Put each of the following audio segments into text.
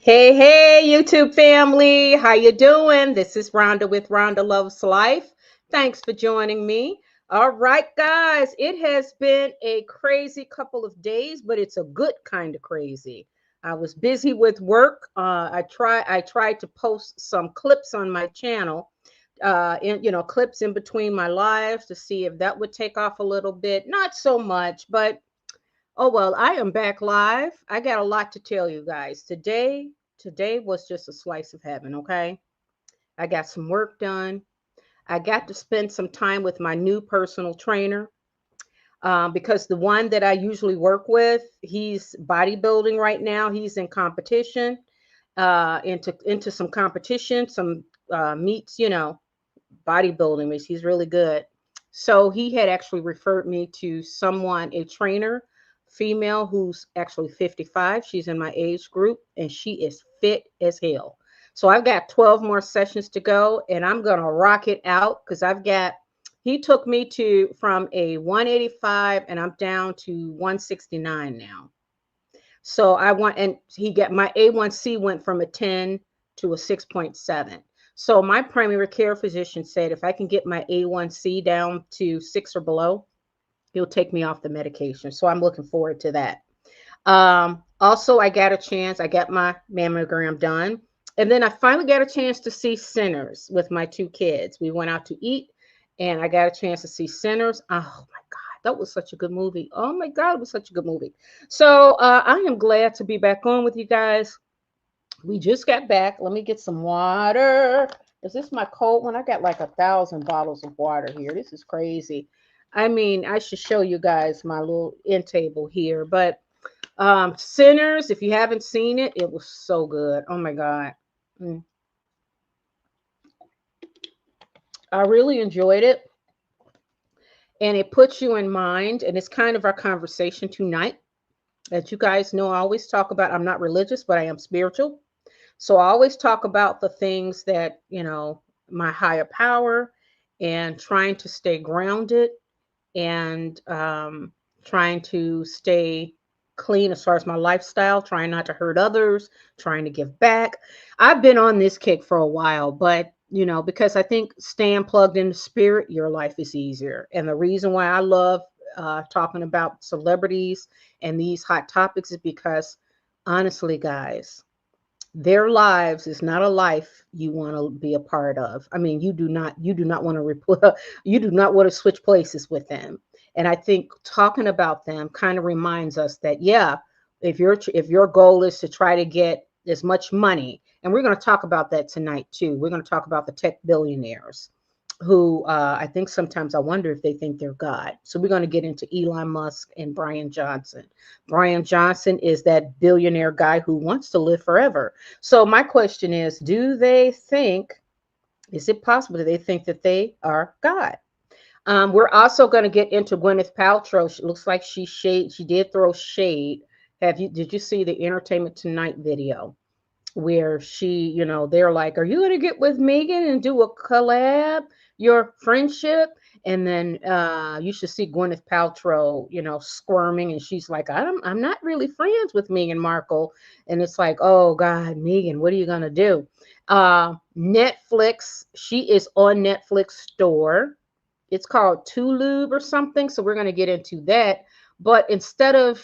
Hey, hey, YouTube family. How you doing? This is Rhonda with Rhonda Loves Life. Thanks for joining me. All right, guys, it has been a crazy couple of days, but it's a good kind of crazy. I was busy with work. I tried to post some clips on my channel, clips in between my lives to see if that would take off a little bit. Not so much, but oh well, I am back live. I got a lot to tell you guys. Today was just a slice of heaven, okay? I got some work done. I got to spend some time with my new personal trainer because the one that I usually work with, he's bodybuilding right now. He's in competition, into some competition, some meets, bodybuilding meets. He's really good. So he had actually referred me to someone, a trainer, female who's actually 55. She's in my age group and she is fit as hell. So I've got 12 more sessions to go and I'm going to rock it out because he took me to from a 185 and I'm down to 169 now. So and he got my A1C went from a 10 to a 6.7. So my primary care physician said if I can get my A1C down to 6 or below, he'll take me off the medication. So I'm looking forward to that. Also, I got my mammogram done. And then I finally got a chance to see Sinners with my two kids. We went out to eat and I got a chance to see Sinners. Oh my God, that was such a good movie. Oh my God, it was such a good movie. So I am glad to be back on with you guys. We just got back. Let me get some water. Is this my cold one? I got like 1,000 bottles of water here. This is crazy. I mean, I should show you guys my little end table here. But Sinners, if you haven't seen it, it was so good. Oh my God. Mm. I really enjoyed it. And it puts you in mind. And it's kind of our conversation tonight. As you guys know, I always talk about I'm not religious, but I am spiritual. So I always talk about the things that, my higher power and trying to stay grounded and trying to stay clean as far as my lifestyle, trying not to hurt others, trying to give back. I've been on this kick for a while, but because I think staying plugged in the spirit, your life is easier. And the reason why I love talking about celebrities and these hot topics is because honestly, guys, their lives is not a life you want to be a part of. I mean, you do not want to you do not want to switch places with them. And I think talking about them kind of reminds us that yeah, if your goal is to try to get as much money, and we're going to talk about that tonight too. We're going to talk about the tech billionaires who I think sometimes I wonder if they think they're God. So we're going to get into Elon Musk and Bryon Johnson. Bryon Johnson is that billionaire guy who wants to live forever. So my question is, is it possible that they think that they are God? We're also going to get into Gwyneth Paltrow. She looks like she did throw shade. Did you see the Entertainment Tonight video where they're like, are you going to get with Meghan and do a collab, your friendship? And then you should see Gwyneth Paltrow, squirming. And she's like, I'm not really friends with Meghan Markle. And it's like, oh God, Meghan, what are you going to do? Netflix, she is on Netflix store. It's called Tulube or something. So we're going to get into that. But instead of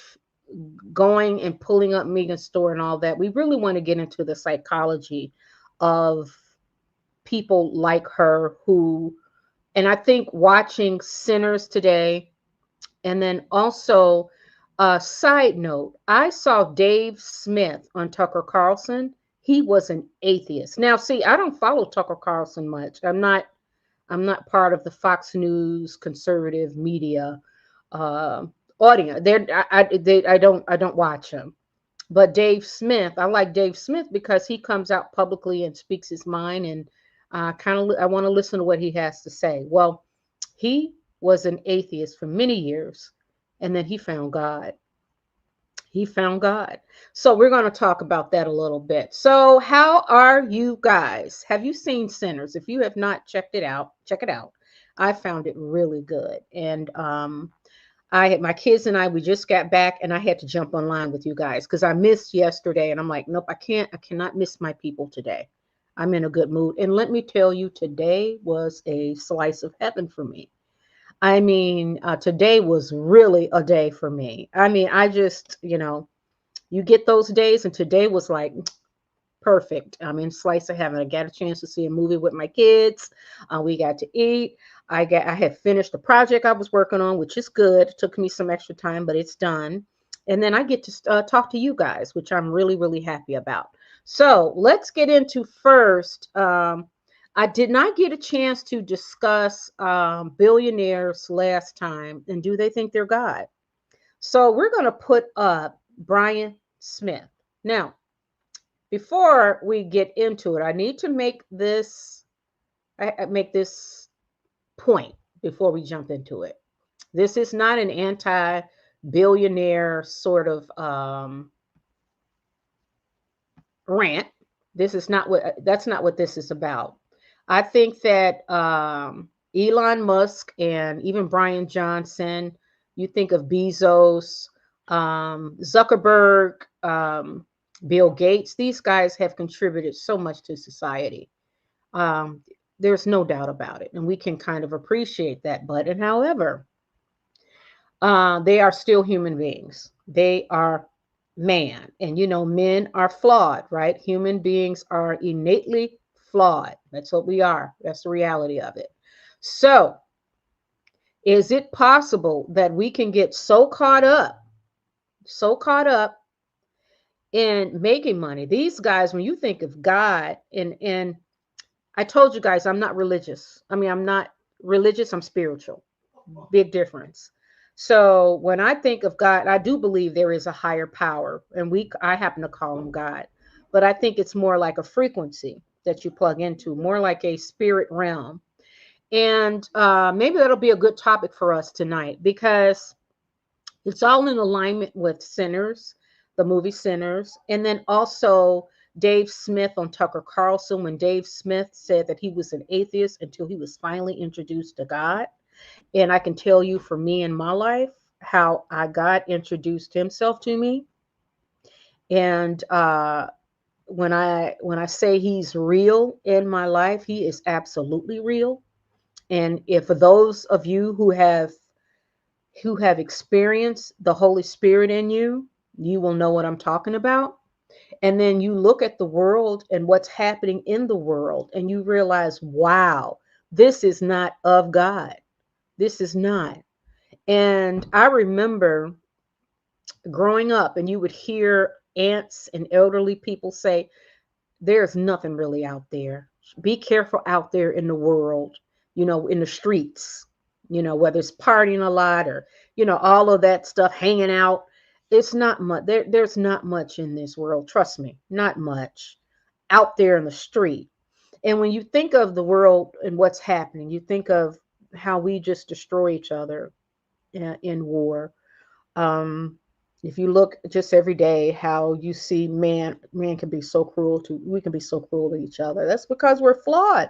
going and pulling up Megan's store and all that, we really want to get into the psychology of people like her and I think watching Sinners today, and then also a side note, I saw Dave Smith on Tucker Carlson. He was an atheist. Now, see, I don't follow Tucker Carlson much. I'm not part of the Fox News conservative media uh, audience. I don't watch him. But Dave Smith, I like Dave Smith because he comes out publicly and speaks his mind, and I want to listen to what he has to say. Well, he was an atheist for many years, and then he found God. He found God. So we're going to talk about that a little bit. So how are you guys? Have you seen Sinners? If you have not checked it out, check it out. I found it really good. And My kids and we just got back, and I had to jump online with you guys because I missed yesterday, and I'm like, nope, I cannot miss my people today. I'm in a good mood. And let me tell you, today was a slice of heaven for me. I mean, today was really a day for me. I mean, I just, you get those days, and today was like perfect. I mean, slice of heaven. I got a chance to see a movie with my kids. We got to eat. I had finished the project I was working on, which is good. It took me some extra time, but it's done. And then I get to talk to you guys, which I'm really, really happy about. So let's get into first. I did not get a chance to discuss billionaires last time, and do they think they're God? So we're going to put up Bryon Smith. Now, before we get into it, I need to make this point before we jump into it. This is not an anti-billionaire sort of rant. That's not what this is about. I think that Elon Musk and even Bryon Johnson, you think of Bezos, Zuckerberg, Bill Gates, these guys have contributed so much to society. Um, there's no doubt about it. And we can kind of appreciate that. And however, they are still human beings. They are man. And men are flawed, right? Human beings are innately flawed. That's what we are. That's the reality of it. So, is it possible that we can get so caught up in making money? These guys, when you think of God, and I told you guys, I'm not religious. I mean, I'm not religious, I'm spiritual. Big difference. So when I think of God, I do believe there is a higher power, and I happen to call him God. But I think it's more like a frequency that you plug into, more like a spirit realm. And maybe that'll be a good topic for us tonight, because it's all in alignment with Sinners, the movie Sinners, and then also Dave Smith on Tucker Carlson, when Dave Smith said that he was an atheist until he was finally introduced to God. And I can tell you, for me in my life, how God introduced himself to me. And when I say he's real in my life, he is absolutely real. And if for those of you who have experienced the Holy Spirit in you, you will know what I'm talking about. And then you look at the world and what's happening in the world, and you realize, wow, this is not of God. This is not. And I remember growing up, and you would hear aunts and elderly people say, there's nothing really out there. Be careful out there in the world, in the streets, whether it's partying a lot or, all of that stuff, hanging out. It's not much. There's not much in this world. Trust me, not much out there in the street. And when you think of the world and what's happening, you think of how we just destroy each other in war. If you look just every day, how you see man can be so cruel we can be so cruel to each other. That's because we're flawed.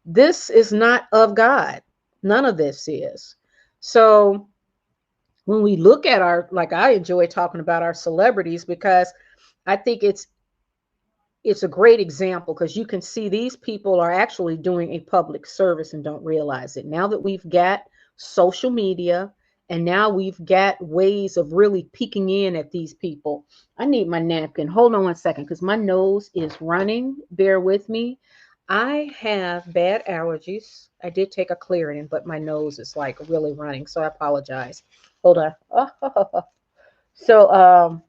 This is not of God. None of this is. So when we look at I enjoy talking about our celebrities, because I think it's a great example, because you can see these people are actually doing a public service and don't realize it. Now that we've got social media, and now we've got ways of really peeking in at these people. I need my napkin. Hold on one second, because my nose is running. Bear with me. I have bad allergies. I did take a Claritin, but my nose is like really running, so I apologize. Hold on. So,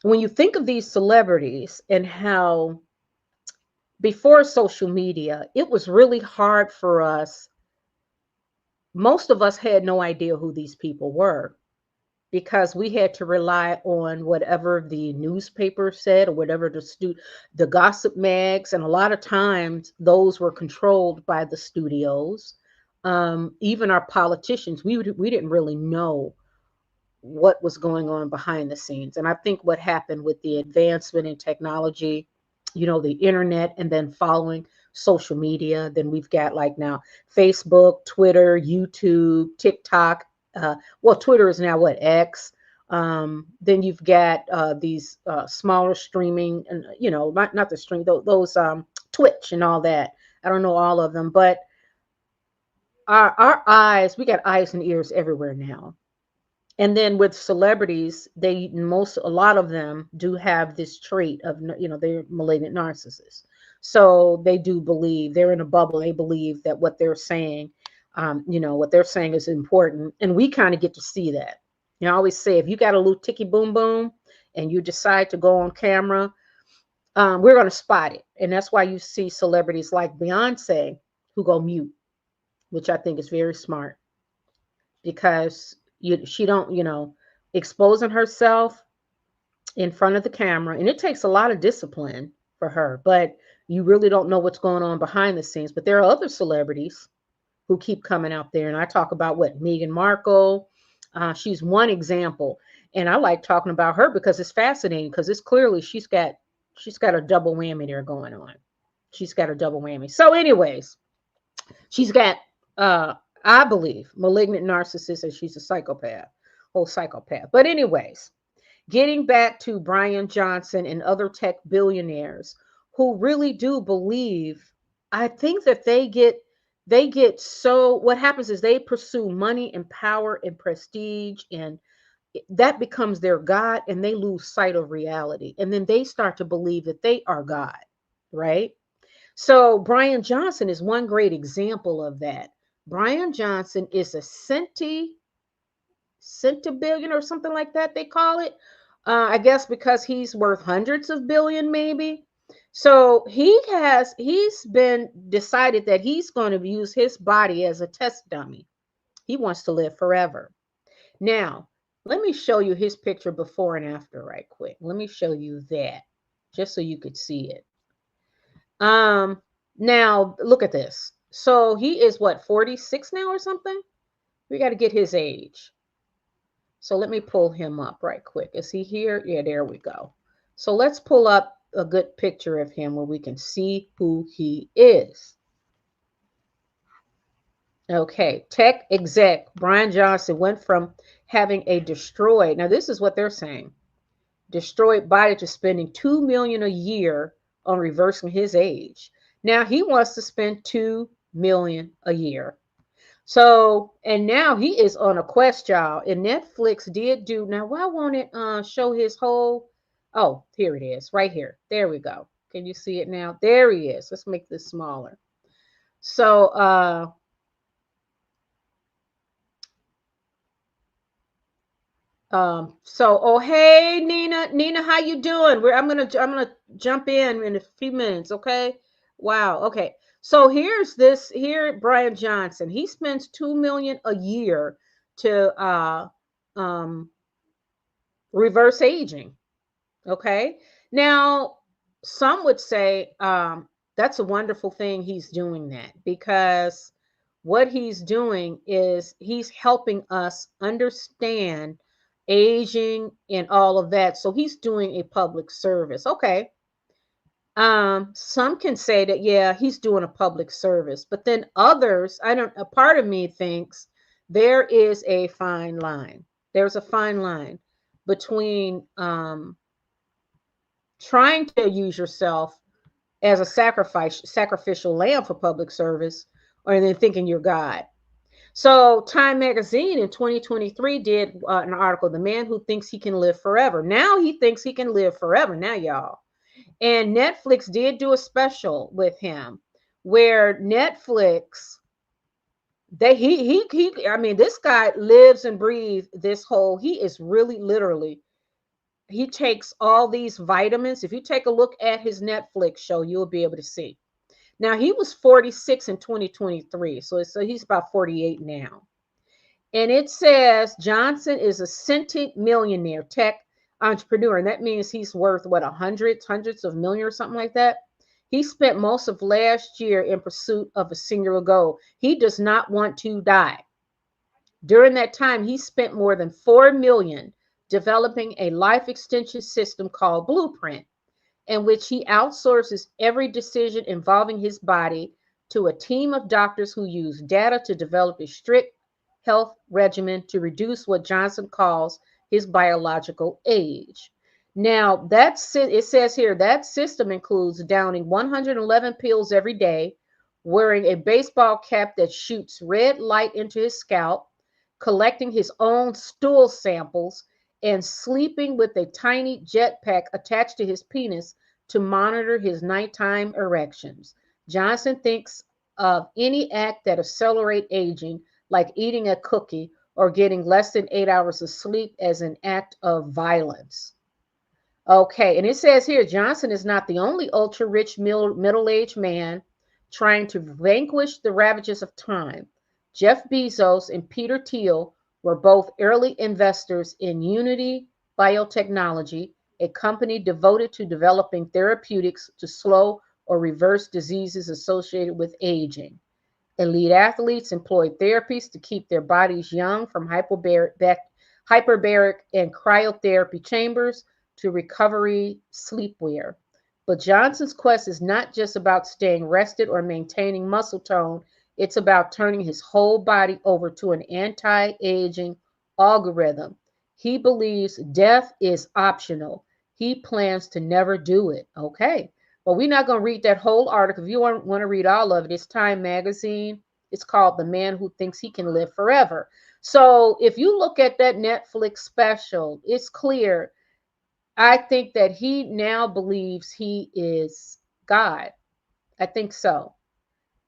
when you think of these celebrities and how before social media, it was really hard for us. Most of us had no idea who these people were, because we had to rely on whatever the newspaper said, or whatever the gossip mags, and a lot of times those were controlled by the studios. Even our politicians, we didn't really know what was going on behind the scenes. And I think what happened with the advancement in technology, the internet, and then following social media. Then we've got like now Facebook, Twitter, YouTube, TikTok. Well, Twitter is now what, X. Then you've got these smaller streaming, and not the stream, those Twitch and all that. I don't know all of them, but our eyes, we got eyes and ears everywhere now. And then with celebrities, a lot of them do have this trait of, they're malignant narcissists. So they do believe they're in a bubble. They believe that what they're saying, what they're saying is important. And we kind of get to see that. I always say, if you got a little ticky boom boom and you decide to go on camera, we're going to spot it. And that's why you see celebrities like Beyonce who go mute, which I think is very smart, because she don't, exposing herself in front of the camera. And it takes a lot of discipline for her, but you really don't know what's going on behind the scenes. But there are other celebrities who keep coming out there. And I talk about Meghan Markle. She's one example. And I like talking about her because it's fascinating, because it's clearly she's got a double whammy there going on. She's got a double whammy. So anyways, she's got, I believe, malignant narcissist, and she's a psychopath, whole psychopath. But anyways, getting back to Bryon Johnson and other tech billionaires who really do believe, I think that they get so, what happens is they pursue money and power and prestige, and that becomes their God, and they lose sight of reality. And then they start to believe that they are God, right? So Bryon Johnson is one great example of that. Bryon Johnson is a centibillion or something like that, they call it. I guess because he's worth hundreds of billion, maybe. So he's been decided that he's going to use his body as a test dummy. He wants to live forever. Now, let me show you his picture before and after right quick. Let me show you that just so you could see it. Now look at this. So he is what, 46 now or something? We got to get his age. So let me pull him up right quick. Is he here? Yeah, there we go. So let's pull up a good picture of him where we can see who he is. Okay, tech exec Bryon Johnson went from having a destroyed, now this is what they're saying, destroyed body, to spending $2 million a year on reversing his age. Now he wants to spend $2 million a year. So, and now he is on a quest, y'all. And Netflix did do, now why won't it show his whole, oh, here it is, right here. There we go. Can you see it now? There he is. Let's make this smaller. So, oh, hey, Nina, how you doing? I'm gonna jump in a few minutes, okay? Wow, okay. So here Bryon Johnson. He spends $2 million a year to reverse aging. Okay. Now, some would say that's a wonderful thing he's doing that, because what he's doing is he's helping us understand aging and all of that. So he's doing a public service. Okay. Some can say that, yeah, he's doing a public service, but then others, a part of me thinks there is a fine line. There's a fine line between trying to use yourself as a sacrificial lamb for public service, or then thinking you're God. So Time Magazine in 2023 did an article, The Man Who Thinks He Can Live Forever. Now he thinks he can live forever now, y'all. And Netflix did do a special with him where Netflix, I mean, this guy lives and breathes this whole, he is really literally, he takes all these vitamins. If you take a look at his Netflix show, you'll be able to see. Now, he was 46 in 2023, so he's about 48 now. And it says Johnson is a sentient millionaire tech entrepreneur, and that means he's worth what, hundreds of millions or something like that. He spent most of last year in pursuit of a singular goal. He does not want to die. During that time, he spent more than $4 million developing a life extension system called Blueprint. in which he outsources every decision involving his body to a team of doctors who use data to develop a strict health regimen to reduce what Johnson calls his biological age. Now, it says here that system includes downing 111 pills every day, wearing a baseball cap that shoots red light into his scalp, collecting his own stool samples, and sleeping with a tiny jetpack attached to his penis to monitor his nighttime erections. Johnson thinks of any act that accelerates aging, like eating a cookie or getting less than 8 hours of sleep, as an act of violence. Okay, and it says here Johnson is not the only ultra rich middle aged man trying to vanquish the ravages of time. Jeff Bezos and Peter Thiel were both early investors in Unity Biotechnology, a company devoted to developing therapeutics to slow or reverse diseases associated with aging. Elite athletes employ therapies to keep their bodies young, from hyperbaric and cryotherapy chambers to recovery sleepwear. But Johnson's quest is not just about staying rested or maintaining muscle tone, it's about turning his whole body over to an anti aging algorithm. He believes death is optional. He plans to never do it. Okay. Well, we're not going to read that whole article. If you want to read all of it, it's Time Magazine. It's called The Man Who Thinks He Can Live Forever. So if you look at that Netflix special, it's clear. I think that he now believes he is God. I think so.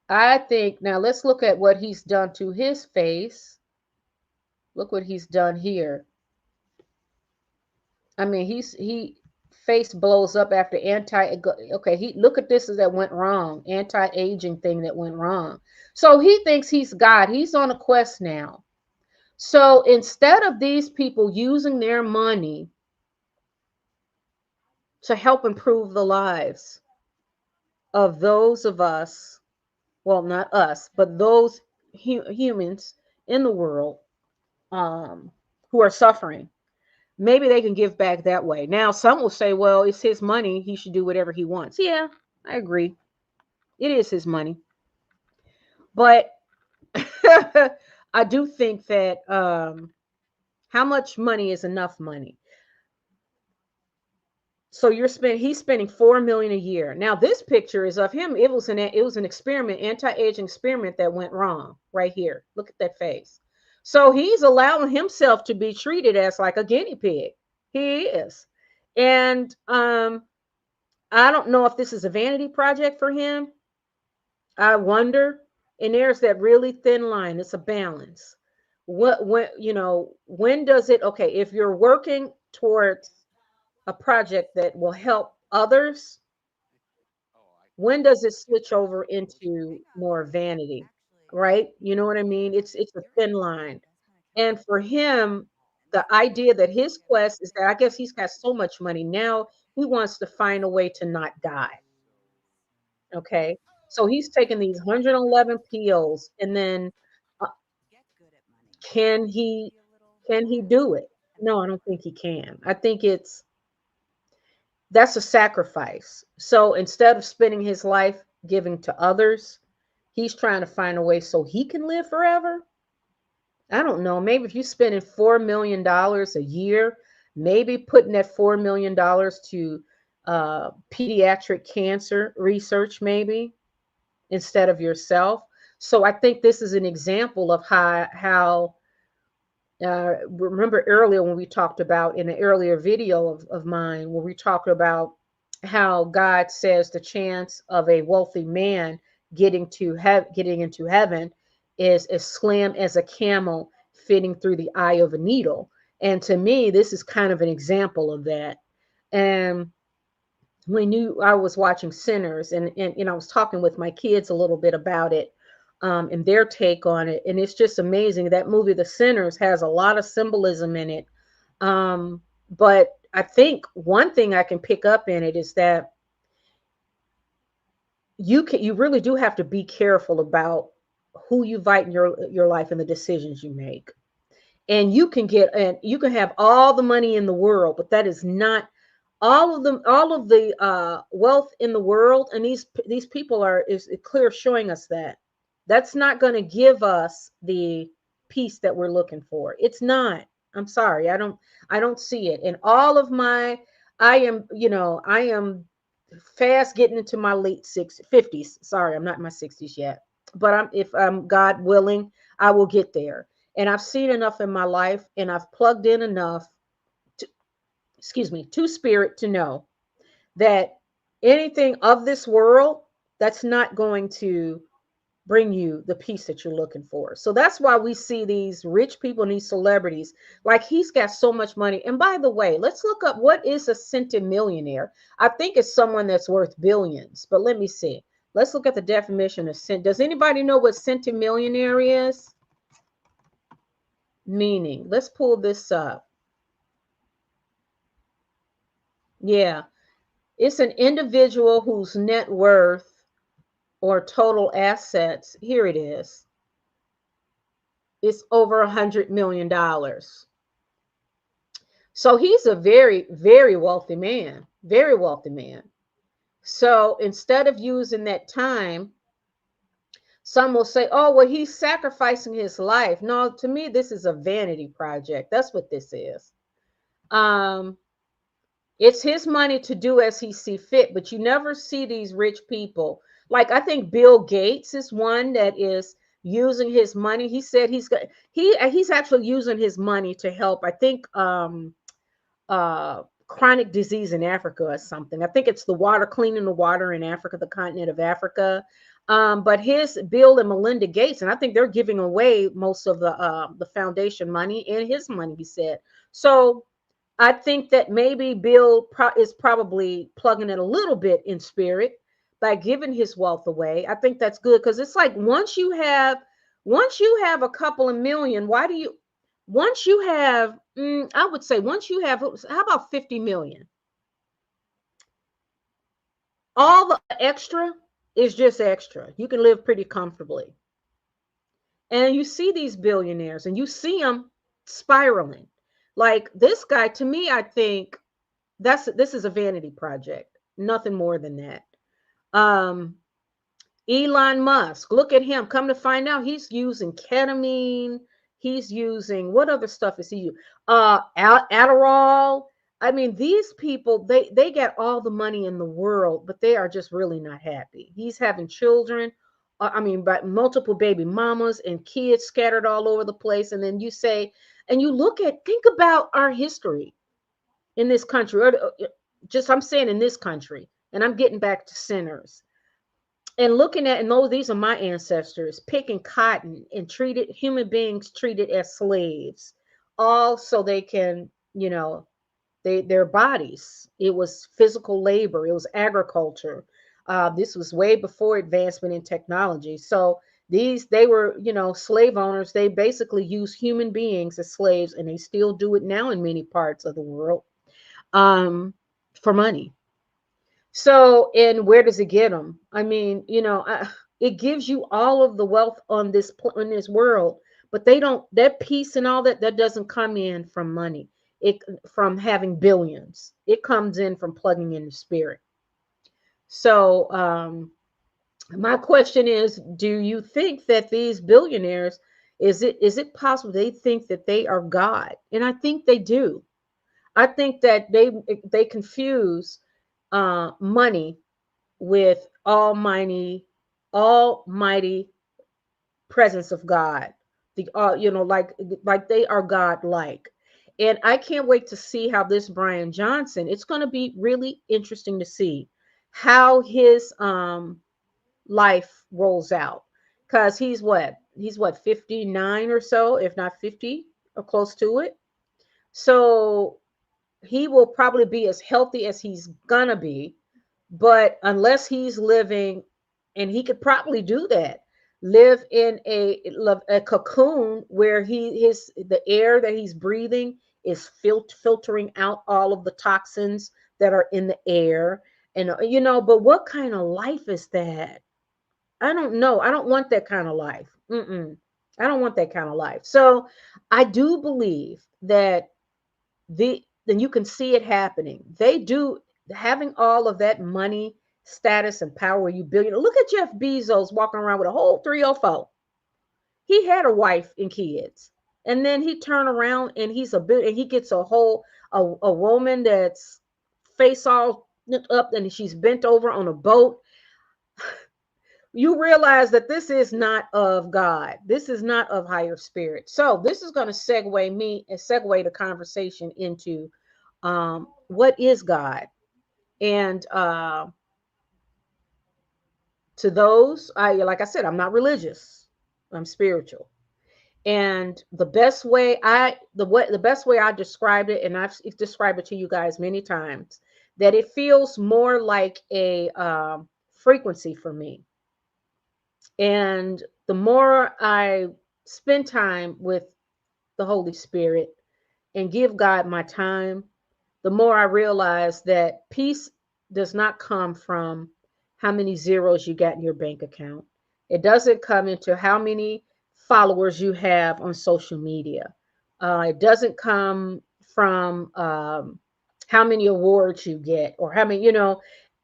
I think now let's look at what he's done to his face. Look what he's done here. I mean, he face blows up after okay, he look at this as that went wrong, anti-aging thing that went wrong. So he thinks he's God. He's on a quest now. So instead of these people using their money to help improve the lives of those of us, well, not us, but those humans in the world who are suffering, maybe they can give back that way. Now, some will say, well, it's his money. He should do whatever he wants. Yeah, I agree. It is his money. But I do think that how much money is enough money? So he's spending $4 million a year. Now, this picture is of him. It was an experiment, anti-aging experiment that went wrong right here. Look at that face. So he's allowing himself to be treated as like a guinea pig. He is. And I don't know if this is a vanity project for him. I wonder. And there's that really thin line. It's a balance. When does it, okay, if you're working towards a project that will help others, when does it switch over into more vanity? Right? You know what I mean? It's a thin line. And for him, the idea that his quest is that I guess he's got so much money now, he wants to find a way to not die. Okay. So he's taking these 111 pills, and then uh, can he can he do it? No, I don't think he can. I think that's a sacrifice. So instead of spending his life giving to others, he's trying to find a way so he can live forever. I don't know. Maybe if you're spending $4 million a year, maybe putting that $4 million to pediatric cancer research, maybe instead of yourself. So I think this is an example of how remember earlier when we talked about in an earlier video of mine, where we talked about how God says the chance of a wealthy man getting into heaven is as slim as a camel fitting through the eye of a needle. And to me, this is kind of an example of that. And I was watching Sinners, and I was talking with my kids a little bit about it, and their take on it. And it's just amazing. That movie, The Sinners, has a lot of symbolism in it. But I think one thing I can pick up in it is that you really do have to be careful about who you invite in your life and the decisions you make. And you can have all the money in the world, but that is not all of the wealth in the world, and these people are is clear showing us that that's not going to give us the peace that we're looking for. It's not. I'm sorry. I don't see it. And all of my I am fast getting into my late 60s, 50s. Sorry, I'm not in my 60s yet. But if I'm God willing, I will get there. And I've seen enough in my life, and I've plugged in enough to, excuse me, to spirit to know that anything of this world, that's not going to bring you the peace that you're looking for. So that's why we see these rich people and these celebrities, like he's got so much money. And by the way, let's look up what is a centimillionaire. I think it's someone that's worth billions, but let me see. Let's look at the definition of cent. Does anybody know what centimillionaire is? Meaning, let's pull this up. Yeah, it's an individual whose net worth or total assets, here it is, it's over $100 million. So he's a very, very wealthy man, very wealthy man. So instead of using that time, some will say, oh, well, he's sacrificing his life. No, to me, this is a vanity project. That's what this is. Um, it's his money to do as he see fit, but you never see these rich people. Like I think Bill Gates is one that is using his money. He said he's actually using his money to help. I think chronic disease in Africa or something. I think it's the water, cleaning the water in Africa, the continent of Africa. But his Bill and Melinda Gates, and I think they're giving away most of the foundation money and his money, he said. So I think that maybe Bill is probably plugging it a little bit in spirit by giving his wealth away. I think that's good because it's like once you have a couple of million, why do you once you have I would say once you have, how about 50 million? All the extra is just extra. You can live pretty comfortably. And you see these billionaires and you see them spiraling. Like this guy, to me, I think this is a vanity project, nothing more than that. um Elon Musk, look at him. Come to find out, he's using ketamine. He's using, what other stuff is he using? Adderall. I mean, these people, they get all the money in the world, but they are just really not happy. He's having children. I mean, but multiple baby mamas and kids scattered all over the place. And then you say, and you think about our history in this country, or just I'm saying in this country, and I'm getting back to sinners and looking at, and these are my ancestors picking cotton and treated human beings treated as slaves, all so they can, their bodies. It was physical labor. It was agriculture. This was way before advancement in technology. So they were, slave owners. They basically use human beings as slaves, and they still do it now in many parts of the world, for money. So, and where does it get them? I mean, it gives you all of the wealth on in this world, but they don't. That peace and all that doesn't come in from money. It from having billions. It comes in from plugging in the spirit. So, my question is: do you think that these billionaires, is it possible they think that they are God? And I think they do. I think that they confuse money with almighty presence of God. The like they are God like. And I can't wait to see how this Bryon Johnson, it's going to be really interesting to see how his life rolls out, cuz he's what 59 or so, if not 50 or close to it. So he will probably be as healthy as he's gonna be, but unless he's living, and he could probably do that, live in a cocoon where the air that he's breathing is filtering out all of the toxins that are in the air. And but what kind of life is that? I don't know. I don't want that kind of life. I don't want that kind of life. So I do believe that then you can see it happening. They do, having all of that money, status, and power. You billion. Look at Jeff Bezos walking around with a whole 304. He had a wife and kids, and then he turned around and and he gets a woman that's face all up and she's bent over on a boat. You realize that this is not of God. This is not of higher spirit. So this is going to segue the conversation into what is God. And to those, like I said, I'm not religious. I'm spiritual. And the best way I described it, and I've described it to you guys many times, that it feels more like a frequency for me. And the more I spend time with the Holy Spirit and give God my time, the more I realize that peace does not come from how many zeros you got in your bank account. It doesn't come into how many followers you have on social media. It doesn't come from how many awards you get or how many,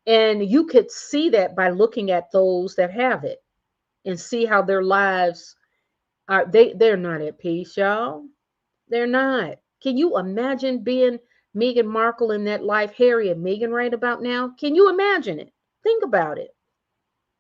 and you could see that by looking at those that have it and see how their lives are. They're not at peace, y'all. They're not. Can you imagine being Meghan Markle in that life Harry and Meghan right about now? Can you imagine it? Think about it.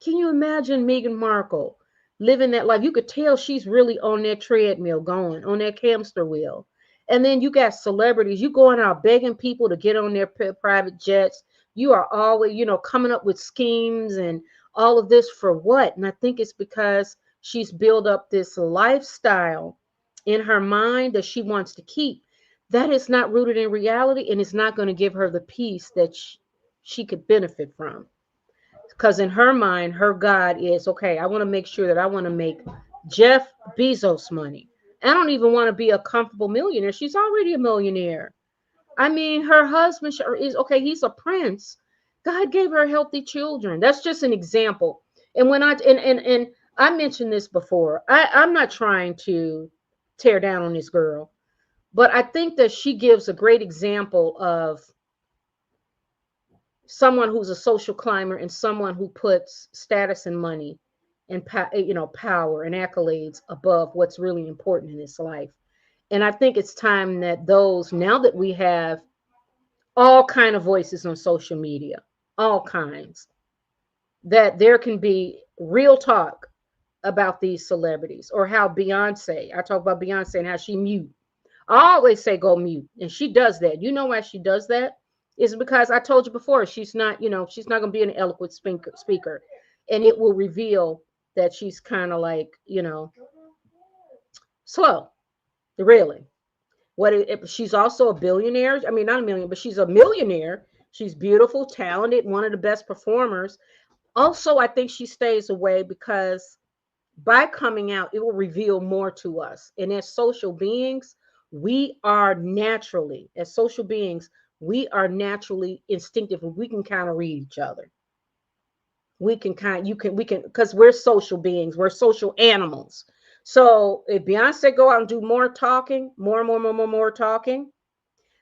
Can you imagine Meghan Markle living that life? You could tell she's really on that treadmill going, on that hamster wheel. And then you got celebrities. You going out begging people to get on their private jets. You are always, coming up with schemes and all of this for what? And I think it's because she's built up this lifestyle in her mind that she wants to keep. That is not rooted in reality, and it's not going to give her the peace that she could benefit from. Because in her mind, her God is, okay, I want to make sure that I want to make Jeff Bezos money. I don't even want to be a comfortable millionaire. She's already a millionaire. I mean, her husband is, okay, he's a prince. God gave her healthy children. That's just an example. And when and I mentioned this before, I'm not trying to tear down on this girl, but I think that she gives a great example of someone who's a social climber and someone who puts status and money and power and accolades above what's really important in this life. And I think it's time that now that we have all kind of voices on social media, all kinds, that there can be real talk about these celebrities, or how I talk about Beyonce and how she mute. I always say go mute, and she does that. You know why she does that? Is because I told you before, she's not going to be an eloquent speaker, and it will reveal that she's kind of like, slow, really. She's also a billionaire. I mean, not a million, but she's a millionaire. She's beautiful, talented, one of the best performers. Also, I think she stays away because by coming out, it will reveal more to us. And as social beings, as social beings, we are naturally instinctive. We can kind of read each other. Because we're social beings, we're social animals. So if Beyonce go out and do more talking, more talking,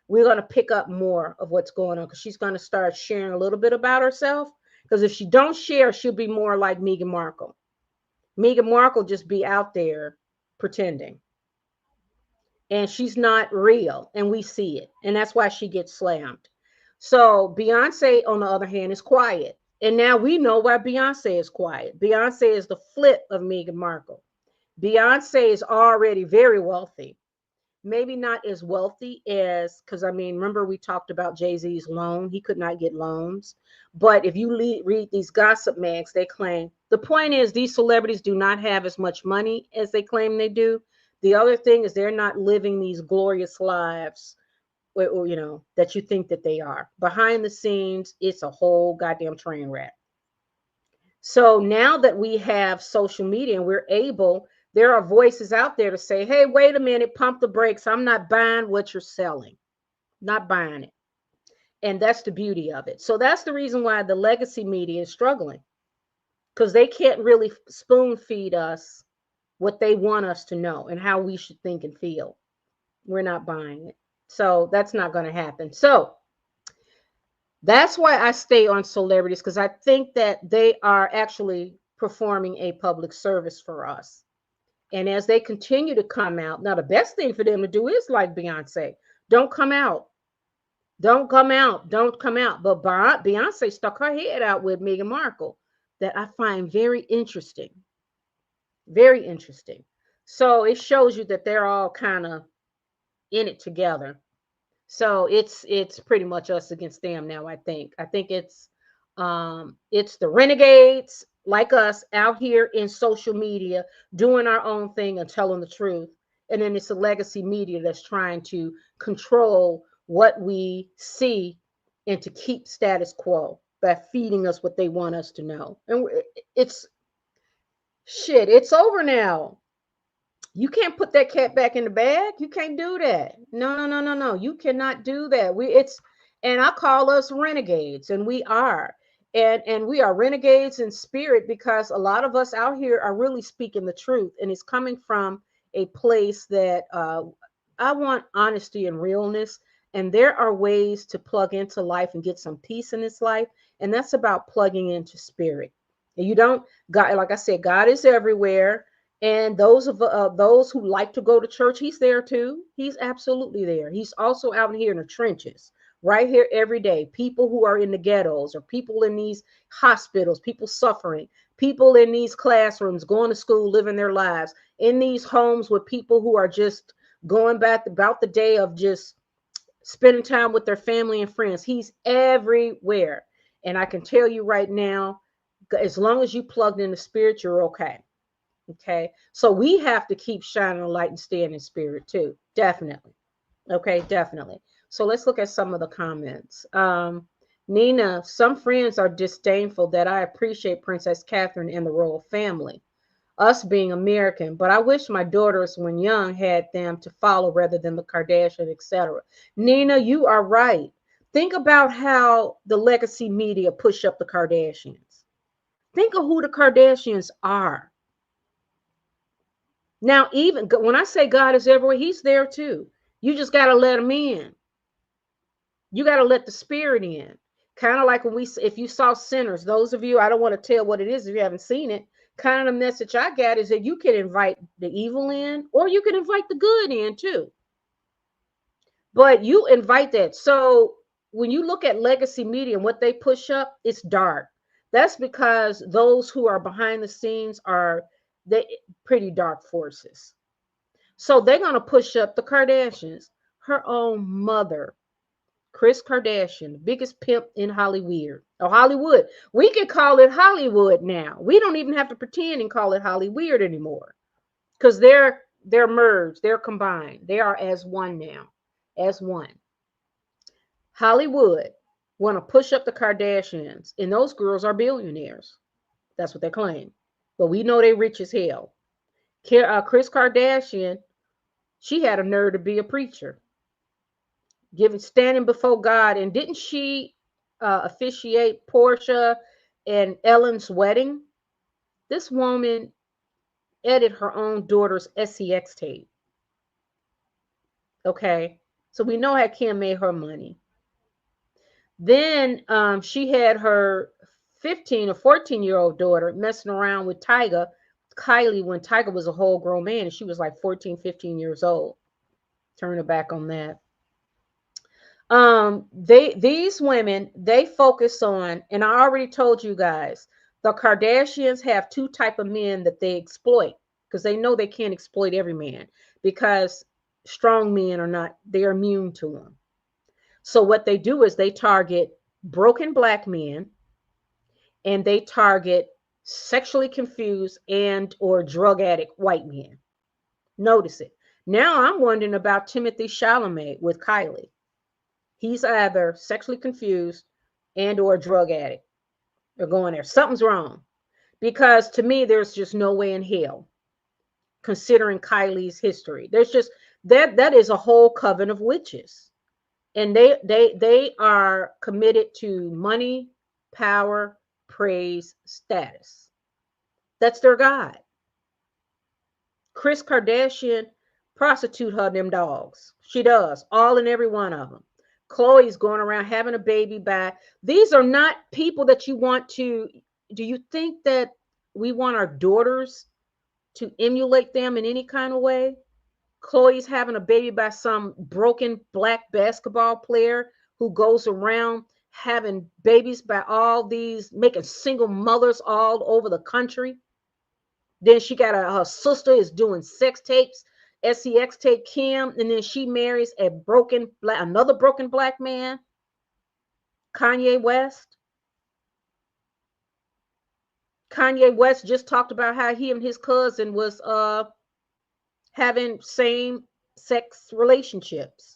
we're going to pick up more of what's going on, because she's going to start sharing a little bit about herself. Because if she don't share, she'll be more like Meghan Markle. Meghan Markle just be out there pretending. And she's not real. And we see it. And that's why she gets slammed. So Beyonce, on the other hand, is quiet. And now we know why Beyonce is quiet. Beyonce is the flip of Meghan Markle. Beyonce is already very wealthy. Maybe not as wealthy as, because I mean, remember we talked about Jay-Z's loan. He could not get loans. But if you read these gossip mags, they claim, the point is these celebrities do not have as much money as they claim they do. The other thing is they're not living these glorious lives, or that you think that they are. Behind the scenes, it's a whole goddamn train wreck. So now that we have social media and there are voices out there to say, hey, wait a minute, pump the brakes. I'm not buying what you're selling. Not buying it. And that's the beauty of it. So that's the reason why the legacy media is struggling, because they can't really spoon feed us what they want us to know and how we should think and feel. We're not buying it. So that's not going to happen. So that's why I stay on celebrities, because I think that they are actually performing a public service for us. And as they continue to come out, now the best thing for them to do is like Beyonce, don't come out. Don't come out. Don't come out. But Beyonce stuck her head out with Meghan Markle, that I find very interesting. Very interesting. So it shows you that they're all kind of in it together. So it's pretty much us against them now, I think. I think it's the renegades like us out here in social media doing our own thing and telling the truth. And then it's the legacy media that's trying to control what we see and to keep status quo by feeding us what they want us to know. And it's shit, it's over now. You can't put that cat back in the bag. You can't do that. No, no, no, no, no. You cannot do that. And I call us renegades, and we are. And we are renegades in spirit, because a lot of us out here are really speaking the truth, and it's coming from a place that I want honesty and realness. And there are ways to plug into life and get some peace in this life, and that's about plugging into spirit. And you don't, God, like I said, God is everywhere. And those who like to go to church, he's there too. He's absolutely there. He's also out here in the trenches, right here every day. People who are in the ghettos, or people in these hospitals, people suffering, people in these classrooms, going to school, living their lives, in these homes with people who are just going back about the day of just spending time with their family and friends. He's everywhere. And I can tell you right now, as long as you plugged in the spirit, you're okay. Okay. So we have to keep shining a light and staying in spirit too. Definitely. Okay. Definitely. So let's look at some of the comments. Nina, some friends are disdainful that I appreciate Princess Catherine and the royal family, us being American, but I wish my daughters, when young, had them to follow rather than the Kardashians, etc. Nina, you are right. Think about how the legacy media push up the Kardashians. Think of who the Kardashians are. Now, even when I say God is everywhere, he's there too. You just got to let him in. You got to let the spirit in. Kind of like if you saw Sinners, those of you, I don't want to tell what it is if you haven't seen it. Kind of the message I got is that you can invite the evil in, or you can invite the good in too. But you invite that. So when you look at legacy media and what they push up, it's dark. That's because those who are behind the scenes are they pretty dark forces. So they're going to push up the Kardashians. Her own mother, Kris Kardashian, the biggest pimp in Hollyweird or Hollywood. We can call it Hollywood now. We don't even have to pretend and call it Hollyweird anymore, because they're merged, they're combined. They are as one now, as one. Hollywood want to push up the Kardashians, and those girls are billionaires. That's what they claim. But we know they rich as hell. Kris Kardashian, she had a nerve to be a preacher, standing before God. And didn't she officiate Portia and Ellen's wedding? This woman edited her own daughter's sex tape. Okay, so we know how Kim made her money. Then she had her 15 or 14-year-old daughter messing around with Kylie, when Tyga was a whole grown man and she was like 14, 15 years old. Turn her back on that. These women, they focus on, and I already told you guys, the Kardashians have two type of men that they exploit, because they know they can't exploit every man, because strong men are not, they're immune to them. So what they do is they target broken black men, and they target sexually confused and or drug addict white men. Notice it. Now I'm wondering about Timothy Chalamet with Kylie. He's either sexually confused and or drug addict. They're going there. Something's wrong. Because to me, there's just no way in hell, considering Kylie's history. There's just that is a whole coven of witches. And they are committed to money, power, praise, status. That's their God. Kris Kardashian prostitute her them dogs. She does, all and every one of them. Chloe's going around having a baby by. These are not people that you want to. Do you think that we want our daughters to emulate them in any kind of way? Chloe's having a baby by some broken black basketball player who goes around having babies by all these, making single mothers all over the country. Then she got her sister is doing sex tapes, sex tape Kim, and then she marries another broken black man, Kanye West. Kanye West just talked about how he and his cousin was having same sex relationships.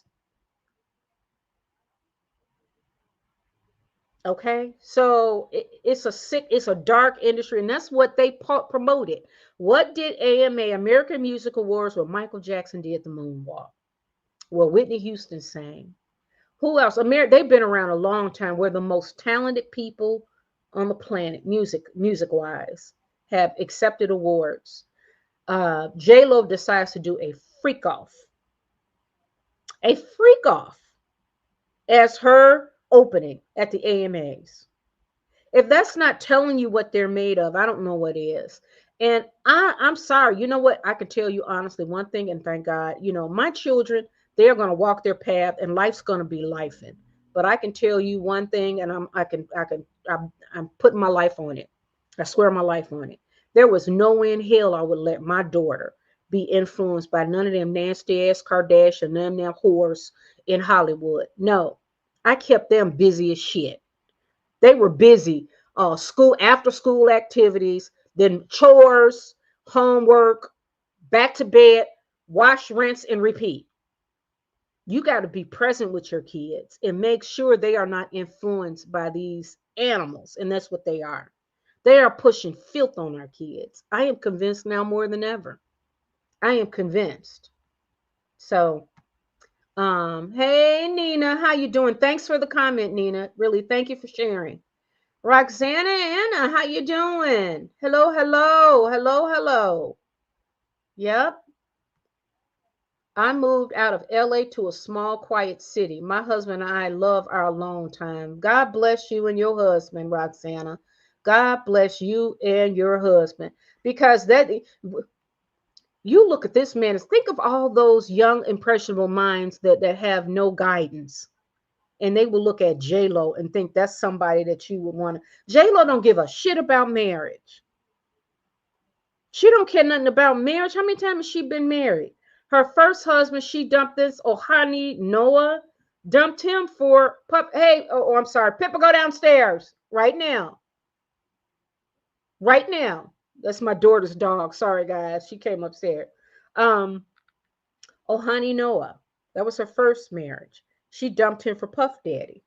Okay, so it's a dark industry, and that's what they promoted. What did AMA, American Music Awards, where Michael Jackson did the moonwalk? Well, Whitney Houston sang. Who else? They've been around a long time. We're the most talented people on the planet, music wise, have accepted awards. J-Lo decides to do a freak off as her opening at the AMAs. If that's not telling you what they're made of, I don't know what is. And I'm sorry. You know what? I can tell you honestly one thing, and thank God, my children, they're going to walk their path, and life's going to be lifing. But I can tell you one thing, and I'm putting my life on it. I swear my life on it. There was no way in hell I would let my daughter be influenced by none of them nasty ass Kardashian, none of them whores in Hollywood. No, I kept them busy as shit. They were busy, after school activities, then chores, homework, back to bed, wash, rinse, and repeat. You got to be present with your kids and make sure they are not influenced by these animals. And that's what they are. They are pushing filth on our kids. I am convinced now more than ever. I am convinced. So, hey, Nina, how you doing? Thanks for the comment, Nina. Really, thank you for sharing. Roxana Anna, how you doing? Hello, hello, hello, hello. Yep. I moved out of LA to a small, quiet city. My husband and I love our alone time. God bless you and your husband, Roxana. God bless you and your husband. Because you look at this man, think of all those young, impressionable minds that have no guidance. And they will look at J-Lo and think that's somebody that you would want to. J-Lo don't give a shit about marriage. She don't care nothing about marriage. How many times has she been married? Her first husband, she dumped this Ohani Noah, dumped him for Hey, I'm sorry, Pippa, go downstairs right now. Right now. That's my daughter's dog. Sorry, guys. She came upstairs. Ohani Noah. That was her first marriage. She dumped him for Puff Daddy.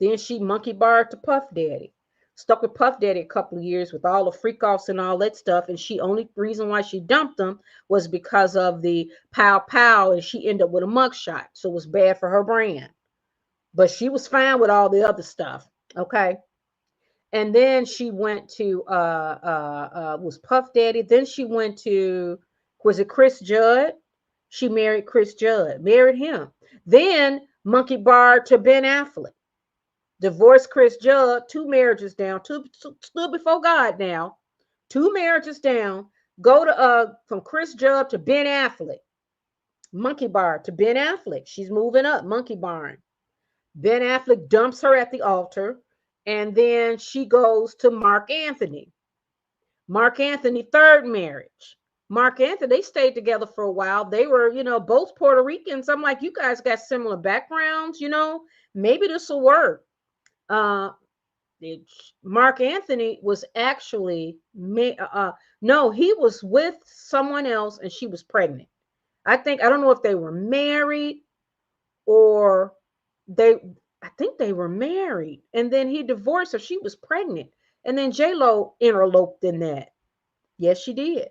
Then she monkey barred to Puff Daddy. Stuck with Puff Daddy a couple of years with all the freak offs and all that stuff. And she only reason why she dumped him was because of the pow pow, and she ended up with a mugshot. So it was bad for her brand. But she was fine with all the other stuff. Okay. And then she went to was Puff Daddy. Then she went to, was it Chris Judd? She married Chris Judd, married him. Then monkey barred to Ben Affleck. Divorced Chris Judd, 2 marriages down, stood before God now, 2 marriages down, go to from Chris Judd to Ben Affleck. Monkey bar to Ben Affleck. She's moving up, monkey barring. Ben Affleck dumps her at the altar, and then she goes to Mark Anthony. Mark Anthony, 3rd marriage. Mark Anthony, they stayed together for a while. They were, both Puerto Ricans. I'm like, you guys got similar backgrounds, maybe this will work. Mark Anthony was actually no, he was with someone else and she was pregnant. I don't know if they were married or I think they were married, and then he divorced her. She was pregnant, and then J-Lo interloped in that. Yes, she did.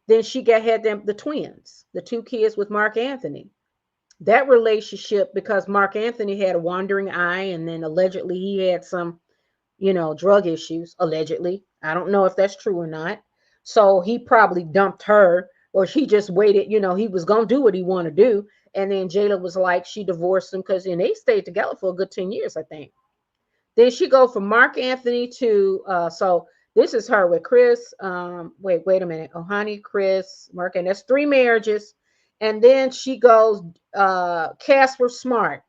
Then she had the twins, the 2 kids with Mark Anthony. That relationship, because Mark Anthony had a wandering eye, and then allegedly he had some, drug issues, allegedly. I don't know if that's true or not. So he probably dumped her or she just waited. You know, he was gonna do what he wanted to do, and then Jayla was like, she divorced him because, and they stayed together for a good 10 years, I think. Then she go from Mark Anthony to so this is her with Chris. Wait a minute. Oh, honey, Chris, Mark, and that's 3 marriages. And then she goes Casper Smart.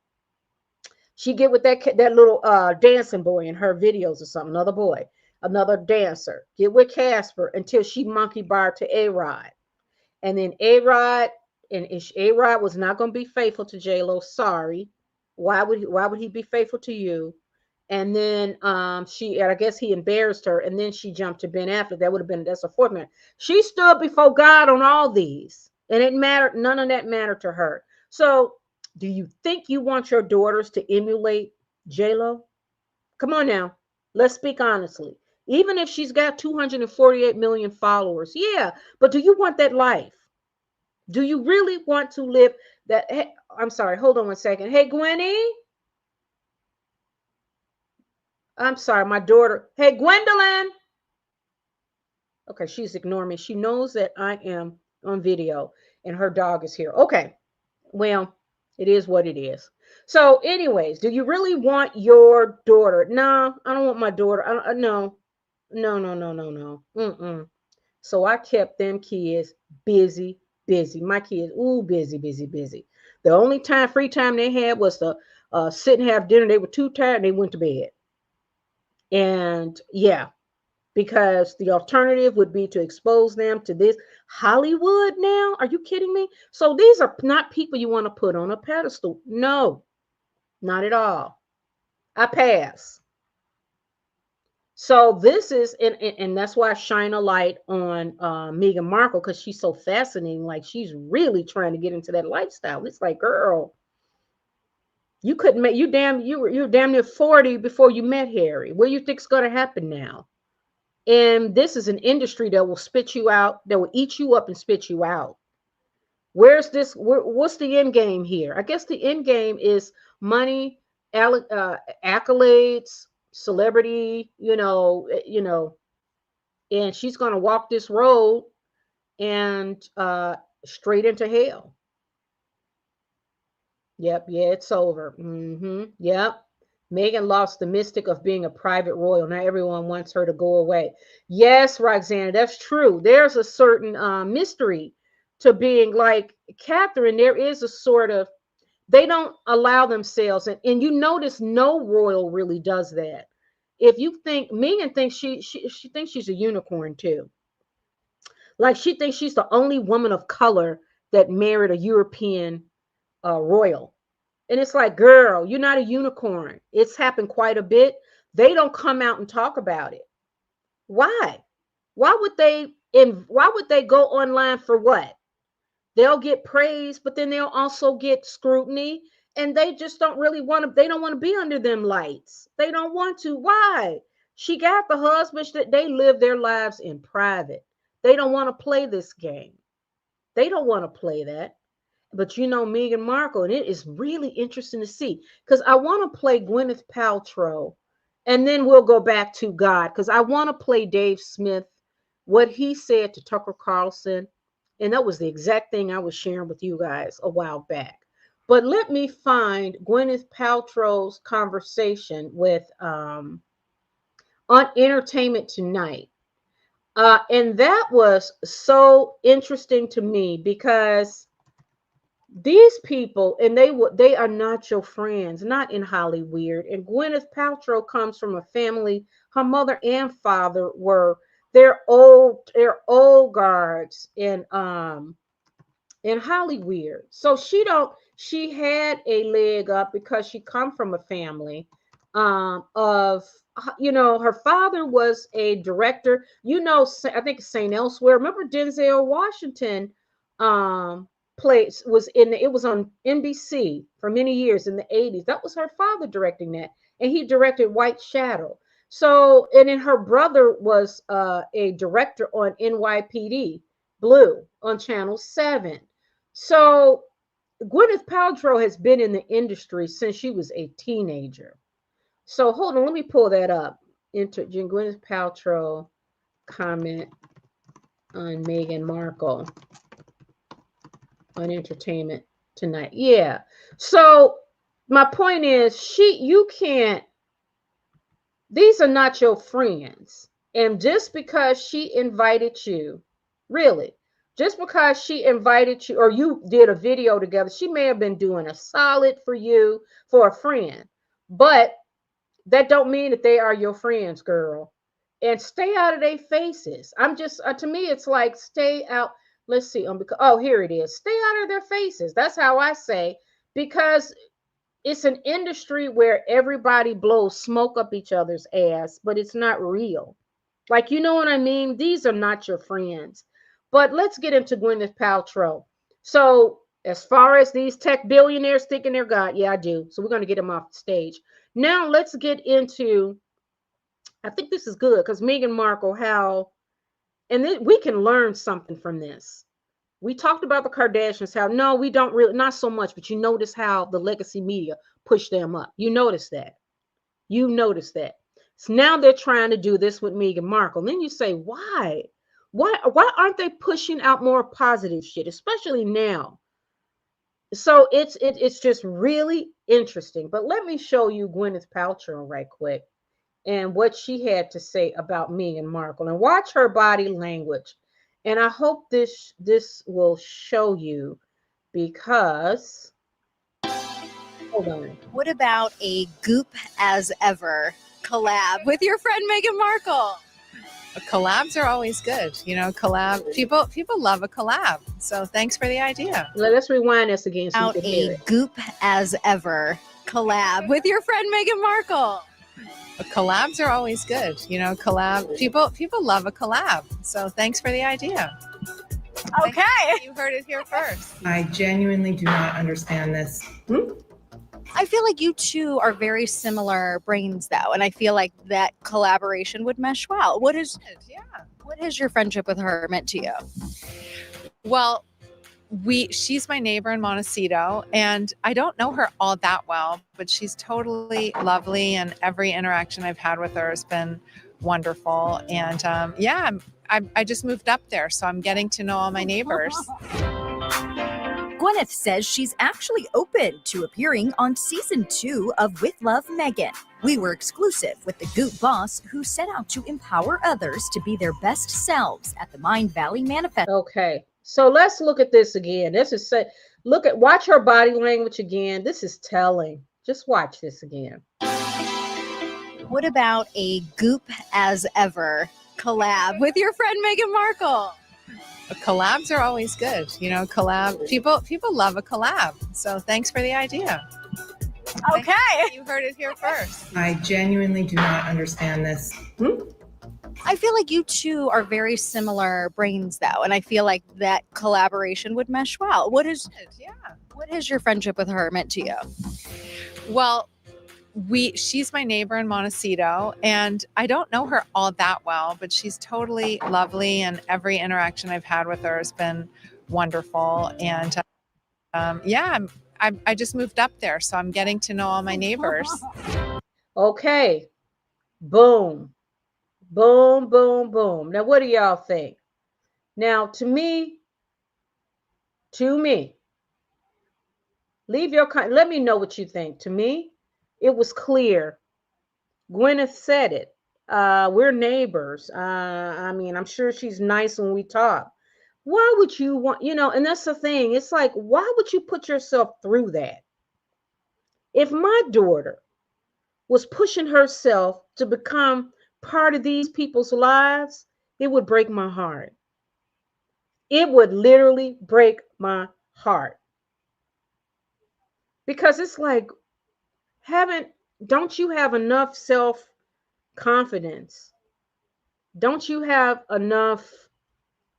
She get with that little dancing boy in her videos or something, another boy, another dancer. Get with Casper until she monkey bar to A-Rod. And then A-Rod, and A-Rod was not going to be faithful to J-Lo. Sorry. Why would he be faithful to you? And then I guess he embarrassed her, and then she jumped to Ben Affleck. That's a 4th man. She stood before God on all these, and it mattered. None of that mattered to her. So, do you think you want your daughters to emulate J-Lo? Come on now, let's speak honestly. Even if she's got 248 million followers, yeah, but do you want that life? Do you really want to live that? Hey, I'm sorry, hold on one second. Hey, Gwenny. I'm sorry, my daughter. Hey, Gwendolyn. Okay, she's ignoring me. She knows that I am on video and her dog is here. Okay, well, it is what it is. So, anyways, do you really want your daughter? No, I don't want my daughter. No, no, no, no, no, no. Mm-mm. So I kept them kids busy, busy. My kids, ooh, busy, busy, busy. The only free time they had was to sit and have dinner. They were too tired and they went to bed. And yeah, because the alternative would be to expose them to this Hollywood now. Are you kidding me? So these are not people you want to put on a pedestal. No, not at all. I pass. So this is, and that's why I shine a light on Meghan Markle, because she's so fascinating. Like, she's really trying to get into that lifestyle. It's like, girl, you couldn't make you were damn near 40 before you met Harry. What do you think's going to happen now? And this is an industry that will spit you out, that will eat you up and spit you out. What's the end game here? I guess the end game is money, accolades, celebrity, and she's going to walk this road and straight into hell. Yep, yeah, it's over. Yep. Meghan lost the mystic of being a private royal. Now everyone wants her to go away. Yes, Roxana, that's true. There's a certain mystery to being like Catherine. There is a sort of, they don't allow themselves, and you notice no royal really does that. If you think Meghan thinks she thinks she's a unicorn too. Like, she thinks she's the only woman of color that married a European royal. And it's like, girl, you're not a unicorn. It's happened quite a bit. They don't come out and talk about it. Why? Why would they go online for what? They'll get praise, but then they'll also get scrutiny. And they just don't really want to, they don't want to be under them lights. They don't want to. Why? She got the husbands that they live their lives in private. They don't want to play this game. They don't want to play that. But Meghan Markle, and it is really interesting to see, because I want to play Gwyneth Paltrow, and then we'll go back to God, because I want to play Dave Smith, what he said to Tucker Carlson, and that was the exact thing I was sharing with you guys a while back. But let me find Gwyneth Paltrow's conversation with on Entertainment Tonight. And that was so interesting to me, because these people, and they are not your friends, not in Hollyweird. And Gwyneth Paltrow comes from a family, her mother and father were, they're old guards in Hollyweird. So she had a leg up because she come from a family of, her father was a director, I think St. Elsewhere. Remember Denzel Washington it was on NBC for many years in the 80s. That was her father directing that, and he directed White Shadow. So, and then her brother was a director on NYPD Blue on Channel 7. So Gwyneth Paltrow has been in the industry since she was a teenager. So hold on, let me pull that up. Enter Gwyneth Paltrow comment on Meghan Markle. on Entertainment Tonight. Yeah. So my point is, you can't. These are not your friends, and just because she invited you, really, just because she invited you, or you did a video together, she may have been doing a solid for you for a friend, but that don't mean that they are your friends, girl. And stay out of their faces. I'm just to me, it's like stay out. Let's see. Because, oh, here it is. Stay out of their faces. That's how I say, because it's an industry where everybody blows smoke up each other's ass, but it's not real. Like, you know what I mean? These are not your friends. But let's get into Gwyneth Paltrow. So, as far as these tech billionaires thinking they're God, yeah, I do. So, we're going to get them off the stage. Now, let's get into, I think this is good because Meghan Markle, how, and then we can learn something from this. We talked about the Kardashians, how no, we don't really, not so much, but you notice how the legacy media pushed them up. You notice that. You notice that. So now they're trying to do this with Meghan Markle. And then you say, why? Why aren't they pushing out more positive shit, especially now? So it's just really interesting. But let me show you Gwyneth Paltrow right quick and what she had to say about Meghan Markle, and watch her body language. And I hope this will show you, because hold on. What about a goop as ever collab with your friend Meghan Markle? Collabs are always good. People love a collab. So thanks for the idea. Let's rewind this again so you Out can hear a it. goop as ever collab with your friend Meghan Markle. Collabs are always good. People love a collab. So thanks for the idea. Okay. You heard it here first. I genuinely do not understand this. I feel like you two are very similar brains, though, and I feel like that collaboration would mesh well. What has your friendship with her meant to you? Well, she's my neighbor in Montecito, and I don't know her all that well, but she's totally lovely, and every interaction I've had with her has been wonderful. And I just moved up there, so I'm getting to know all my neighbors. Gwenyth says she's actually open to appearing on season 2 of With Love, Meghan. We were exclusive with the Goop boss, who set out to empower others to be their best selves at the Mind Valley Manifesto. Okay, so let's look at this again. Watch her body language again. This is telling. Just watch this again. What about a goop as ever collab with your friend Meghan Markle? Collabs are always good. People love a collab. So thanks for the idea. Okay. You heard it here first. I genuinely do not understand this. I feel like you two are very similar brains, though, and I feel like that collaboration would mesh well. What has your friendship with her meant to you? Well, she's my neighbor in Montecito, and I don't know her all that well, but she's totally lovely, and every interaction I've had with her has been wonderful. And I just moved up there, so I'm getting to know all my neighbors. Okay. Boom. Boom, boom, boom. Now, what do y'all think? Now, to me, let me know what you think. To me, it was clear. Gwyneth said it. We're neighbors. I'm sure she's nice when we talk. Why would you want, and that's the thing. It's like, why would you put yourself through that? If my daughter was pushing herself to become part of these people's lives, it would break my heart. It would literally break my heart. Because it's like, don't you have enough self-confidence? Don't you have enough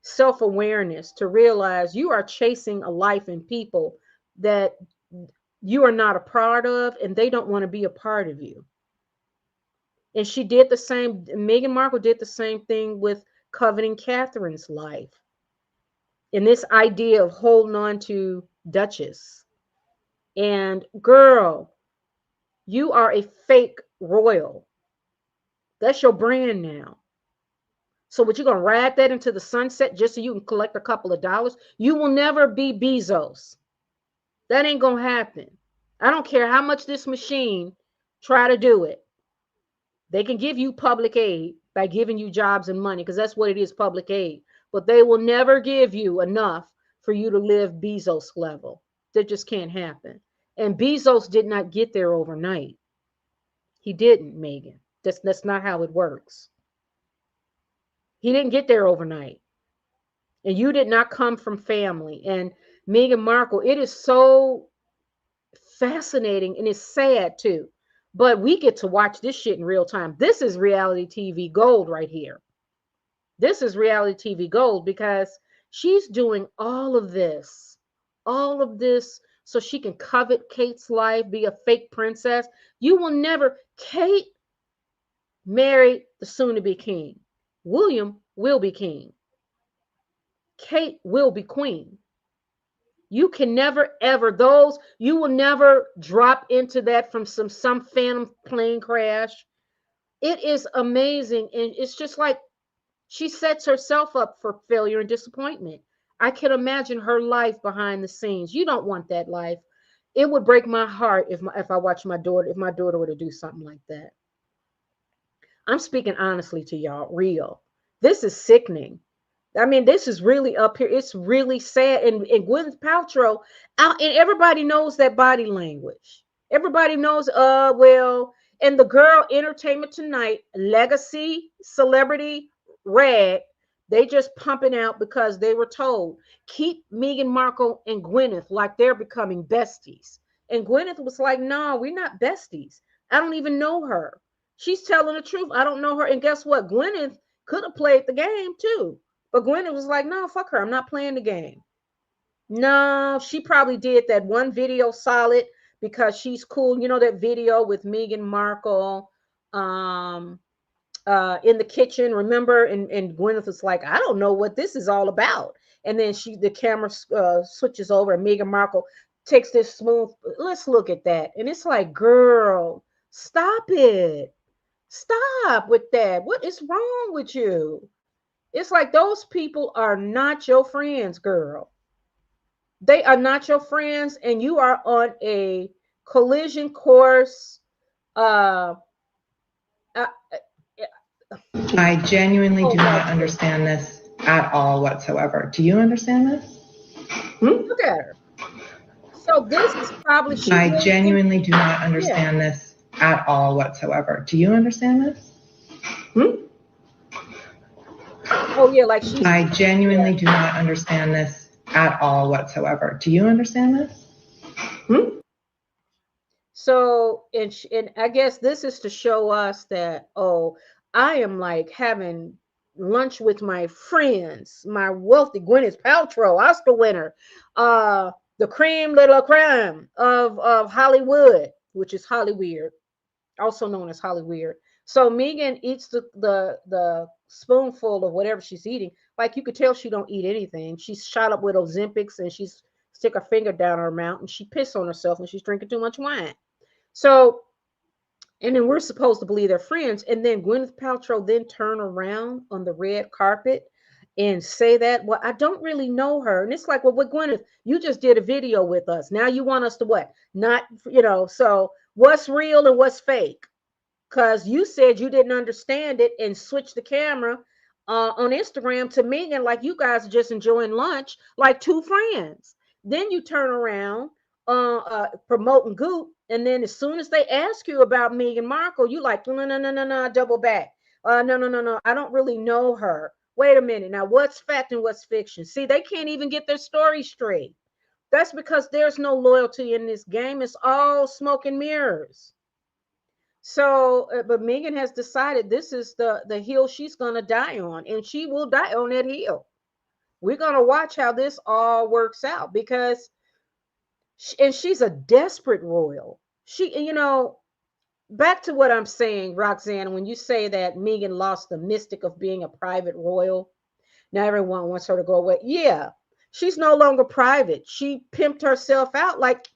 self-awareness to realize you are chasing a life and people that you are not a part of, and they don't want to be a part of you? And she did the same. Meghan Markle did the same thing with coveting Catherine's life. And this idea of holding on to Duchess. And girl, you are a fake royal. That's your brand now. So what, you gonna ride that into the sunset just so you can collect a couple of dollars? You will never be Bezos. That ain't gonna happen. I don't care how much this machine try to do it. They can give you public aid by giving you jobs and money, because that's what it is, public aid. But they will never give you enough for you to live Bezos level. That just can't happen. And Bezos did not get there overnight. He didn't, Megan. That's not how it works. He didn't get there overnight. And you did not come from family. And Meghan Markle, it is so fascinating, and it's sad too. But we get to watch this shit in real time. This is reality TV gold right here. This is reality TV gold, because she's doing all of this so she can covet Kate's life, be a fake princess. You will never. Kate married the soon-to-be king. William will be king. Kate will be queen. You can never, ever, you will never drop into that from some phantom plane crash. It is amazing. And it's just like she sets herself up for failure and disappointment. I can imagine her life behind the scenes. You don't want that life. It would break my heart if I watch my daughter, if my daughter were to do something like that. I'm speaking honestly to y'all, real. This is sickening. I mean, this is really up here. It's really sad. And Gwenyth Paltrow, and everybody knows that body language. Everybody knows, well, and the girl, Entertainment Tonight, legacy, celebrity, rag, they just pumping out because they were told, keep Meghan Markle and Gwenyth like they're becoming besties. And Gwenyth was like, no, we're not besties. I don't even know her. She's telling the truth. I don't know her. And guess what? Gwenyth could have played the game too. But Gwenyth was like, no, fuck her. I'm not playing the game. No, she probably did that one video solid because she's cool. You know that video with Meghan Markle in the kitchen, remember? And Gwenyth was like, I don't know what this is all about. And then the camera switches over and Meghan Markle takes this smooth, let's look at that. And it's like, girl, stop it. Stop with that. What is wrong with you? It's like those people are not your friends, girl. They are not your friends, and you are on a collision course. I genuinely do not understand this at all whatsoever. Do you understand this? Look at her. So this is probably. I genuinely do not understand this at all whatsoever. Do you understand this? Oh yeah, like she's. I genuinely do not understand this at all whatsoever. Do you understand this? So, and I guess this is to show us that, oh, I am like having lunch with my friends, my wealthy Gwenyth Paltrow, Oscar winner, the cream de la creme of Hollywood, which is Hollyweird, also known as Hollyweird. So Meghan eats the spoonful of whatever she's eating. Like you could tell she don't eat anything. She's shot up with Ozempics and she's stick her finger down her mouth and she pissed on herself and she's drinking too much wine. So, and then we're supposed to believe they're friends. And then Gwenyth Paltrow then turn around on the red carpet and say that, well, I don't really know her. And it's like, well, what, Gwenyth, you just did a video with us. Now you want us to what? Not, so what's real and what's fake? Because you said you didn't understand it and switched the camera on Instagram to Meghan like you guys are just enjoying lunch like two friends. Then you turn around promoting Goop, and then as soon as they ask you about Meghan Markle, you like, no, double back. No, I don't really know her. Wait a minute. Now, what's fact and what's fiction? See, they can't even get their story straight. That's because there's no loyalty in this game. It's all smoke and mirrors. So, but Meghan has decided this is the hill she's going to die on, and she will die on that hill. We're going to watch how this all works out because, and she's a desperate royal. She, back to what I'm saying, Roxanne, when you say that Meghan lost the mystic of being a private royal, now everyone wants her to go away. Yeah, she's no longer private. She pimped herself out like,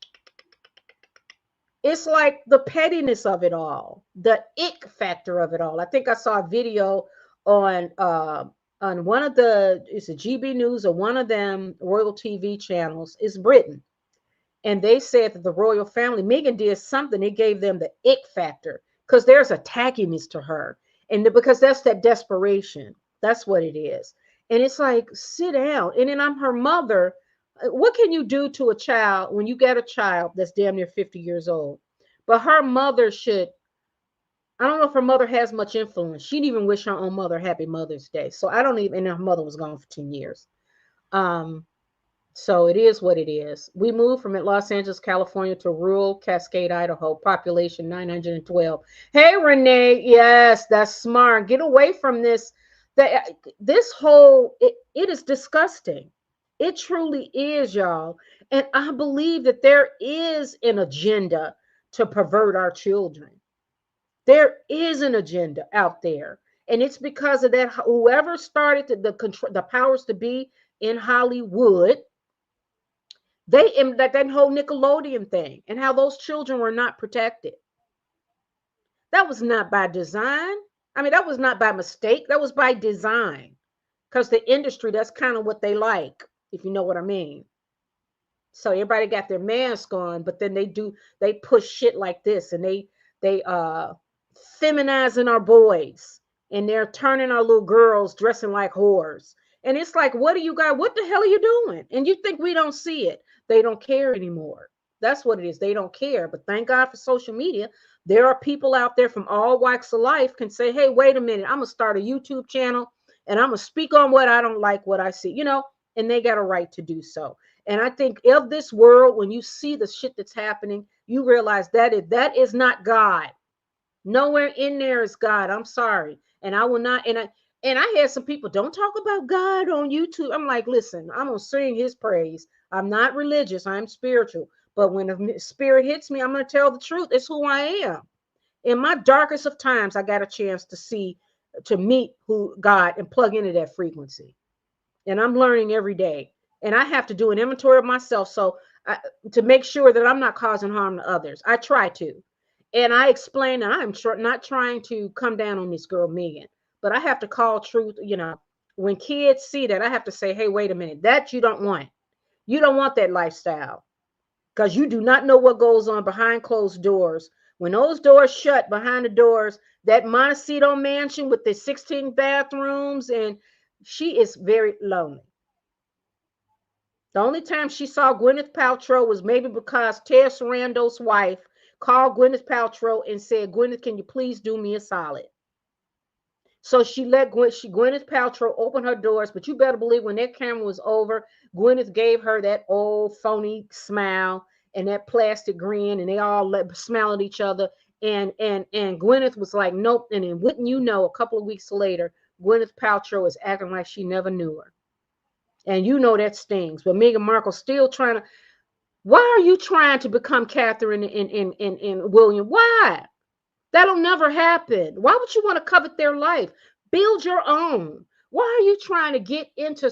it's like the pettiness of it all, the ick factor of it all. I think I saw a video on one of it's a GB News or one of them royal TV channels is Britain. And they said that the royal family, Meghan did something, it gave them the ick factor because there's a tackiness to her. And because that's that desperation. That's what it is. And it's like, sit down. And then I'm her mother. What can you do to a child when you get a child that's damn near 50 years old? But her mother should, I don't know if her mother has much influence. She didn't even wish her own mother happy Mother's Day. So I don't even, and her mother was gone for 10 years. So it is what it is. We moved from Los Angeles, California to rural Cascade, Idaho, population 912. Hey, Renee. Yes, that's smart. Get away from this. This whole, it is disgusting. It truly is, y'all. And I believe that there is an agenda to pervert our children. There is an agenda out there. And it's because of that, whoever started the powers to be in Hollywood, that whole Nickelodeon thing and how those children were not protected. That was not by design. I mean, that was not by mistake. That was by design. Because the industry, that's kind of what they like, if you know what I mean. So everybody got their mask on, but then they push shit like this, and they feminizing our boys, and they're turning our little girls dressing like whores. And it's like, what do you got? What the hell are you doing? And you think we don't see it? They don't care anymore. That's what it is. They don't care. But thank God for social media. There are people out there from all walks of life can say, hey, wait a minute, I'm going to start a YouTube channel and I'm going to speak on what I don't like, what I see, and they got a right to do so. And I think of this world, when you see the shit that's happening, you realize that is not God. Nowhere in there is God. I'm sorry. And I will not. And I had some people, don't talk about God on YouTube. I'm like, listen, I'm going to sing his praise. I'm not religious. I'm spiritual. But when the spirit hits me, I'm going to tell the truth. It's who I am. In my darkest of times, I got a chance to meet who God and plug into that frequency. And I'm learning every day. And I have to do an inventory of myself to make sure that I'm not causing harm to others. I try to. And I explain that I'm not trying to come down on this girl, Meghan, but I have to call truth. When kids see that, I have to say, hey, wait a minute, that you don't want. You don't want that lifestyle because you do not know what goes on behind closed doors. When those doors shut behind the doors, that Montecito mansion with the 16 bathrooms, and she is very lonely. The only time she saw Gwenyth Paltrow was maybe because Ted Sarando's wife called Gwenyth Paltrow and said, Gwenyth, can you please do me a solid? So she let Gwenyth Paltrow open her doors, but you better believe when that camera was over, Gwenyth gave her that old phony smile and that plastic grin, and they all smile at each other. And Gwenyth was like, nope. And then wouldn't you know, a couple of weeks later, Gwenyth Paltrow is acting like she never knew her. And that stings. But Meghan Markle still trying to. Why are you trying to become Catherine and William? Why? That'll never happen. Why would you want to covet their life? Build your own. Why are you trying to get into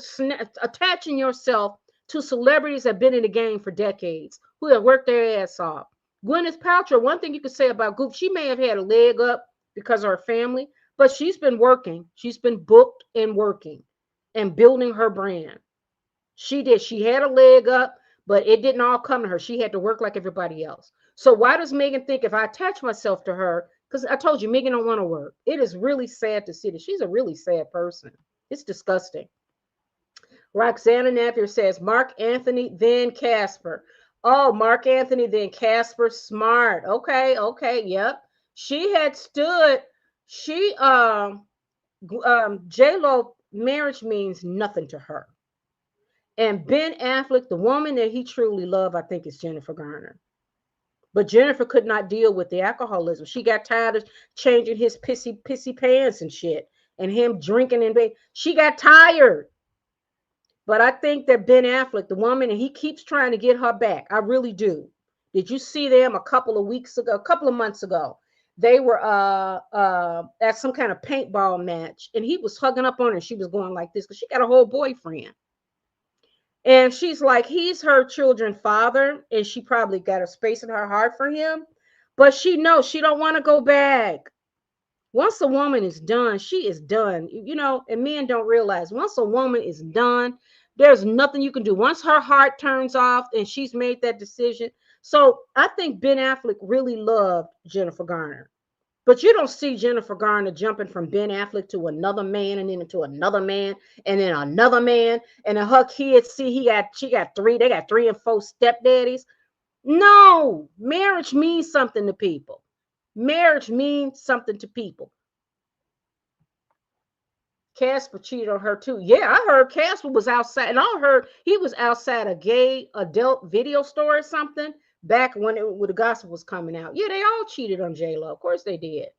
attaching yourself to celebrities that have been in the game for decades, who have worked their ass off? Gwenyth Paltrow, one thing you could say about Goop, she may have had a leg up because of her family, but she's been working. She's been booked and working and building her brand. She did. She had a leg up, but it didn't all come to her. She had to work like everybody else. So why does Meghan think if I attach myself to her, because I told you, Meghan don't want to work. It is really sad to see that. She's a really sad person. It's disgusting. Roxana Napier says, Mark Anthony, then Casper. Oh, Mark Anthony, then Casper. Smart. Okay. Yep. She had stood. J-Lo marriage means nothing to her. And Ben Affleck, the woman that he truly loved, I think, is Jennifer Garner. But Jennifer could not deal with the alcoholism. She got tired of changing his pissy pants and shit, and him drinking and she got tired. But I think that Ben Affleck, the woman, and he keeps trying to get her back. I really do. Did you see them a couple of months ago? They were at some kind of paintball match, and he was hugging up on her, and she was going like this because she got a whole boyfriend. And she's like, he's her children's father, and she probably got a space in her heart for him. But she knows she don't want to go back. Once a woman is done, she is done. You know, and men don't realize once a woman is done, there's nothing you can do. Once her heart turns off and she's made that decision. So I think Ben Affleck really loved Jennifer Garner. But you don't see Jennifer Garner jumping from Ben Affleck to another man and then to another man and then another man. And then her kids see she got three, they got 3 and 4 stepdaddies. No, marriage means something to people. Marriage means something to people. Casper cheated on her too. Yeah, I heard Casper was outside, and I heard he was outside a gay adult video store or something back when the gospel was coming out. Yeah, they all cheated on J-Lo. Of course they did.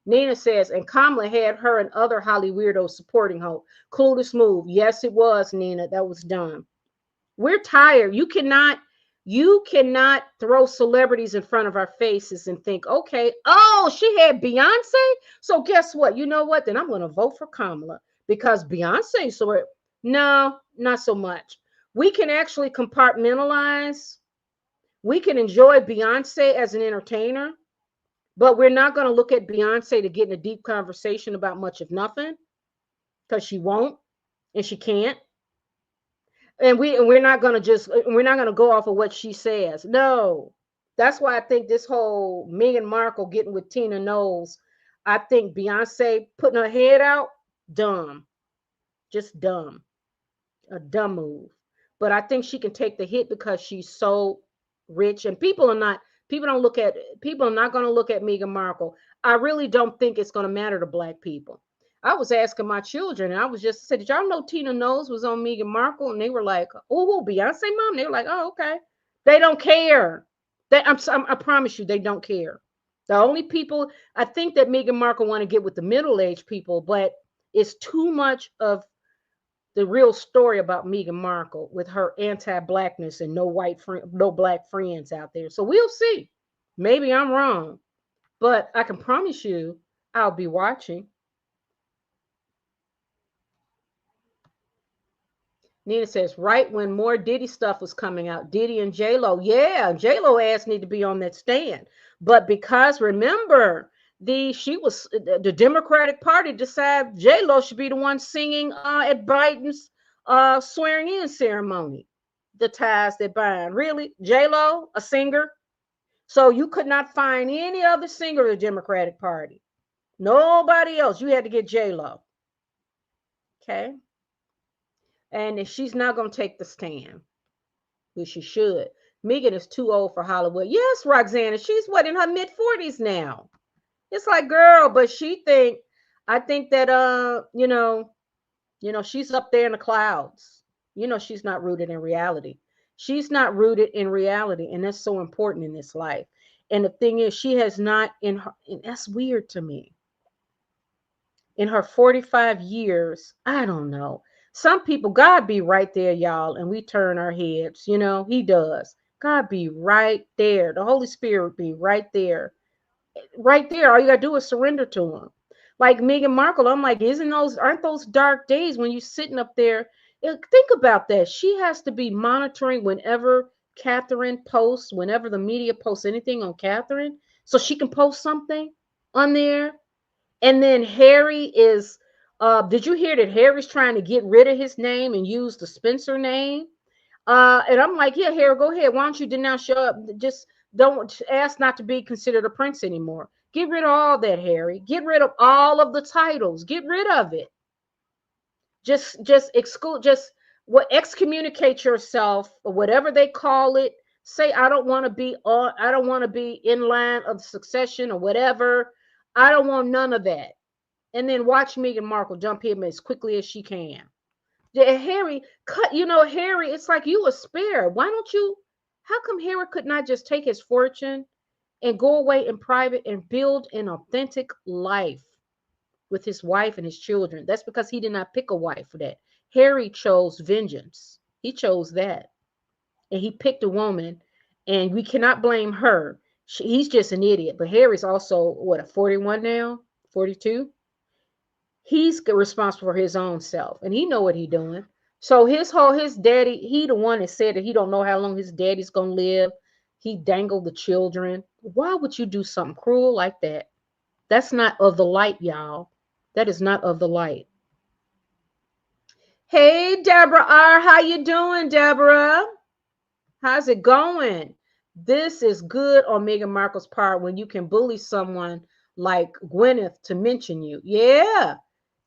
Nina says, and Kamala had her and other Holly weirdos supporting her. Clueless move. Yes, it was, Nina. That was dumb. We're tired. You cannot throw celebrities in front of our faces and think, okay, oh, she had Beyonce. So guess what? You know what? Then I'm going to vote for Kamala because Beyonce. So no, not so much. We can actually compartmentalize. We can enjoy Beyonce as an entertainer, but we're not going to look at Beyonce to get in a deep conversation about much of nothing because she won't and she can't. And we're not going to go off of what she says. No, that's why I think this whole Meghan Markle getting with Tina Knowles, I think Beyonce putting her head out, dumb, just dumb, a dumb move. But I think she can take the hit because she's so rich, and people are not going to look at Meghan Markle. I really don't think it's going to matter to Black people. I was asking my children, and I was just said, did y'all know Tina Knowles was on Meghan Markle? And they were like, oh, Beyonce mom? They were like, oh, okay. They don't care. I promise you, they don't care. The only people, I think that Meghan Markle want to get with the middle-aged people, but it's too much of the real story about Meghan Markle with her anti-Blackness and no Black friends out there. So we'll see. Maybe I'm wrong, but I can promise you I'll be watching. Nina says, right when more Diddy stuff was coming out, Diddy and J-Lo. Yeah, J-Lo ass need to be on that stand. But because remember, the Democratic Party decided J-Lo should be the one singing at Biden's swearing in ceremony. The ties that bind. Really? J-Lo, a singer? So you could not find any other singer of the Democratic Party. Nobody else. You had to get J-Lo. Okay. And if she's not going to take the stand, which she should. Meghan is too old for Hollywood. Yes, Roxana, she's in her mid-40s now. It's like, girl, but I think that she's up there in the clouds. She's not rooted in reality. She's not rooted in reality, and that's so important in this life. And the thing is, she has not and that's weird to me. In her 45 years, I don't know. Some people, God be right there, y'all, and we turn our heads. He does. God be right there. The Holy Spirit be right there. Right there. All you gotta do is surrender to him. Like Meghan Markle, I'm like, aren't those dark days when you're sitting up there? Think about that. She has to be monitoring whenever Catherine posts, whenever the media posts anything on Catherine, so she can post something on there. And then Harry is, did you hear that Harry's trying to get rid of his name and use the Spencer name? And I'm like, yeah, Harry, go ahead. Why don't you denounce just don't ask not to be considered a prince anymore. Get rid of all that, Harry. Get rid of all of the titles. Get rid of it. Just excommunicate yourself or whatever they call it. Say, I don't want to be in line of succession or whatever. I don't want none of that. And then watch Meghan Markle jump him as quickly as she can. Yeah, Harry, Harry, it's like you a spare. How come Harry could not just take his fortune and go away in private and build an authentic life with his wife and his children? That's because he did not pick a wife for that. Harry chose vengeance. He chose that. And he picked a woman, and we cannot blame her. He's just an idiot. But Harry's also, 41 now? 42? He's responsible for his own self, and he know what he's doing. So his daddy, he the one that said that he don't know how long his daddy's gonna live. He dangled the children. Why would you do something cruel like that? That's not of the light, y'all. That is not of the light. Hey, Deborah R. How you doing, Deborah? How's it going? This is good on Meghan Markle's part when you can bully someone like Gwenyth to mention you. Yeah.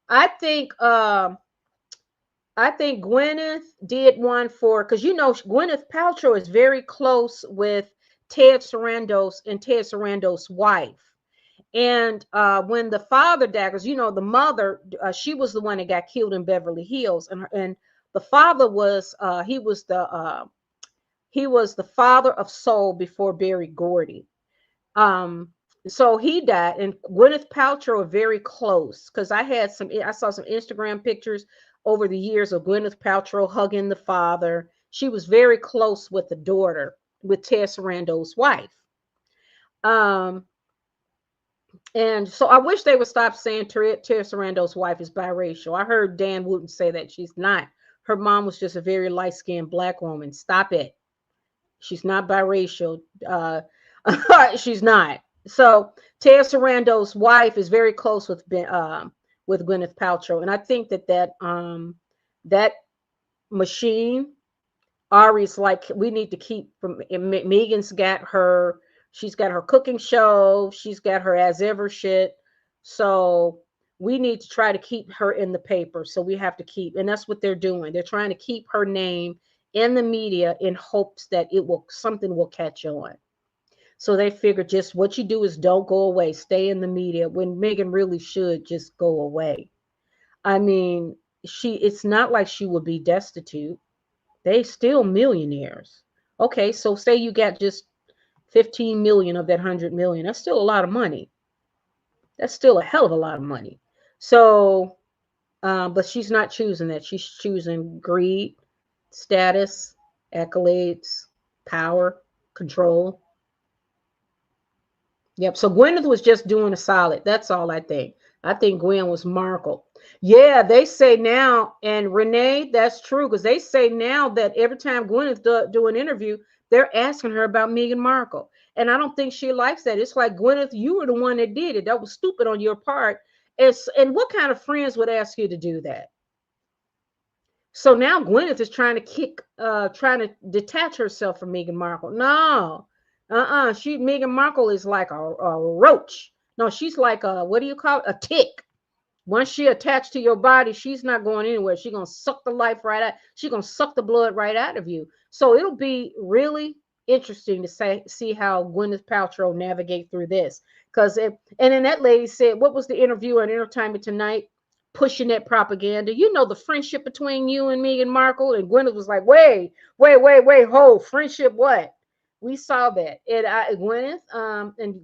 I think Gwenyth did one for, because Gwenyth Paltrow is very close with Ted Sarandos and Ted Sarandos' wife. And when the father died, because the mother, she was the one that got killed in Beverly Hills, and the father was he was the father of soul before Berry Gordy. So he died, and Gwyneth Paltrow are very close, because I saw some Instagram pictures over the years of Gwyneth Paltrow hugging the father. She was very close with the daughter, with Ted Sarandos' wife. And so I wish they would stop saying Ted Sarandos' wife is biracial. I heard Dan Wooten say that she's not. Her mom was just a very light-skinned black woman. Stop it. She's not biracial. She's not. So Ted Sarandos' wife is very close with Gwyneth Paltrow, and I think that machine, Ari's like, we need to keep from. Megan's got her. She's got her cooking show. She's got her as ever shit. So we need to try to keep her in the paper. So we have to keep, and that's what they're doing. They're trying to keep her name in the media in hopes that something will catch on. So they figure just what you do is don't go away, stay in the media, when Meghan really should just go away. I mean, it's not like she would be destitute. They still millionaires. Okay, so say you got just 15 million of that 100 million. That's still a lot of money. That's still a hell of a lot of money. So, but she's not choosing that. She's choosing greed, status, accolades, power, control. Yep. So Gwyneth was just doing a solid. That's all I think. I think Gwen was Markle. Yeah, they say now, and Renee, that's true, because they say now that every time Gwyneth do an interview, they're asking her about Meghan Markle. And I don't think she likes that. It's like, Gwyneth, you were the one that did it. That was stupid on your part. And what kind of friends would ask you to do that? So now Gwyneth is trying to detach herself from Meghan Markle. No, Meghan Markle is like a roach. No, she's like what do you call it? A tick. Once she attached to your body, she's not going anywhere. She's going to suck the life right out. She's going to suck the blood right out of you. So it'll be really interesting to see how Gwyneth Paltrow navigate through this. And then that lady said, what was the interview on Entertainment Tonight? Pushing that propaganda. The friendship between you and Meghan Markle. And Gwyneth was like, wait, hold, friendship what? We saw that. And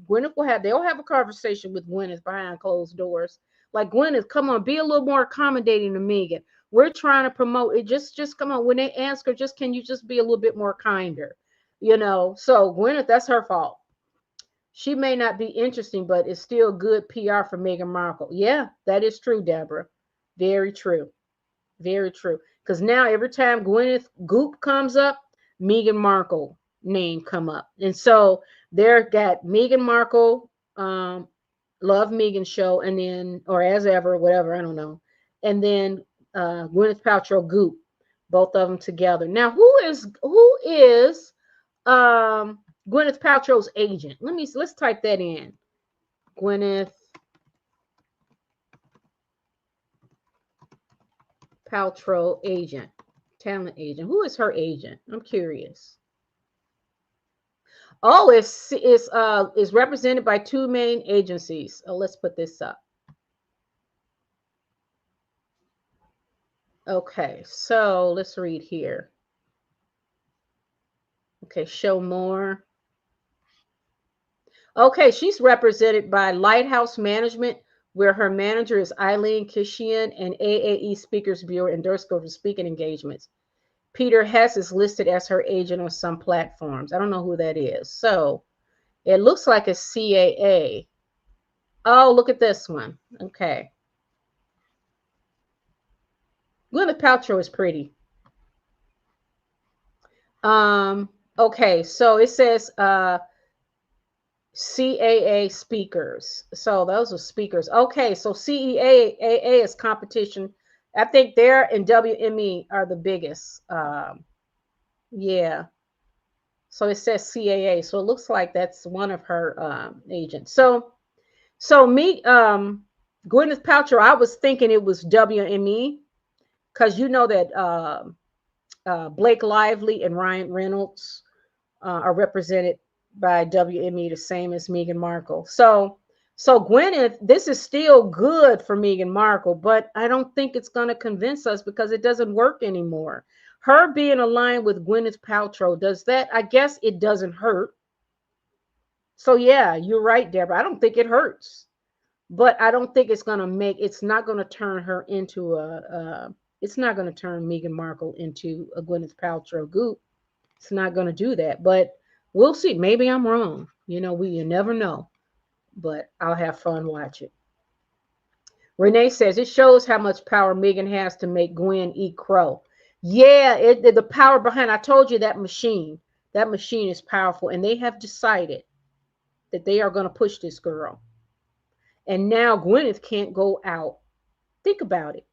Gwyneth they'll have a conversation with Gwyneth behind closed doors. Like, Gwyneth, come on, be a little more accommodating to Meghan. We're trying to promote it. Just come on. When they ask her, can you just be a little bit more kinder? So Gwyneth, that's her fault. She may not be interesting, but it's still good PR for Meghan Markle. Yeah, that is true, Deborah. Very true. Very true. Because now every time Gwyneth Goop comes up, Meghan Markle name come up. And so they're got Meghan Markle, Love Meghan show, and then, or as ever, whatever, I don't know. And then Gwyneth Paltrow Goop, both of them together. Now, who is Gwyneth Paltrow's agent? Let's type that in. Gwyneth Paltrow agent, talent agent. Who is her agent? I'm curious. Oh, is represented by two main agencies. Oh, let's put this up. Okay, so let's read here. Okay, show more. Okay, she's represented by Lighthouse Management, where her manager is Eileen Kishian, and AAE Speakers Bureau endorsed her for speaking engagements. Peter Hess is listed as her agent on some platforms. I don't know who that is. So it looks like a CAA. Oh, look at this one. Okay. Gwyneth Paltrow is pretty. Okay, so it says CAA speakers. So those are speakers. Okay, so CEAA is competition. I think they're and WME are the biggest. Yeah. So it says CAA. So it looks like that's one of her agents. So me, Gwyneth Paltrow, I was thinking it was WME because you know that Blake Lively and Ryan Reynolds are represented by WME, the same as Meghan Markle. So Gwyneth, this is still good for Meghan Markle, but I don't think it's going to convince us because it doesn't work anymore. Her being aligned with Gwyneth Paltrow, does that? I guess it doesn't hurt. So yeah, you're right, Deborah. I don't think it hurts, but I don't think it's going to make. It's not going to turn her into it's not going to turn Meghan Markle into a Gwyneth Paltrow goop. It's not going to do that, but we'll see. Maybe I'm wrong. You know, you never know, but I'll have fun watching. Renee says it shows how much power Meghan has to make Gwen eat crow. Yeah, the power behind. I told you that machine is powerful, and they have decided that they are going to push this girl. And now Gwyneth can't go out. Think about it.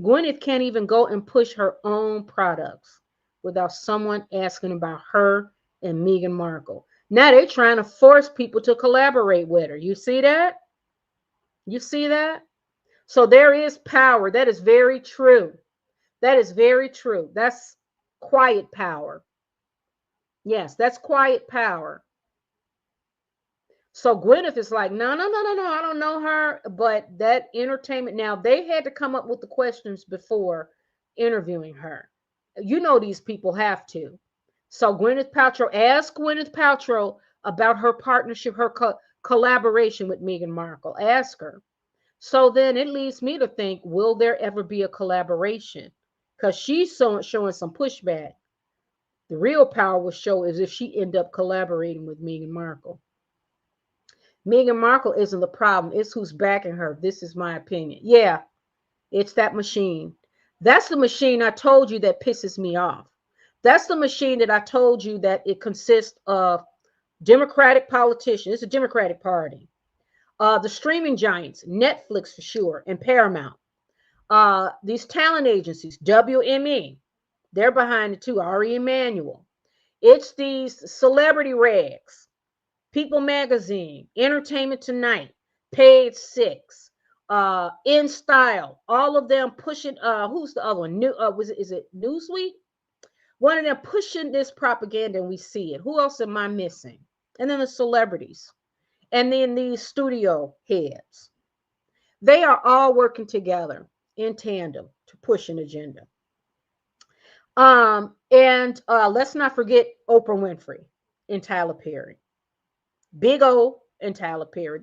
Gwyneth can't even go and push her own products without someone asking about her and Meghan Markle. Now they're trying to force people to collaborate with her. You see that? You see that? So there is power. That is very true. That is very true. That's quiet power. Yes, that's quiet power. So Gwyneth is like, no, I don't know her. But that entertainment, now they had to come up with the questions before interviewing her. You know, these people have to. So Gwyneth Paltrow, ask Gwyneth Paltrow about her partnership, her collaboration with Meghan Markle. Ask her. So then it leads me to think, will there ever be a collaboration? Because she's showing some pushback. The real power will show is if she end up collaborating with Meghan Markle. Meghan Markle isn't the problem. It's who's backing her. This is my opinion. Yeah, it's that machine. That's the machine I told you that pisses me off. That's the machine that I told you that it consists of Democratic politicians. It's a Democratic Party. The streaming giants, Netflix for sure, and Paramount. These talent agencies, WME, they're behind it too. Ari Emanuel. It's these celebrity rags, People Magazine, Entertainment Tonight, Page Six, In Style. All of them pushing. Who's the other one? Is it Newsweek? One of them pushing this propaganda, and we see it. Who else am I missing? And then the celebrities. And then these studio heads. They are all working together in tandem to push an agenda. And let's not forget Oprah Winfrey and Tyler Perry. Big O and Tyler Perry.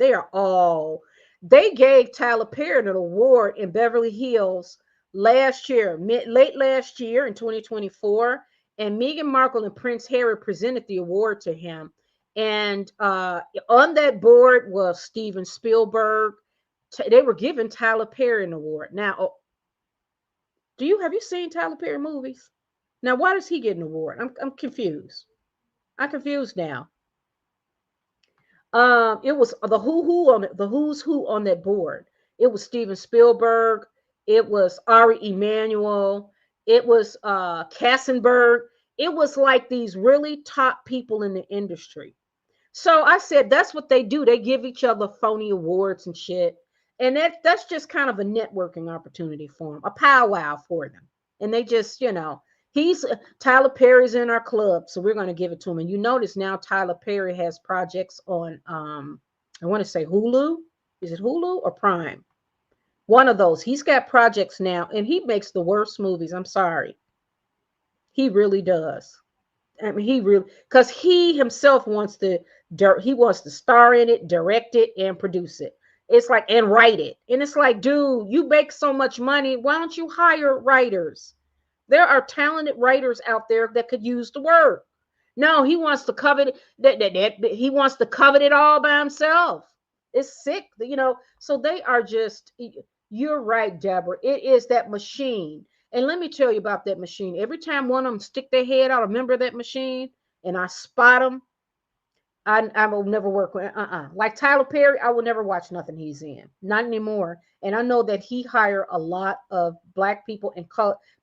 They gave Tyler Perry an award in Beverly Hills last year, late last year in 2024. And Meghan Markle and Prince Harry presented the award to him. And on that board was Steven Spielberg. They were giving Tyler Perry an award. Now, have you seen Tyler Perry movies? Now, why does he get an award? I'm confused. I'm confused now. It was the who's who on that board. It was Steven Spielberg. It was Ari Emanuel. It was Kassenberg. It was like these really top people in the industry. So I said, that's what they do. They give each other phony awards and shit. And that's just kind of a networking opportunity for them, a powwow for them. And they just, Tyler Perry's in our club, so we're going to give it to him. And you notice now Tyler Perry has projects on, I want to say Hulu. Is it Hulu or Prime? One of those. He's got projects now, and he makes the worst movies. I'm sorry. He really does. I mean, because he himself wants to star in it, direct it, and produce it. It's like, and write it. And it's like, dude, you make so much money. Why don't you hire writers? There are talented writers out there that could use the work. No, he wants to covet it. He wants to covet it all by himself. It's sick, So they are just, you're right, Deborah. It is that machine. And let me tell you about that machine. Every time one of them stick their head out, a member of that machine, and I spot them, I will never work with like Tyler Perry. I will never watch nothing he's in, not anymore. And I know that he hired a lot of black people and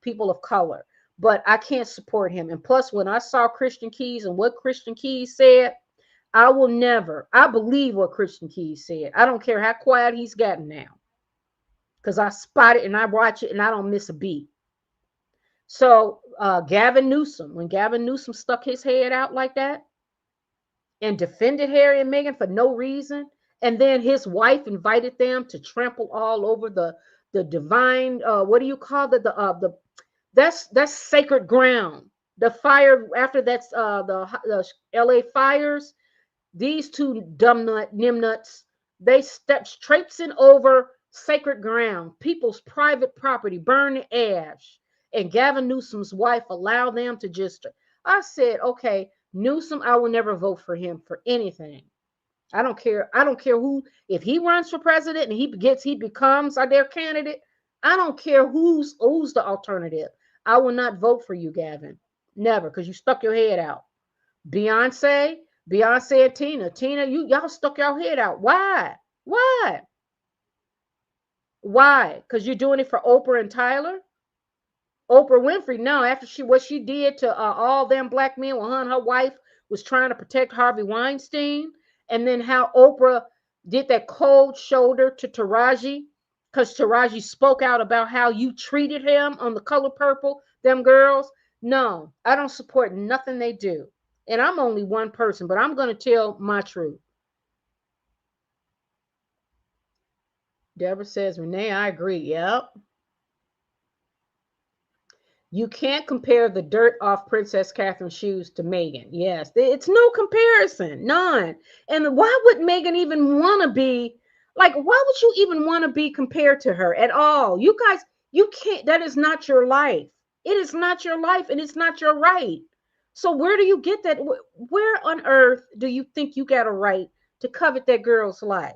people of color, but I can't support him. And plus, when I saw Christian Keys and what Christian Keys said, I will never. I believe what Christian Keys said. I don't care how quiet he's gotten now, because I spot it and I watch it and I don't miss a beat. So Gavin Newsom, when Gavin Newsom stuck his head out like that and defended Harry and Meghan for no reason, and then his wife invited them to trample all over the divine, what do you call the that's sacred ground. The fire after that's the LA fires. These two nimnuts, they stepped traipsing over sacred ground, people's private property, burn the ash. And Gavin Newsom's wife allowed them to just. I said, okay, Newsom, I will never vote for him for anything. I don't care. I don't care who. If he runs for president and he becomes their candidate, I don't care who's the alternative. I will not vote for you, Gavin. Never, because you stuck your head out. Beyonce and Tina, y'all stuck your head out. Why? Because you're doing it for Oprah and Tyler. Oprah Winfrey, no, after what she did to all them black men, when her and her wife was trying to protect Harvey Weinstein, and then how Oprah did that cold shoulder to Taraji, because Taraji spoke out about how you treated him on The Color Purple, them girls. No, I don't support nothing they do. And I'm only one person, but I'm going to tell my truth. Deborah says, Renee, I agree. Yep. You can't compare the dirt off Princess Catherine's shoes to Meghan. Yes, it's no comparison, none. And why would Meghan even want to be, why would you even want to be compared to her at all? You guys, you can't, that is not your life. It is not your life and it's not your right. So where do you get that? Where on earth do you think you got a right to covet that girl's life?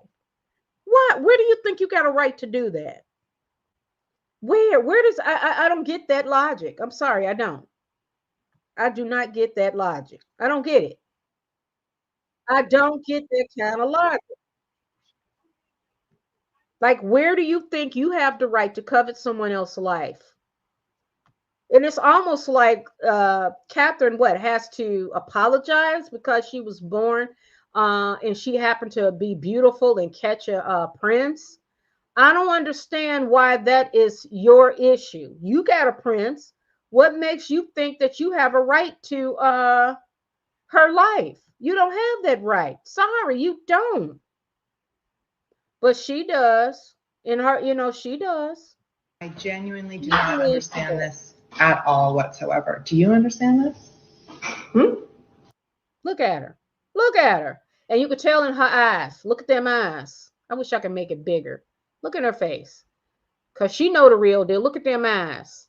What? Where do you think you got a right to do that? Where does I don't get that logic. I'm sorry, I don't. I do not get that logic. I don't get it. I don't get that kind of logic. Like, where do you think you have the right to covet someone else's life? And it's almost like Catherine has to apologize because she was born and she happened to be beautiful and catch a prince. I don't understand why that is your issue. You got a prince. What makes you think that you have a right to her life? You don't have that right. Sorry, you don't. But she does. In her, she does. I genuinely do not understand this at all whatsoever. Do you understand this? Look at her. Look at her. And you could tell in her eyes. Look at them eyes. I wish I could make it bigger. Look at her face. Because she know the real deal. Look at them eyes.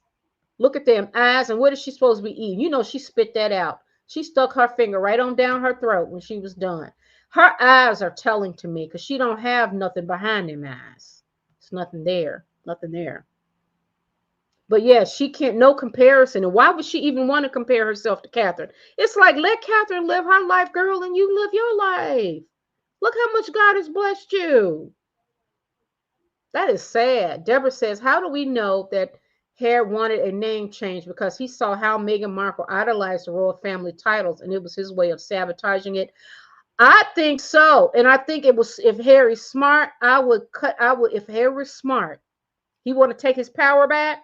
Look at them eyes. And what is she supposed to be eating? She spit that out. She stuck her finger right on down her throat when she was done. Her eyes are telling to me because she don't have nothing behind them eyes. It's nothing there. Nothing there. But yeah, she can't, no comparison. And why would she even want to compare herself to Catherine? It's like, let Catherine live her life, girl, and you live your life. Look how much God has blessed you. That is sad. Deborah says, how do we know that Harry wanted a name change? Because he saw how Meghan Markle idolized the royal family titles, and it was his way of sabotaging it. I think so. And I think it was, if Harry's smart, if Harry was smart, he want to take his power back.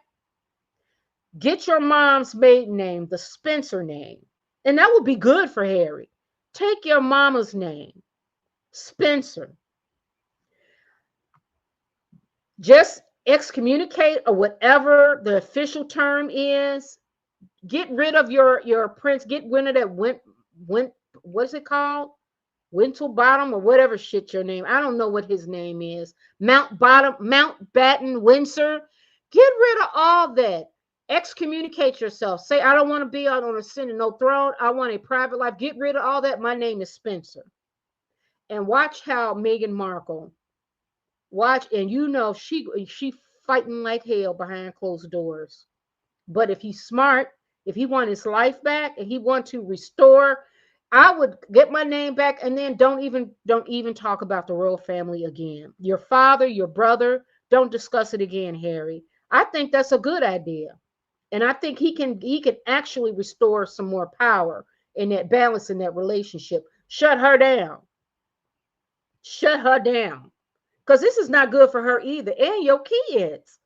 Get your mom's maiden name, the Spencer name. And that would be good for Harry. Take your mama's name, Spencer. Just excommunicate, or whatever the official term is. Get rid of your prince. Get rid of that what is it called? Wintlebottom or whatever shit your name. I don't know what his name is. Mountbatten Windsor. Get rid of all that. Excommunicate yourself. Say, I don't want to be on a Senate, no throne. I want a private life. Get rid of all that. My name is Spencer. And watch how Meghan Markle, and she fighting like hell behind closed doors. But if he's smart, if he wants his life back and he wants to restore, I would get my name back, and then don't even talk about the royal family again. Your father, your brother, don't discuss it again, Harry. I think that's a good idea. And I think he can actually restore some more power in that balance in that relationship. Shut her down. Shut her down. Because this is not good for her either. And your kids.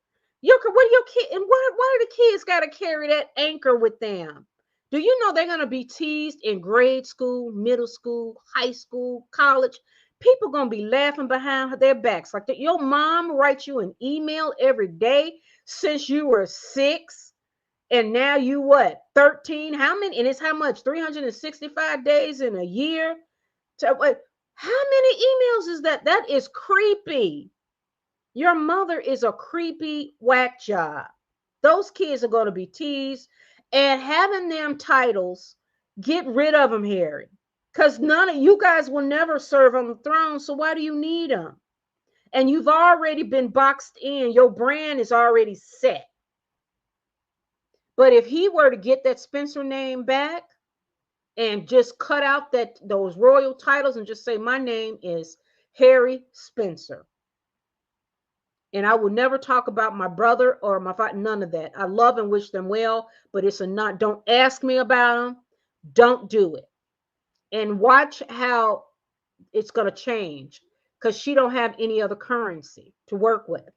What are your kids? And why do the kids got to carry that anchor with them? Do you know they're going to be teased in grade school, middle school, high school, college? People going to be laughing behind their backs. Like that. Your mom writes you an email every day since you were 6. And now you what? 13? How many? And it's how much? 365 days in a year? How many emails is that? That is creepy. Your mother is a creepy whack job. Those kids are going to be teased, and having them titles, get rid of them, Harry. Because none of you guys will never serve on the throne. So why do you need them? And you've already been boxed in. Your brand is already set. But if he were to get that Spencer name back and just cut out those royal titles and just say, my name is Harry Spencer. And I will never talk about my brother or my father, none of that. I love and wish them well, but it's a not, don't ask me about them. Don't do it. And watch how it's going to change, because she don't have any other currency to work with.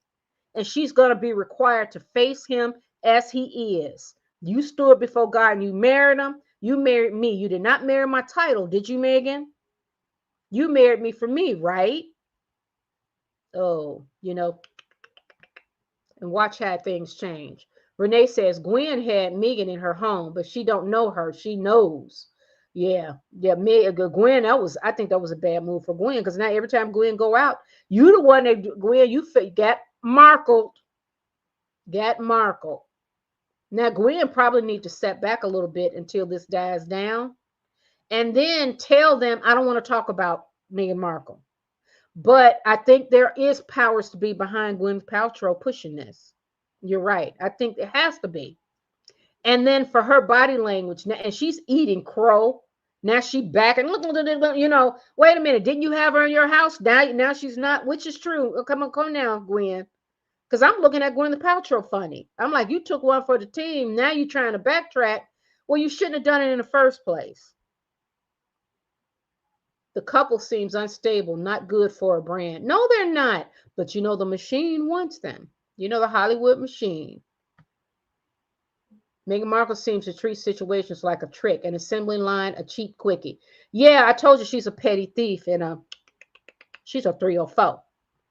And she's going to be required to face him as he is. You stood before God and you married him. You married me. You did not marry my title, did you, Meghan? You married me for me, right? Oh, and watch how things change. Renee says Gwen had Meghan in her home, but she don't know her. She knows. Yeah. Gwen, I think that was a bad move for Gwen, because now every time Gwen go out, you the one that Gwen, you got Markle. Now Gwen probably need to step back a little bit until this dies down, and then tell them, I don't want to talk about Meghan Markle. But I think there is powers to be behind Gwenyth Paltrow pushing this. You're right. I think it has to be. And then for her body language, and she's eating crow. Now she back and look, wait a minute. Didn't you have her in your house? Now she's not, which is true. Oh, come now, Gwen. Because I'm looking at Gwenyth Paltrow funny. I'm like, you took one for the team. Now you're trying to backtrack. Well, you shouldn't have done it in the first place. The couple seems unstable, not good for a brand. No, they're not. But the machine wants them. The Hollywood machine. Meghan Markle seems to treat situations like a trick, an assembly line, a cheap quickie. Yeah, I told you she's a petty thief, and she's a 304.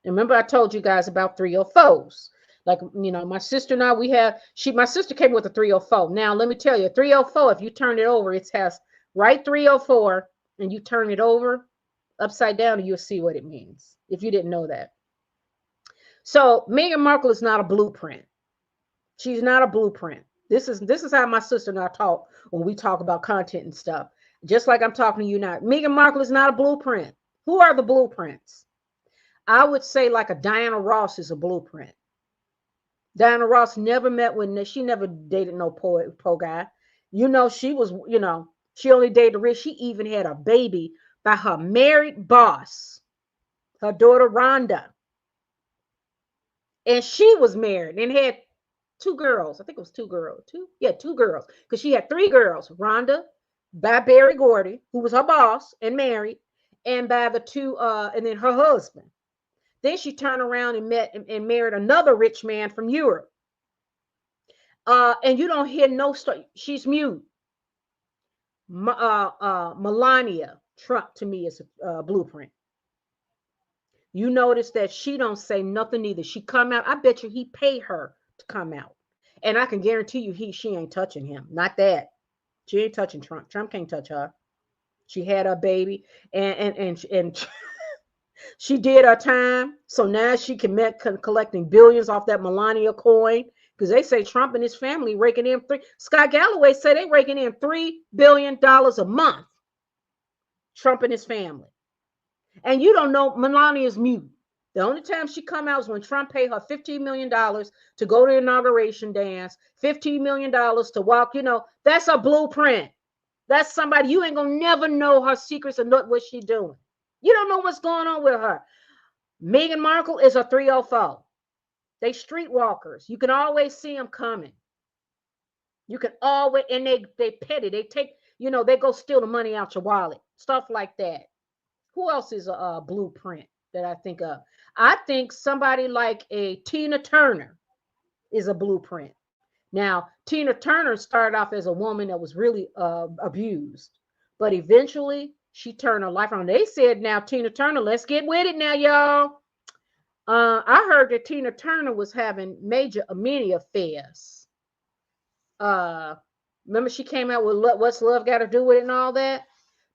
Remember, I told you guys about 304s. Like, my sister and I, my sister came with a 304. Now, let me tell you, 304, if you turn it over, it has right 304, and you turn it over upside down, and you'll see what it means, if you didn't know that. So Meghan Markle is not a blueprint. She's not a blueprint. This is how my sister and I talk when we talk about content and stuff. Just like I'm talking to you now. Meghan Markle is not a blueprint. Who are the blueprints? I would say like a Diana Ross is a blueprint. Diana Ross never she never dated no poor guy. She was, she only dated rich. She even had a baby by her married boss, her daughter Rhonda. And she was married and had 2 girls. I think it was 2 girls. 2 girls. Because she had 3 girls. Rhonda, by Barry Gordy, who was her boss and married, and by the 2, and then her husband. Then she turned around and met and married another rich man from Europe. And you don't hear no story. She's mute. Melania Trump to me is a blueprint. You notice that she don't say nothing either. She come out. I bet you he paid her to come out. And I can guarantee you she ain't touching him. Not that. She ain't touching Trump. Trump can't touch her. She had her baby and she did her time. So now she can collecting billions off that Melania coin, because they say Trump and his family raking in Scott Galloway said they raking in $3 billion a month. Trump and his family. And you don't know, Melania's mute. The only time she come out is when Trump paid her $15 million to go to the inauguration dance, $15 million to walk. That's a blueprint. That's somebody you ain't gonna never know her secrets and what she doing. You don't know what's going on with her. Meghan Markle is a 304. They streetwalkers. You can always see them coming. You can always, and they petty. They take, they go steal the money out your wallet. Stuff like that. Who else is a blueprint that I think of? I think somebody like a Tina Turner is a blueprint. Now, Tina Turner started off as a woman that was really abused, but eventually she turned her life around. They said, now, Tina Turner, let's get with it now, y'all. I heard that Tina Turner was having many affairs. Remember she came out with What's Love Got to Do with It and all that?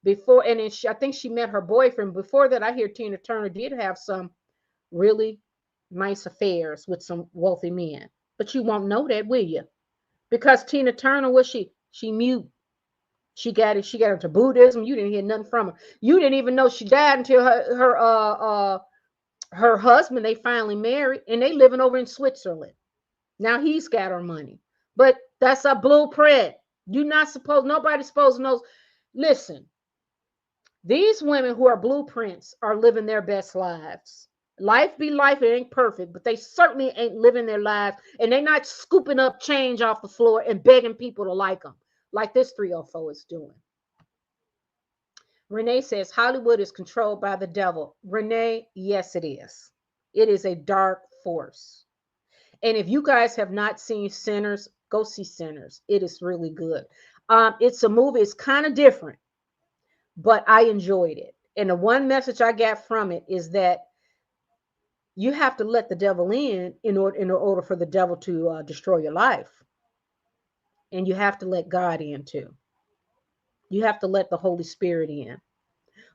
Before, and then I think she met her boyfriend. Before that, I hear Tina Turner did have some really nice affairs with some wealthy men. But you won't know that, will you? Because Tina Turner, was she mute. She got into Buddhism. You didn't hear nothing from her. You didn't even know she died until her husband, they finally married, and they living over in Switzerland. Now he's got her money. But that's a blueprint. Nobody's supposed to know. Listen, these women who are blueprints are living their best lives. Life be life, it ain't perfect, but they certainly ain't living their lives, and they're not scooping up change off the floor and begging people to like them, like this 304 is doing. Renee says, Hollywood is controlled by the devil. Renee, yes, it is. It is a dark force. And if you guys have not seen Sinners, go see Sinners. It is really good. It's a movie. It's kind of different, but I enjoyed it. And the one message I got from it is that you have to let the devil in order for the devil to destroy your life. And you have to let God in too. You have to let the Holy Spirit in.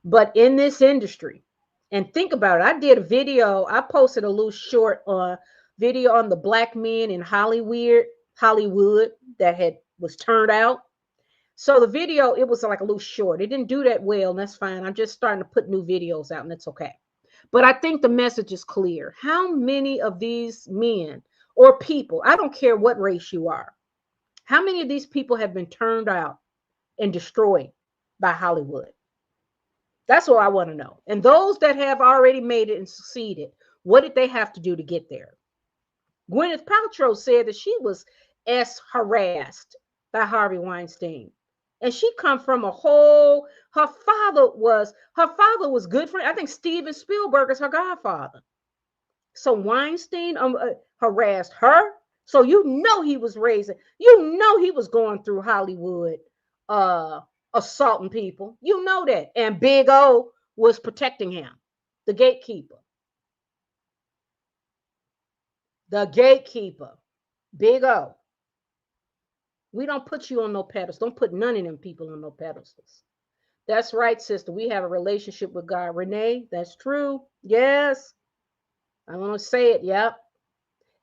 But in this industry, and think about it, I did a video. I posted a little short video on the black men in Hollywood that was turned out. So the video, it was like a little short. It didn't do that well, and that's fine. I'm just starting to put new videos out, and that's okay. But I think the message is clear. How many of these men or people, I don't care what race you are, how many of these people have been turned out and destroyed by Hollywood? That's what I want to know. And those that have already made it and succeeded, what did they have to do to get there? Gwenyth Paltrow said that she was harassed by Harvey Weinstein. And she come from her father was good friend. I think Steven Spielberg is her godfather. So Weinstein harassed her. So he was he was going through Hollywood, assaulting people. You know that. And Big O was protecting him, the gatekeeper. The gatekeeper, Big O. We don't put you on no pedestal. Don't put none of them people on no pedestals. That's right, sister. We have a relationship with God. Renee, that's true. Yes. I want to say it. Yep.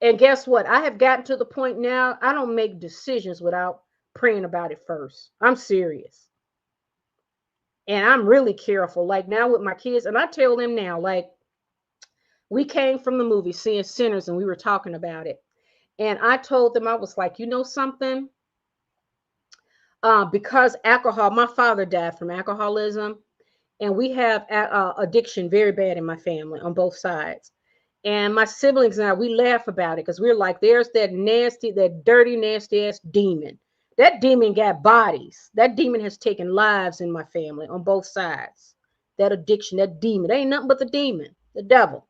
And guess what? I have gotten to the point now, I don't make decisions without praying about it first. I'm serious. And I'm really careful. Like now with my kids, and I tell them now, like, we came from the movie seeing Sinners and we were talking about it. And I told them, I was like, you know something? Because alcohol, my father died from alcoholism, and we have addiction very bad in my family on both sides. And my siblings and I, we laugh about it because we're like, there's that dirty, nasty ass demon. That demon got bodies. That demon has taken lives in my family on both sides. That addiction, that demon, ain't nothing but the demon, the devil.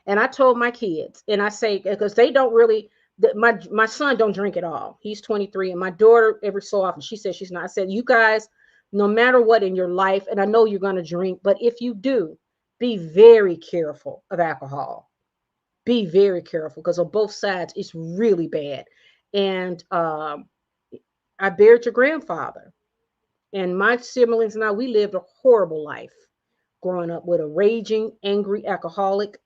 And I told my kids, and I say, because they don't really, my son don't drink at all. He's 23, and my daughter, every so often, she says she's not. I said, you guys, no matter what in your life, and I know you're going to drink, but if you do, be very careful of alcohol. Be very careful, because on both sides, it's really bad. And I buried your grandfather. And my siblings and I, we lived a horrible life growing up with a raging, angry alcoholic.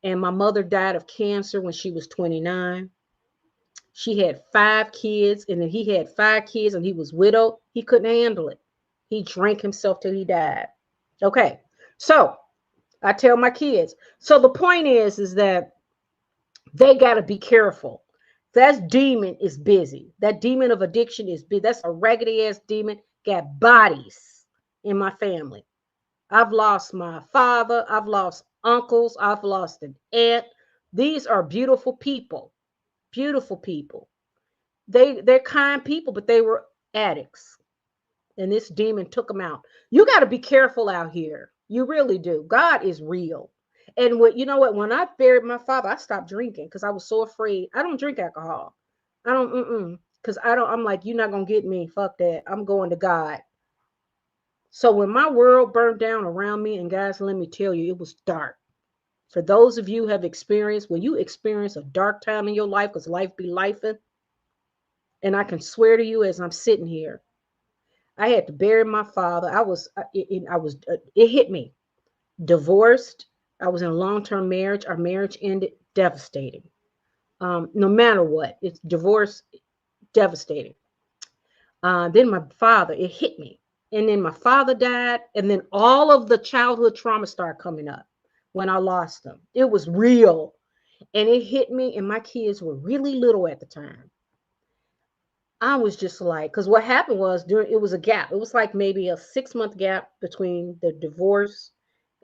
And my mother died of cancer when she was 29. She had 5 kids, and then he had 5 kids, and he was widowed. He couldn't handle it. He drank himself till he died. Okay, so I tell my kids. So the point is that they got to be careful. That demon is busy. That demon of addiction is busy. That's a raggedy ass demon. got bodies in my family. I've lost my father. I've lost uncles. I've lost an aunt. These are beautiful people. Beautiful people. They're kind people, but they were addicts. And this demon took them out. You got to be careful out here. You really do. God is real. And what you know what? When I buried my father, I stopped drinking because I was so afraid. I don't drink alcohol. I don't because I don't. I'm like, you're not gonna get me. Fuck that. I'm going to God. So when my world burned down around me, and guys, let me tell you, it was dark. For those of you who have experienced, when you experience a dark time in your life, because life be lifing, and I can swear to you as I'm sitting here, I had to bury my father. It hit me. Divorced. I was in a long-term marriage. Our marriage ended, devastating. No matter what, it's divorce, devastating. Then my father, it hit me. And then my father died. And then all of the childhood trauma started coming up when I lost them. It was real. And it hit me. And my kids were really little at the time. I was just like, because what happened was it was a gap. It was like maybe a 6-month gap between the divorce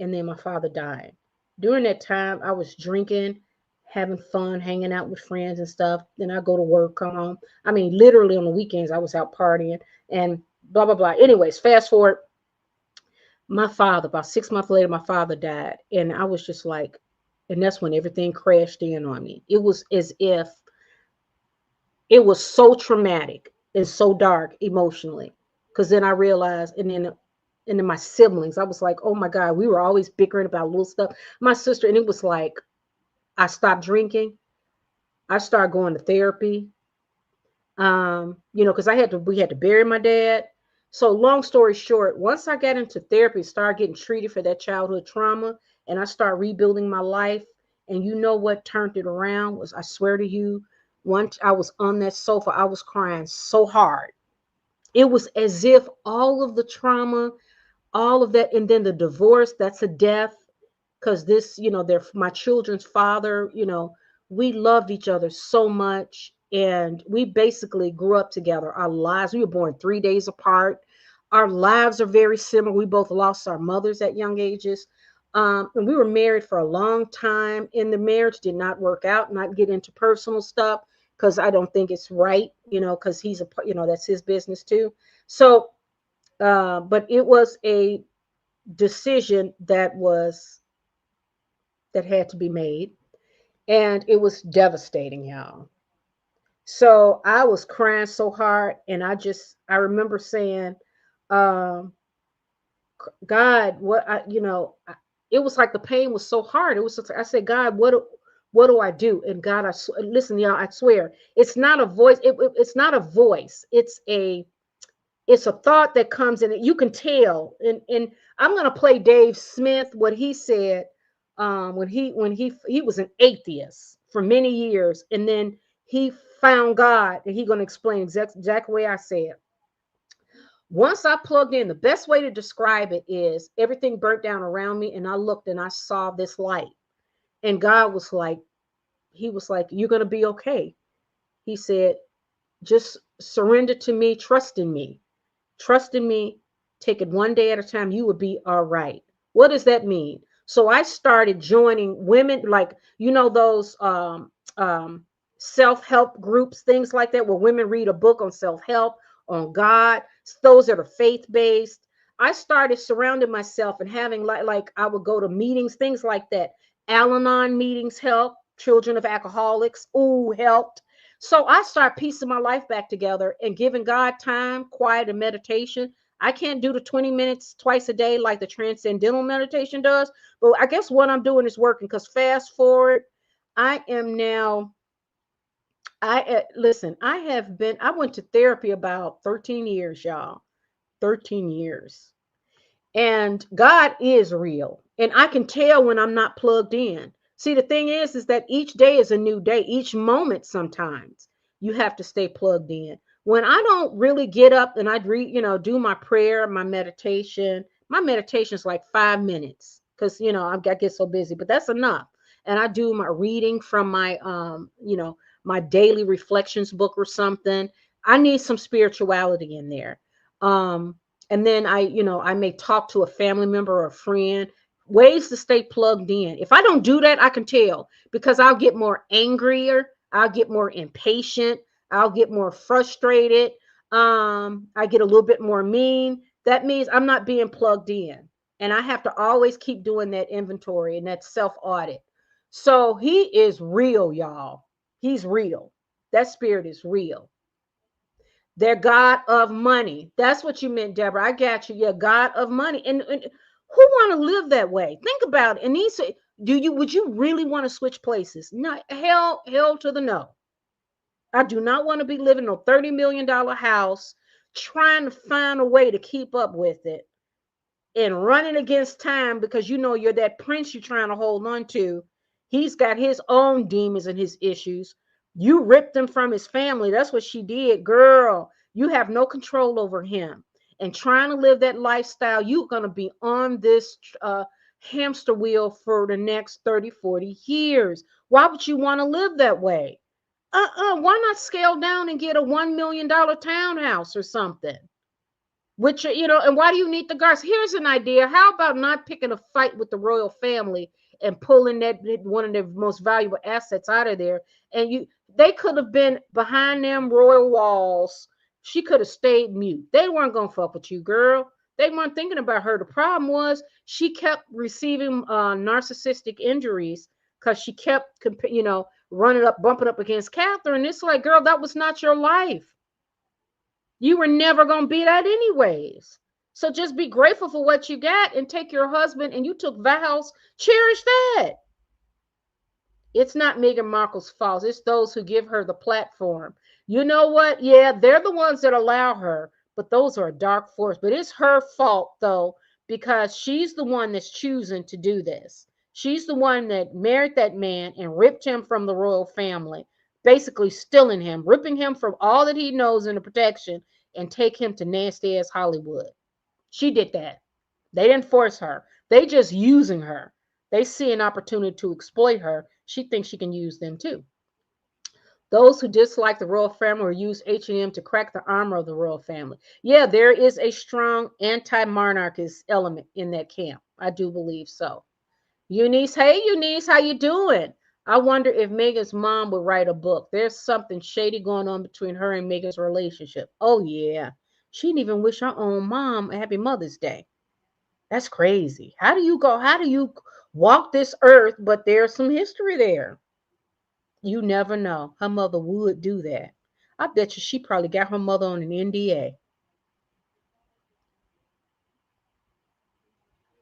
and then my father died. During that time, I was drinking, having fun, hanging out with friends and stuff. Then I go to work, come home. I mean, literally on the weekends, I was out partying and blah, blah, blah. Anyways, fast forward, my father, about 6 months later, my father died. And I was just like, and that's when everything crashed in on me. It was as if it was so traumatic and so dark emotionally. Because then I realized, and then my siblings, I was like, oh my God, we were always bickering about little stuff. My sister, and it was like, I stopped drinking. I started going to therapy. Because we had to bury my dad. So long story short, once I got into therapy, started getting treated for that childhood trauma, and I started rebuilding my life. And you know what turned it around was, I swear to you, once I was on that sofa, I was crying so hard. It was as if all of the trauma, all of that, and then the divorce, that's a death. Because they're my children's father, we loved each other so much. And we basically grew up together. Our lives, we were born 3 days apart. Our lives are very similar. We both lost our mothers at young ages. And we were married for a long time. And the marriage did not work out. Not get into personal stuff, because I don't think it's right, because he's that's his business too. So, but it was a decision that had to be made. And it was devastating, y'all. So I was crying so hard. And I remember saying, God, it was like the pain was so hard. It was just, I said, God, what do I do? And God, listen, y'all, I swear, it's not a voice. It's not a voice. It's a thought that comes in. You can tell. And I'm going to play Dave Smith, what he said when he was an atheist for many years. And then he found God, and he's going to explain exactly the way I said. Once I plugged in, the best way to describe it is everything burnt down around me. And I looked and I saw this light. And God was like, you're going to be okay. He said, just surrender to me, trust in me. Trust in me, take it one day at a time, you will be all right. What does that mean? So I started joining women, like, those self-help groups, things like that, where women read a book on self-help, on God, those that are faith-based. I started surrounding myself and having like I would go to meetings, things like that. Al-Anon meetings help. Children of alcoholics, helped. So I started piecing my life back together and giving God time, quiet, and meditation. I can't do the 20 minutes twice a day like the transcendental meditation does, but I guess what I'm doing is working, because fast forward, I am now, I went to therapy about 13 years, y'all, 13 years. And God is real. And I can tell when I'm not plugged in. See, the thing is that each day is a new day. Each moment, sometimes you have to stay plugged in. When I don't really get up and I do my prayer, my meditation is like 5 minutes, because, I get so busy, but that's enough. And I do my reading from my, my daily reflections book or something. I need some spirituality in there. And then I may talk to a family member or a friend, ways to stay plugged in. If I don't do that, I can tell, because I'll get more angrier, I'll get more impatient, I'll get more frustrated. I get a little bit more mean. That means I'm not being plugged in. And I have to always keep doing that inventory and that self audit. So he is real, y'all. He's real. That spirit is real. They're God of money. That's what you meant, Deborah. I got you. Yeah, God of money. And who want to live that way? Think about it. And these, would you really want to switch places? No, hell to the no. I do not want to be living in a $30 million house trying to find a way to keep up with it and running against time, because you're that prince you're trying to hold on to. He's got his own demons and his issues. You ripped him from his family. That's what she did, girl. You have no control over him. And trying to live that lifestyle, you're going to be on this hamster wheel for the next 30, 40 years. Why would you want to live that way? Why not scale down and get a $1 million townhouse or something? Which, and why do you need the guards? Here's an idea. How about not picking a fight with the royal family and pulling that one of their most valuable assets out of there? And they could have been behind them royal walls. She could have stayed mute. They weren't going to fuck with you, girl. They weren't thinking about her. The problem was she kept receiving narcissistic injuries because she kept, bumping up against Catherine. It's like, girl, that was not your life. You were never going to be that anyways. So just be grateful for what you got and take your husband, and you took vows. Cherish that. It's not Meghan Markle's fault. It's those who give her the platform. You know what? Yeah, they're the ones that allow her, but those are a dark force. But it's her fault, though, because she's the one that's choosing to do this. She's the one that married that man and ripped him from the royal family, basically stealing him, ripping him from all that he knows in the protection, and take him to nasty ass Hollywood. She did that. They didn't force her. They just using her. They see an opportunity to exploit her. She thinks she can use them too. Those who dislike the royal family or use H&M to crack the armor of the royal family. Yeah, there is a strong anti-monarchist element in that camp. I do believe so. Eunice, hey Eunice, how you doing? I wonder if Meghan's mom would write a book. There's something shady going on between her and Meghan's relationship. Oh yeah. She didn't even wish her own mom a happy Mother's Day. That's crazy. How do you walk this earth, but there's some history there? You never know. Her mother would do that. I bet you she probably got her mother on an NDA.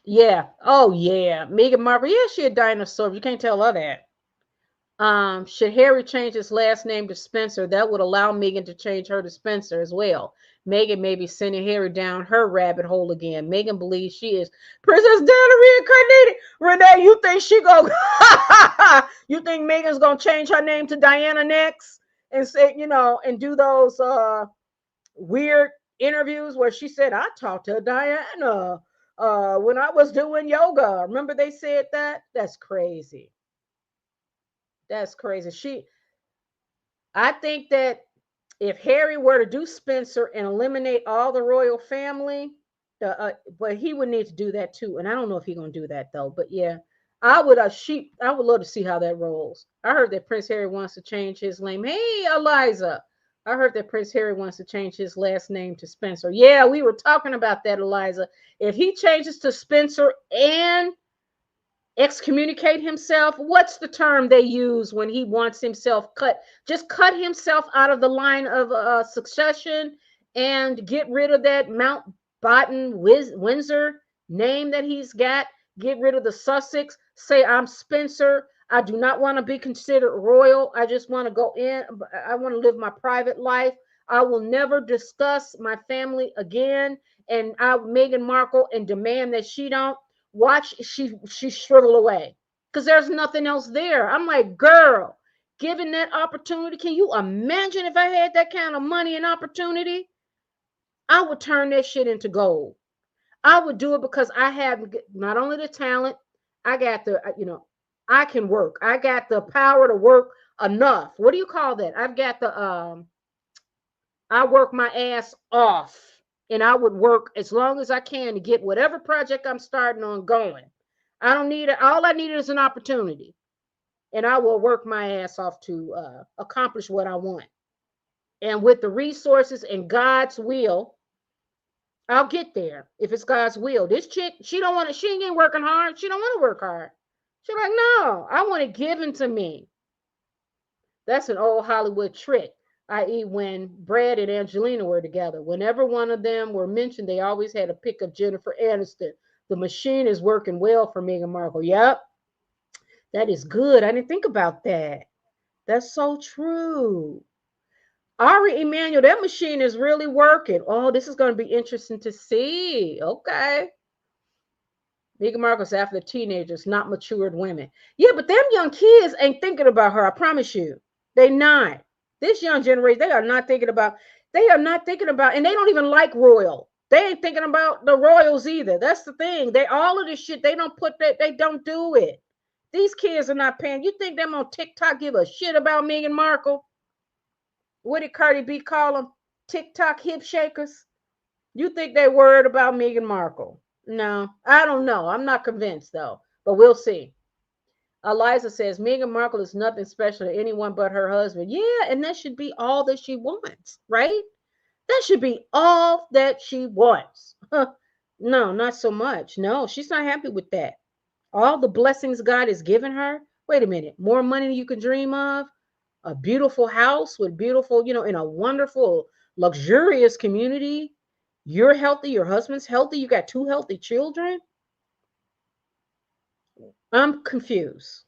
Yeah. Oh yeah. Meghan Markle. Yeah, she a dinosaur. You can't tell her that. Should Harry change his last name to Spencer? That would allow Meghan to change her to Spencer as well. Meghan may be sending Harry down her rabbit hole again. Meghan believes she is Princess Diana reincarnated. Renee, you think she go? You think Meghan's gonna change her name to Diana next and say, and do those weird interviews where she said, "I talked to Diana when I was doing yoga." Remember they said that? That's crazy. That's crazy. I think that if Harry were to do Spencer and eliminate all the royal family, but he would need to do that too. And I don't know if he's gonna do that though. But yeah, I would. I would love to see how that rolls. I heard that Prince Harry wants to change his name. Hey, Eliza. I heard that Prince Harry wants to change his last name to Spencer. Yeah, we were talking about that, Eliza. If he changes to Spencer and excommunicate himself, what's the term they use when he wants himself cut? Just cut himself out of the line of succession and get rid of that Mountbatten Windsor name that he's got. Get rid of the Sussex. Say, I'm Spencer. I do not want to be considered royal. I just want to go in. I want to live my private life. I will never discuss my family again. And Meghan Markle, and demand that she don't watch she shrivel away, because there's nothing else there. I'm like, girl, given that opportunity, can you imagine if I had that kind of money and opportunity? I would turn that shit into gold. I would do it because I have not only the talent, I got the I can work. I got the power to work enough. What do you call that? I've got the I work my ass off. and I would work as long as I can to get whatever project I'm starting on going. I don't need it. All I need is an opportunity, and I will work my ass off to accomplish what I want. And with the resources and God's will, I'll get there if it's God's will. This chick, she don't want to, she ain't working hard. She don't want to work hard. She's like, no, I want it given to me. That's an old Hollywood trick, i.e., when Brad and Angelina were together. Whenever one of them were mentioned, they always had a pick of Jennifer Aniston. The machine is working well for Meghan Markle. Yep, that is good. I didn't think about that. That's so true. Ari Emanuel, that machine is really working. Oh, this is going to be interesting to see. Okay. Meghan Markle's after the teenagers, not matured women. Yeah, but them young kids ain't thinking about her. I promise you. They not. This young generation, they are not thinking about, and they don't even like royal. They ain't thinking about the royals either. That's the thing. They, all of this shit, they don't put that, they don't do it. These kids are not paying. You think them on TikTok give a shit about Meghan Markle? What did Cardi B call them? TikTok hip shakers? You think they worried about Meghan Markle? No, I don't know. I'm not convinced though, but we'll see. Eliza says Meghan Markle is nothing special to anyone but her husband. Yeah, and that should be all that she wants, right? That should be all that she wants. No, not so much. No, she's not happy with that. All the blessings God has given her. Wait a minute, more money than you can dream of, a beautiful house with beautiful, in a wonderful, luxurious community. You're healthy, your husband's healthy, you got 2 healthy children. I'm confused.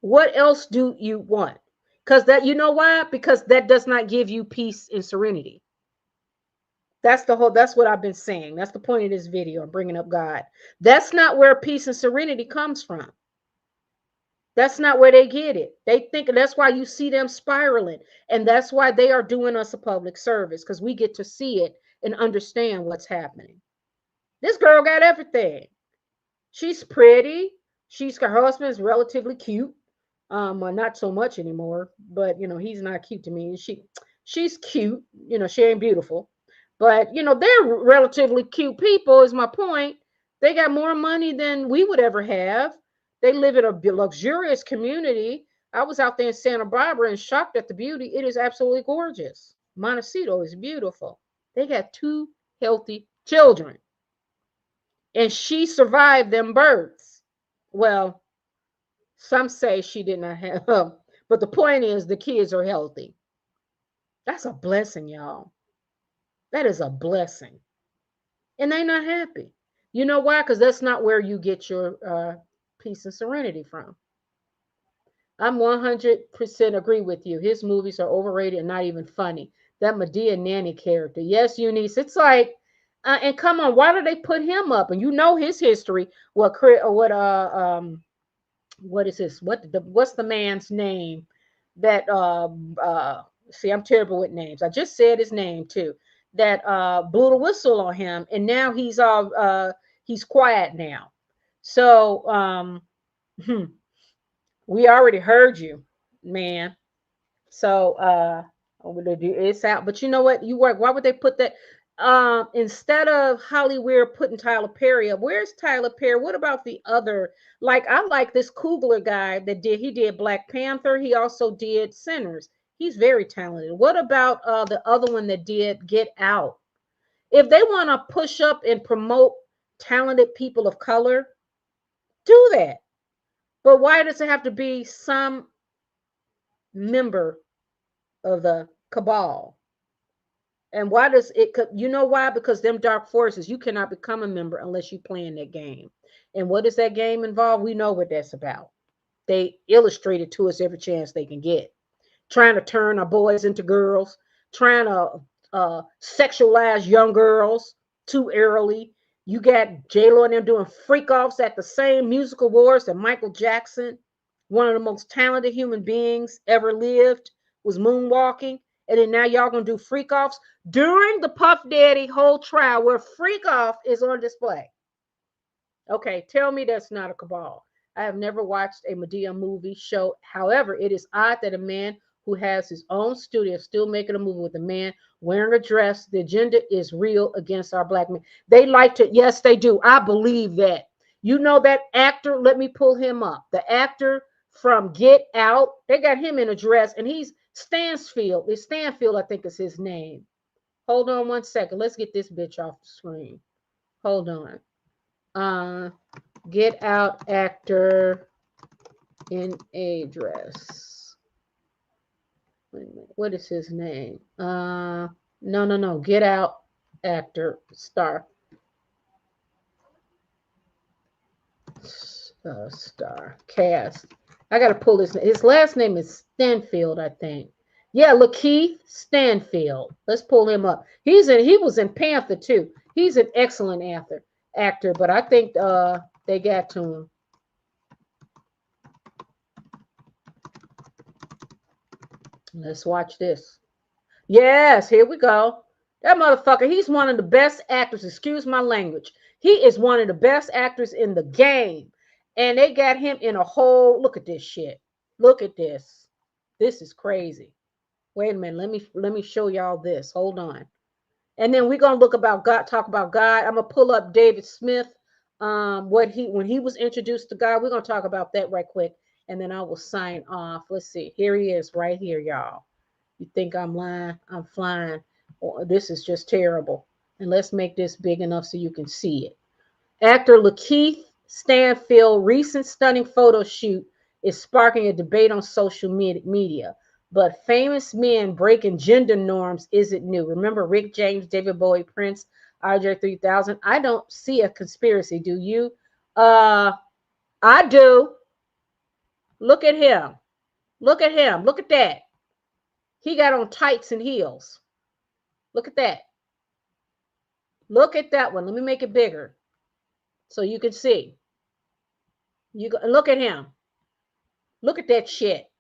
What else do you want? Because that, you know why? Because that does not give you peace and serenity. That's what I've been saying. That's the point of this video. I'm bringing up God. That's not where peace and serenity comes from. That's not where they get it. They think that's why you see them spiraling. And that's why they are doing us a public service, because we get to see it and understand what's happening. This girl got everything. She's pretty. Her husband's relatively cute. Well, not so much anymore, but he's not cute to me. She's cute. She ain't beautiful. But they're relatively cute people, is my point. They got more money than we would ever have. They live in a luxurious community. I was out there in Santa Barbara and shocked at the beauty. It is absolutely gorgeous. Montecito is beautiful. They got 2 healthy children. And she survived them births. Well, some say she did not have them. But the point is the kids are healthy. That's a blessing, y'all. That is a blessing. And they're not happy. You know why? Because that's not where you get your peace and serenity from. I'm 100% agree with you. His movies are overrated and not even funny. That Medea nanny character. Yes, Eunice. It's like, and come on, why do they put him up? And you know his history. What is this? What's the man's name? That see, I'm terrible with names. I just said his name too. That blew the whistle on him, and now he's quiet now. So we already heard you, man. So it's out. But you know what? Why would they put that? Instead of Hollyweird putting Tyler Perry up, where's Tyler Perry? What about the other? Like, I like this Kugler guy he did Black Panther. He also did Sinners. He's very talented. What about the other one that did Get Out? If they want to push up and promote talented people of color, do that. But why does it have to be some member of the cabal? And why does it, you know why? Because them dark forces, you cannot become a member unless you play in that game. And what does that game involve? We know what that's about. They illustrate it to us every chance they can get. Trying to turn our boys into girls, trying to sexualize young girls too early. You got J-Lo and them doing freak offs at the same music awards that Michael Jackson, one of the most talented human beings ever lived, was moonwalking. And then now y'all gonna do freak offs during the Puff Daddy whole trial where freak off is on display. Okay, tell me that's not a cabal. I have never watched a Medea movie show. However, it is odd that a man who has his own studio, still making a movie with a man wearing a dress. The agenda is real against our black men. They like to, yes, they do. I believe that. You know that actor, let me pull him up. The actor from Get Out, they got him in a dress, and he's Stansfield. It's Stanfield, I think is his name. Hold on one second. Let's get this bitch off the screen. Hold on. Get Out actor in a dress. Wait a minute. What is his name? No. Get Out actor star. Star cast. I gotta pull his last name is Stanfield, I think. Yeah, Lakeith Stanfield. Let's pull him up. He was in Panther too. He's an excellent actor, but I think they got to him. Let's watch this. Yes, here we go. That motherfucker, he's one of the best actors. Excuse my language. He is one of the best actors in the game. And they got him in a whole, look at this shit. Look at this. This is crazy. Wait a minute. Let me show y'all this. Hold on. And then we're gonna talk about God. I'm gonna pull up David Smith. When he was introduced to God. We're gonna talk about that right quick. And then I will sign off. Let's see. Here he is right here, y'all. You think I'm lying? I'm flying. Oh, this is just terrible. And let's make this big enough so you can see it. Actor Lakeith Stanfield recent stunning photo shoot is sparking a debate on social media. But famous men breaking gender norms isn't new. Remember Rick James, David Bowie, Prince, RJ 3000? I don't see a conspiracy. Do you? I do. Look at him. Look at him. Look at that. He got on tights and heels. Look at that. Look at that one. Let me make it bigger so you can see. Look at him. Look at that shit.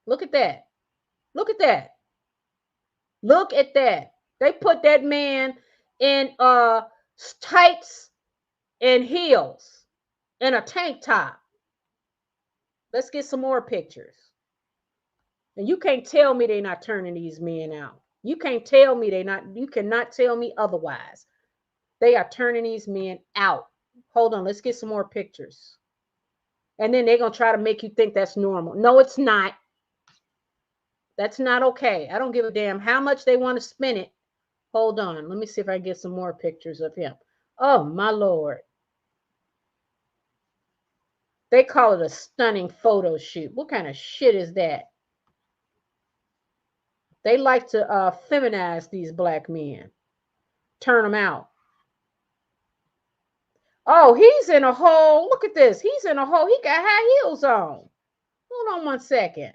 Look at that. Look at that. Look at that. They put that man in tights and heels and a tank top. Let's get some more pictures. And you can't tell me they're not turning these men out. You can't tell me you cannot tell me otherwise. They are turning these men out. Hold on, let's get some more pictures. And then they're going to try to make you think that's normal. No, it's not. That's not okay. I don't give a damn how much they want to spin it. Hold on. Let me see if I can get some more pictures of him. Oh, my Lord. They call it a stunning photo shoot. What kind of shit is that? They like to feminize these black men. Turn them out. Oh, he's in a hole. Look at this. He's in a hole. He got high heels on. Hold on one second.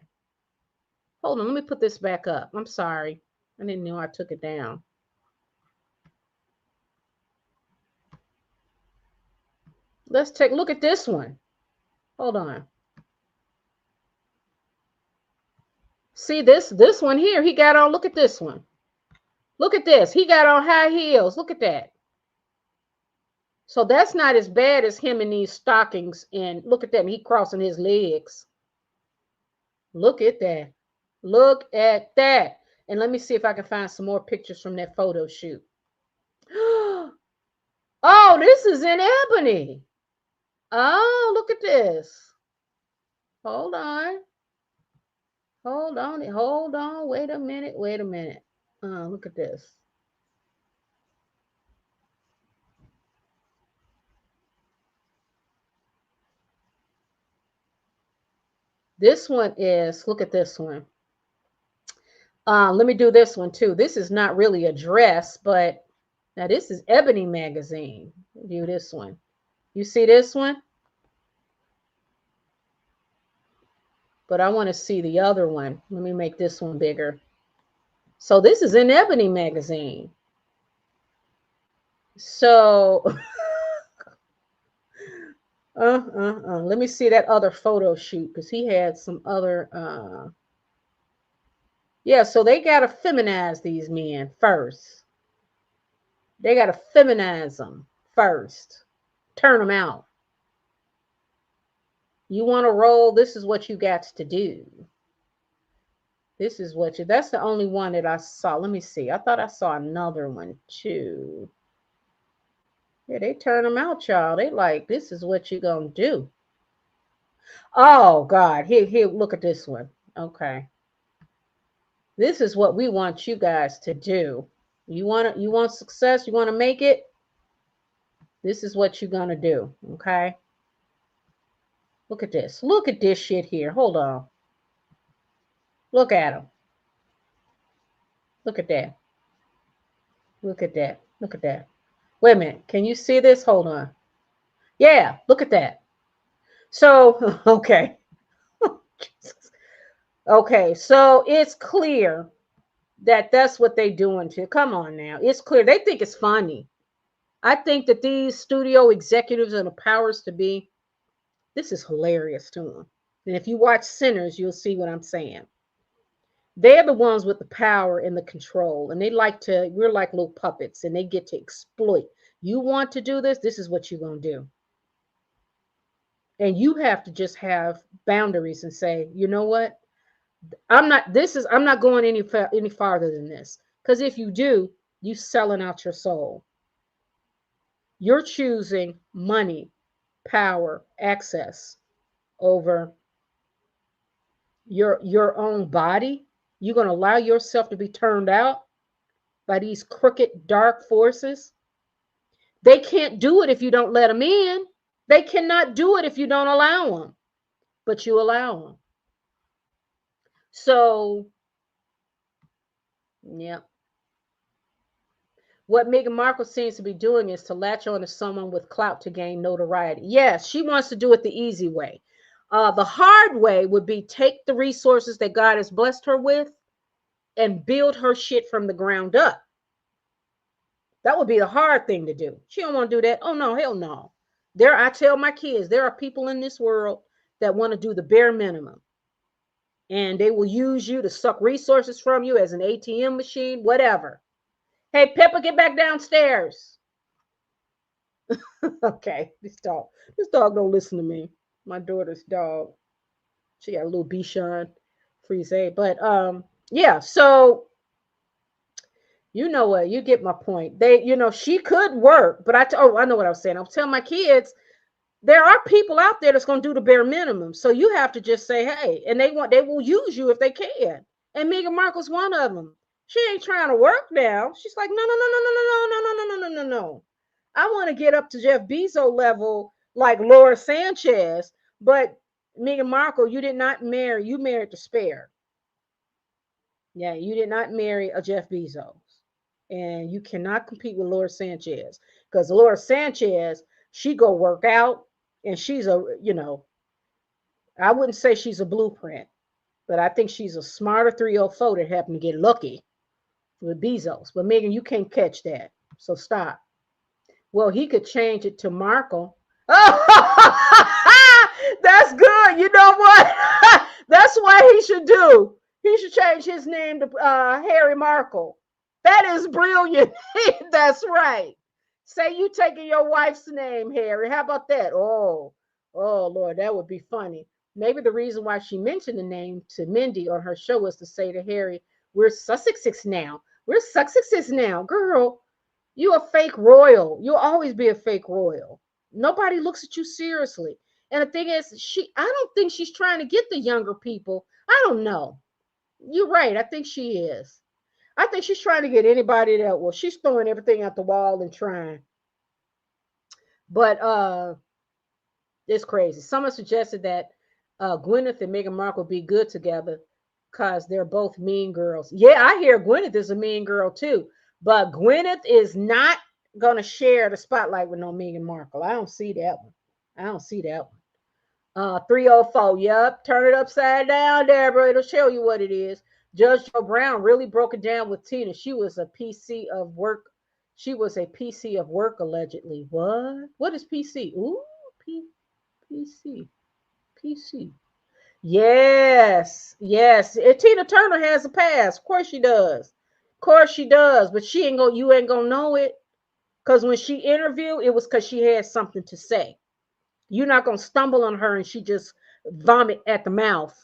Hold on. Let me put this back up. I'm sorry. I didn't know I took it down. Let's take a look at this one. Hold on. See this one here. He got on. Look at this one. Look at this. He got on high heels. Look at that. So that's not as bad as him in these stockings. And look at that. He crossing his legs. Look at that. Look at that. And let me see if I can find some more pictures from that photo shoot. Oh, this is in ebony. Oh, look at this. Hold on. Hold on. Hold on. Wait a minute. Wait a minute. Look at this. This one is, look at this one. Let me do this one too. This is not really a dress, but now this is Ebony magazine. View this one. You see this one? But I want to see the other one. Let me make this one bigger. So this is in Ebony magazine. So, let me see that other photo shoot because he had some other, yeah, so they got to feminize these men first. They got to feminize them first. Turn them out. You want to roll, this is what you got to do. This is what you, that's the only one that I saw. Let me see. I thought I saw another one too. Yeah, they turn them out, y'all. They like, this is what you gonna do. Oh God, here, look at this one. Okay. This is what we want you guys to do. You want success, you want to make it? This is what you're gonna do. Okay. Look at this. Look at this shit here. Hold on. Look at them. Look at that. Look at that. Look at that. Wait a minute. Can you see this? Hold on. Yeah, look at that. So, okay. Okay, so it's clear that that's what they doing to. Come on now. It's clear. They think it's funny. I think that these studio executives and the powers to be, this is hilarious to them. And if you watch Sinners, you'll see what I'm saying. They're the ones with the power and the control. And they like to, we're like little puppets and they get to exploit. You want to do this? This is what you're going to do. And you have to just have boundaries and say, you know what? I'm not going any farther than this. Because if you do, you selling out your soul. You're choosing money, power, access over your own body. You're going to allow yourself to be turned out by these crooked, dark forces. They can't do it if you don't let them in. They cannot do it if you don't allow them. But you allow them. So, yeah. What Meghan Markle seems to be doing is to latch on to someone with clout to gain notoriety. Yes, she wants to do it the easy way. The hard way would be take the resources that God has blessed her with and build her shit from the ground up. That would be the hard thing to do. She don't want to do that. Oh no, hell no. I tell my kids, there are people in this world that want to do the bare minimum. And they will use you to suck resources from you as an ATM machine, whatever. Hey, Pepper, get back downstairs. Okay, this dog don't listen to me. My daughter's dog. She got a little Bichon Frise. But yeah, so you know what? You get my point. She could work, but I know what I was saying. I was telling my kids, there are people out there that's going to do the bare minimum. So you have to just say, hey, and they will use you if they can. And Meghan Markle's one of them. She ain't trying to work now. She's like, no. I want to get up to Jeff Bezos level like Laura Sanchez, but Meghan Markle, you did not marry. You married the spare. Yeah, you did not marry a Jeff Bezos. And you cannot compete with Laura Sanchez because Laura Sanchez, she go work out and she's I wouldn't say she's a blueprint, but I think she's a smarter 304 that happened to get lucky with Bezos. But Meghan, you can't catch that. So stop. Well, he could change it to Markle. Oh, that's good. You know what? That's what he should do. He should change his name to Harry Markle. That is brilliant. That's right. Say you taking your wife's name, Harry. How about that? Oh, Lord, that would be funny. Maybe the reason why she mentioned the name to Mindy on her show was to say to Harry, we're Sussexes now. We're Sussexes now. Girl, you a fake royal. You'll always be a fake royal. Nobody looks at you seriously. And the thing is, I don't think she's trying to get the younger people. I don't know. You're right. I think she is. I think she's trying to get anybody that, she's throwing everything out the wall and trying. But it's crazy. Someone suggested that Gwenyth and Meghan Markle be good together because they're both mean girls. Yeah, I hear Gwenyth is a mean girl too. But Gwenyth is not going to share the spotlight with no Meghan Markle. I don't see that one. 304. Yep. Turn it upside down, Deborah. It'll show you what it is. Judge Joe Brown really broke it down with Tina. She was a PC of work. She was a PC of work, allegedly. What? What is PC? Ooh, PC. Yes. Tina Turner has a past. Of course she does. But you ain't gonna know it. Because when she interviewed, it was because she had something to say. You're not gonna stumble on her and she just vomit at the mouth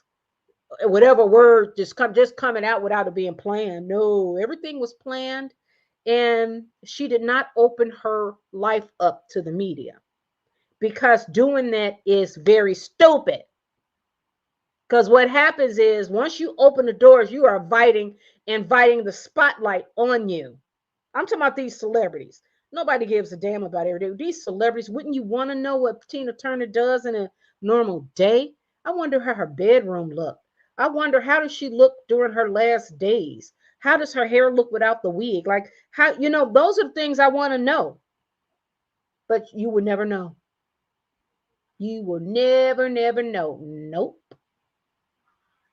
whatever word just coming out without it being planned. No, everything was planned, and she did not open her life up to the media, because doing that is very stupid. Because what happens is, once you open the doors, you are inviting the spotlight on you. I'm talking about these celebrities. Nobody gives a damn about everything. These celebrities, wouldn't you want to know what Tina Turner does in a normal day? I wonder how her bedroom looked. I wonder, how does she look during her last days? How does her hair look without the wig? Like, how, those are the things I want to know. But you will never know. You will never, never know. Nope.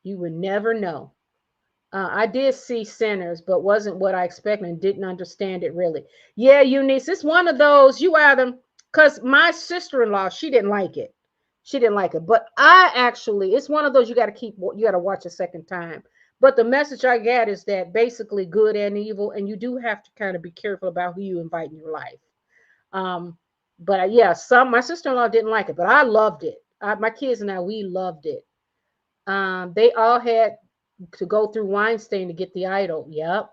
You will never know. I did see Sinners, but wasn't what I expected and didn't understand it really. Yeah, Eunice, it's one of those, you either, because my sister-in-law, she didn't like it. She didn't like it. But it's one of those you got to watch a second time. But the message I got is that basically good and evil, and you do have to kind of be careful about who you invite in your life. But yeah, my sister-in-law didn't like it, but I loved it. My kids and I, we loved it. They all had to go through Weinstein to get the idol. Yep.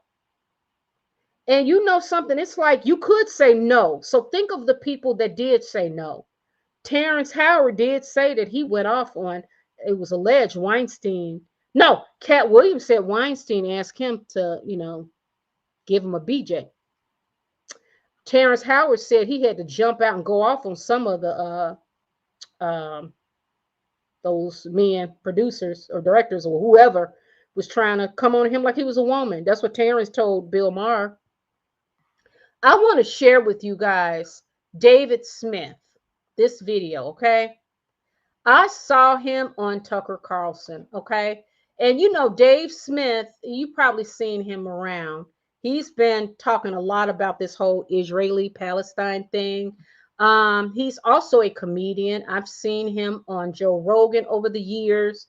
And you know something, it's like you could say no. So think of the people that did say no. Terrence Howard did say that he went off on, it was alleged Weinstein. No, Cat Williams said Weinstein asked him to, give him a BJ. Terrence Howard said he had to jump out and go off on some of the those men, producers or directors or whoever was trying to come on him like he was a woman. That's what Terrence told Bill Maher. I want to share with you guys David Smith, this video, okay? I saw him on Tucker Carlson, okay? And Dave Smith, you've probably seen him around. He's been talking a lot about this whole Israeli-Palestine thing. He's also a comedian. I've seen him on Joe Rogan over the years.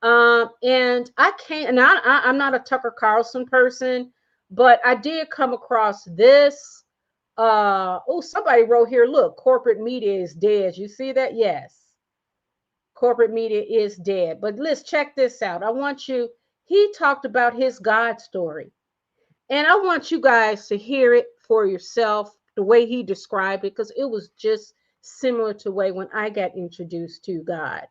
And I'm not a Tucker Carlson person, but I did come across this. Somebody wrote here, look, corporate media is dead. You see that? Yes. Corporate media is dead. But let's check this out. He talked about his God story. And I want you guys to hear it for yourself, the way he described it, because it was just similar to the way when I got introduced to God.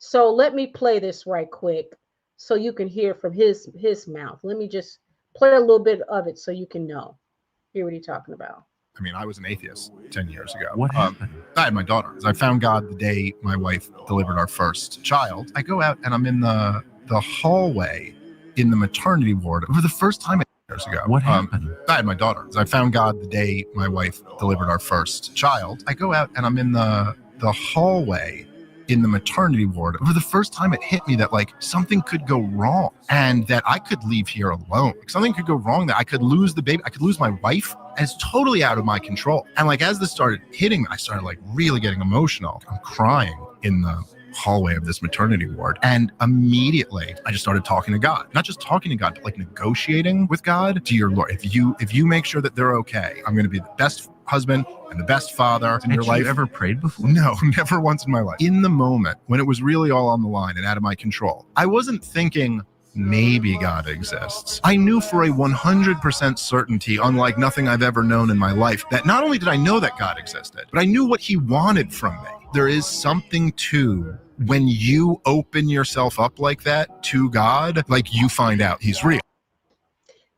So let me play this right quick so you can hear from his mouth. Let me just play a little bit of it so you can hear what he's talking about. I mean, I was an atheist 10 years ago. What happened? I had my daughter. I found God the day my wife delivered our first child. I go out and I'm in the hallway in the maternity ward for the first time years ago. What happened? I had my daughter. I found God the day my wife delivered our first child. I go out and I'm in the hallway in the maternity ward. For the first time, it hit me that like something could go wrong and that I could leave here alone. Something could go wrong, that I could lose the baby. I could lose my wife. And it's totally out of my control. And like, as this started hitting me, I started like really getting emotional. I'm crying in the hallway of this maternity ward. And immediately I just started talking to God, not just talking to God, but like negotiating with God. Dear Lord, if you make sure that they're okay, I'm going to be the best husband and the best father in your life. Have you ever prayed before? No, never once in my life. In the moment when it was really all on the line and out of my control, I wasn't thinking maybe God exists. I knew for a 100% certainty, unlike nothing I've ever known in my life, that not only did I know that God existed, but I knew what he wanted from me. There is something to when you open yourself up like that to God, like you find out he's real.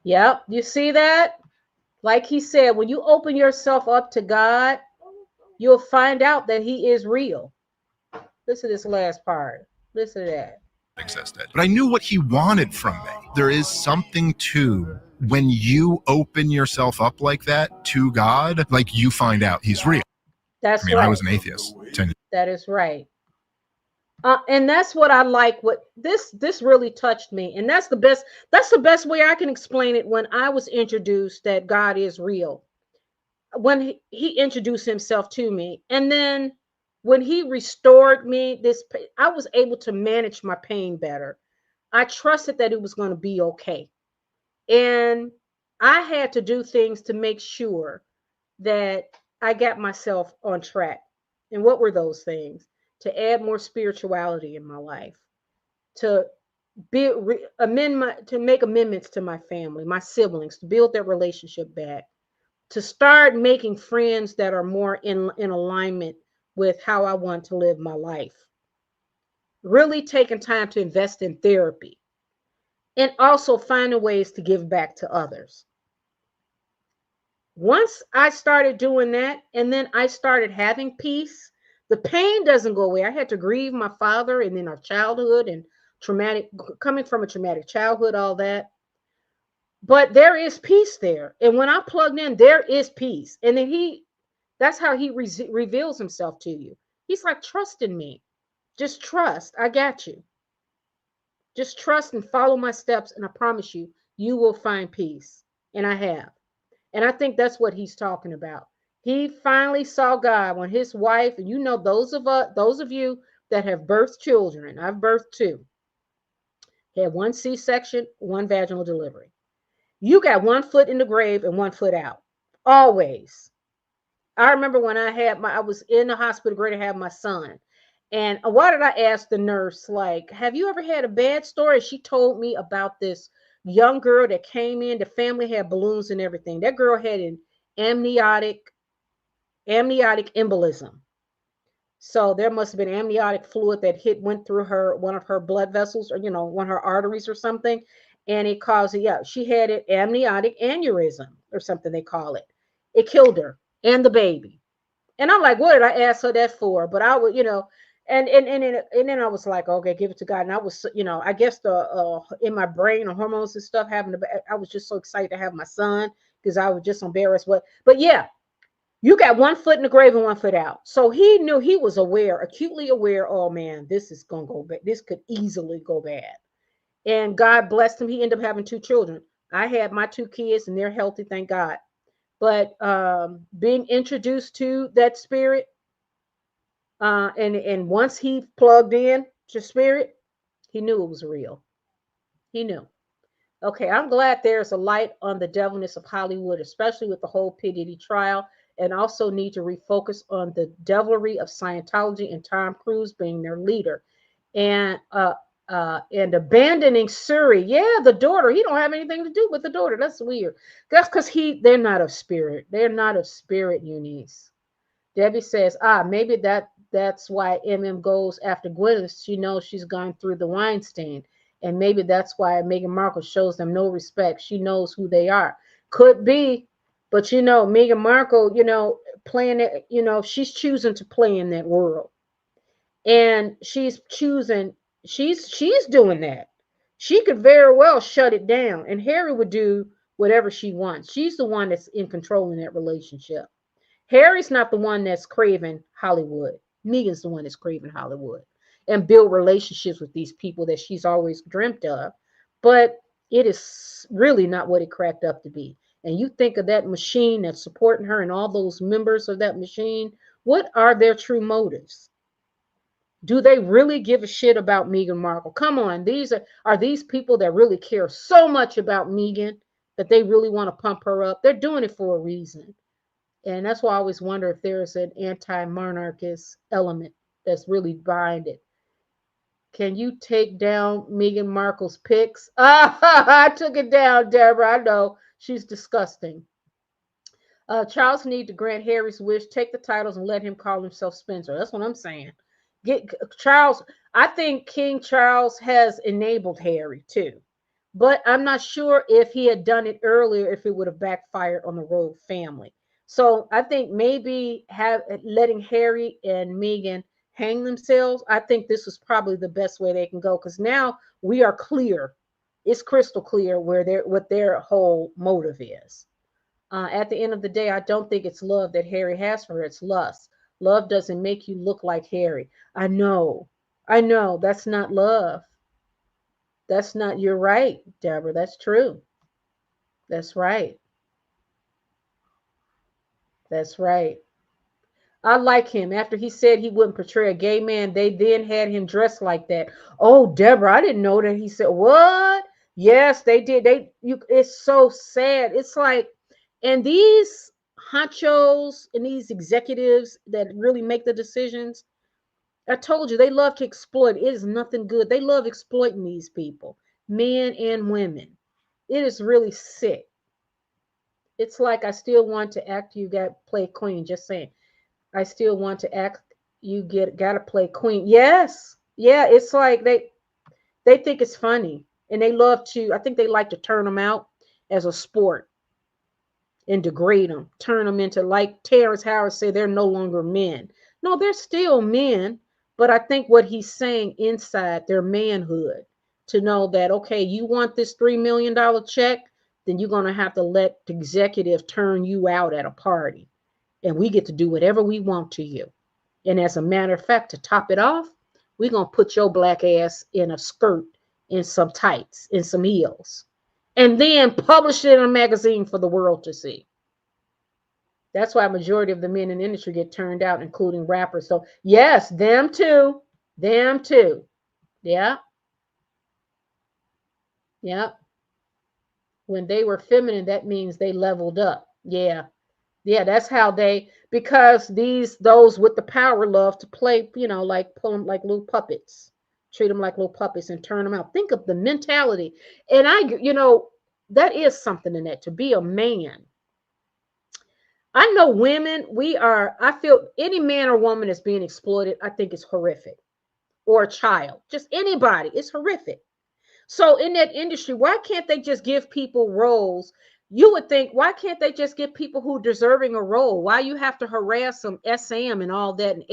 Yep, you see that? Like he said, when you open yourself up to God, you'll find out that he is real. Listen to this last part. Listen to that. Existed, but I knew what he wanted from me. There is something to when you open yourself up like that to God, like you find out he's real. That's right. I was an atheist. That is right. And that's what I like. What this really touched me, and that's the best way I can explain it. When I was introduced that God is real, when he introduced himself to me, and then when he restored me, I was able to manage my pain better. I trusted that it was going to be okay, and I had to do things to make sure that I got myself on track. And what were those things? To add more spirituality in my life, to to make amendments to my family, my siblings, to build that relationship back, to start making friends that are more in alignment with how I want to live my life. Really taking time to invest in therapy and also finding ways to give back to others. Once I started doing that, and then I started having peace, the pain doesn't go away. I had to grieve my father and then our childhood and coming from a traumatic childhood, all that. But there is peace there. And when I plugged in, there is peace. And then that's how he reveals himself to you. He's like, trust in me. Just trust. I got you. Just trust and follow my steps. And I promise you, you will find peace. And I have. And I think that's what he's talking about. He finally saw God when his wife, and you know, those of you that have birthed children, I've birthed two, had one C-section, one vaginal delivery. You got one foot in the grave and one foot out. Always. I remember when I was in the hospital ready to have my son. And why did I ask the nurse, like, have you ever had a bad story? She told me about this young girl that came in. The family had balloons and everything. That girl had an amniotic embolism. So there must have been amniotic fluid that went through one of her blood vessels, or one of her arteries or something, and it caused it. Yeah, she had an amniotic aneurysm or something they call it. It killed her and the baby. And I'm like, what did I ask her that for? But I would, and then I was like, okay, give it to God. And I was, I guess in my brain, the hormones and stuff I was just so excited to have my son because I was just embarrassed. But yeah, you got one foot in the grave and one foot out. So he knew, he was aware, acutely aware. Oh man, this is gonna go bad. This could easily go bad. And God blessed him. He ended up having two children. I had my two kids, and they're healthy, thank God. But being introduced to that spirit, and once he plugged in to spirit, he knew it was real. He knew. Okay, I'm glad there's a light on the devilness of Hollywood, especially with the whole P. Diddy trial, and also need to refocus on the devilry of Scientology and Tom Cruise being their leader, and abandoning Suri. Yeah, the daughter. He don't have anything to do with the daughter. That's weird. That's because they're not of spirit. They're not of spirit, Eunice. Debbie says, maybe that's why MM goes after Gwenyth. She knows she's gone through the Weinstein. And maybe that's why Meghan Markle shows them no respect. She knows who they are. Could be. But, Meghan Markle, playing it, she's choosing to play in that world. And she's doing that. She could very well shut it down. And Harry would do whatever she wants. She's the one that's in control in that relationship. Harry's not the one that's craving Hollywood. Meghan's the one that's craving Hollywood and build relationships with these people that she's always dreamt of. But it is really not what it cracked up to be. And you think of that machine that's supporting her and all those members of that machine, what are their true motives? Do they really give a shit about Meghan Markle? Come on, these are these people that really care so much about Meghan that they really want to pump her up. They're doing it for a reason. And that's why I always wonder if there's an anti-monarchist element that's really behind it. Can you take down Meghan Markle's pics? I took it down, Deborah. I know. She's disgusting. Charles need to grant Harry's wish, take the titles, and let him call himself Spencer. That's what I'm saying. Get Charles. I think King Charles has enabled Harry too. But I'm not sure if he had done it earlier, if it would have backfired on the royal family. So I think maybe letting Harry and Meghan hang themselves. I think this was probably the best way they can go, because now we are clear. It's crystal clear what their whole motive is. At the end of the day, I don't think it's love that Harry has for her. It's lust. Love doesn't make you look like Harry. I know. That's not love. That's not, you're right, Deborah. That's true. That's right. That's right. I like him. After he said he wouldn't portray a gay man, they then had him dressed like that. Oh, Deborah, I didn't know that. He said, what? Yes, they did. It's so sad. It's like, and these honchos and these executives that really make the decisions, I told you they love to exploit. It is nothing good. They love exploiting these people, men and women. It is really sick. It's like I still want to act. You got play queen. Just saying. I still want to act. You gotta play queen. Yes, yeah. It's like they think it's funny, and they love to. I think they like to turn them out as a sport and degrade them, turn them into, like Terrence Howard said, they're no longer men. No, they're still men, but I think what he's saying inside their manhood to know that, okay, you want this $3 million check, then you're going to have to let the executive turn you out at a party. And we get to do whatever we want to you. And as a matter of fact, to top it off, we're going to put your black ass in a skirt, in some tights, in some heels, and then publish it in a magazine for the world to see. That's why a majority of the men in the industry get turned out, including rappers. So yes, them too. Them too. Yeah. Yeah. When they were feminine, that means they leveled up. Yeah. Yeah, that's how because those with the power love to play, like pull them like little puppets, treat them like little puppets and turn them out. Think of the mentality. And that is something in that, to be a man. I know women, I feel any man or woman that's being exploited, I think is horrific. Or a child, just anybody, it's horrific. So in that industry, why can't they just give people roles? You would think, why can't they just give people who are deserving a role? Why you have to harass them, SM and all that, and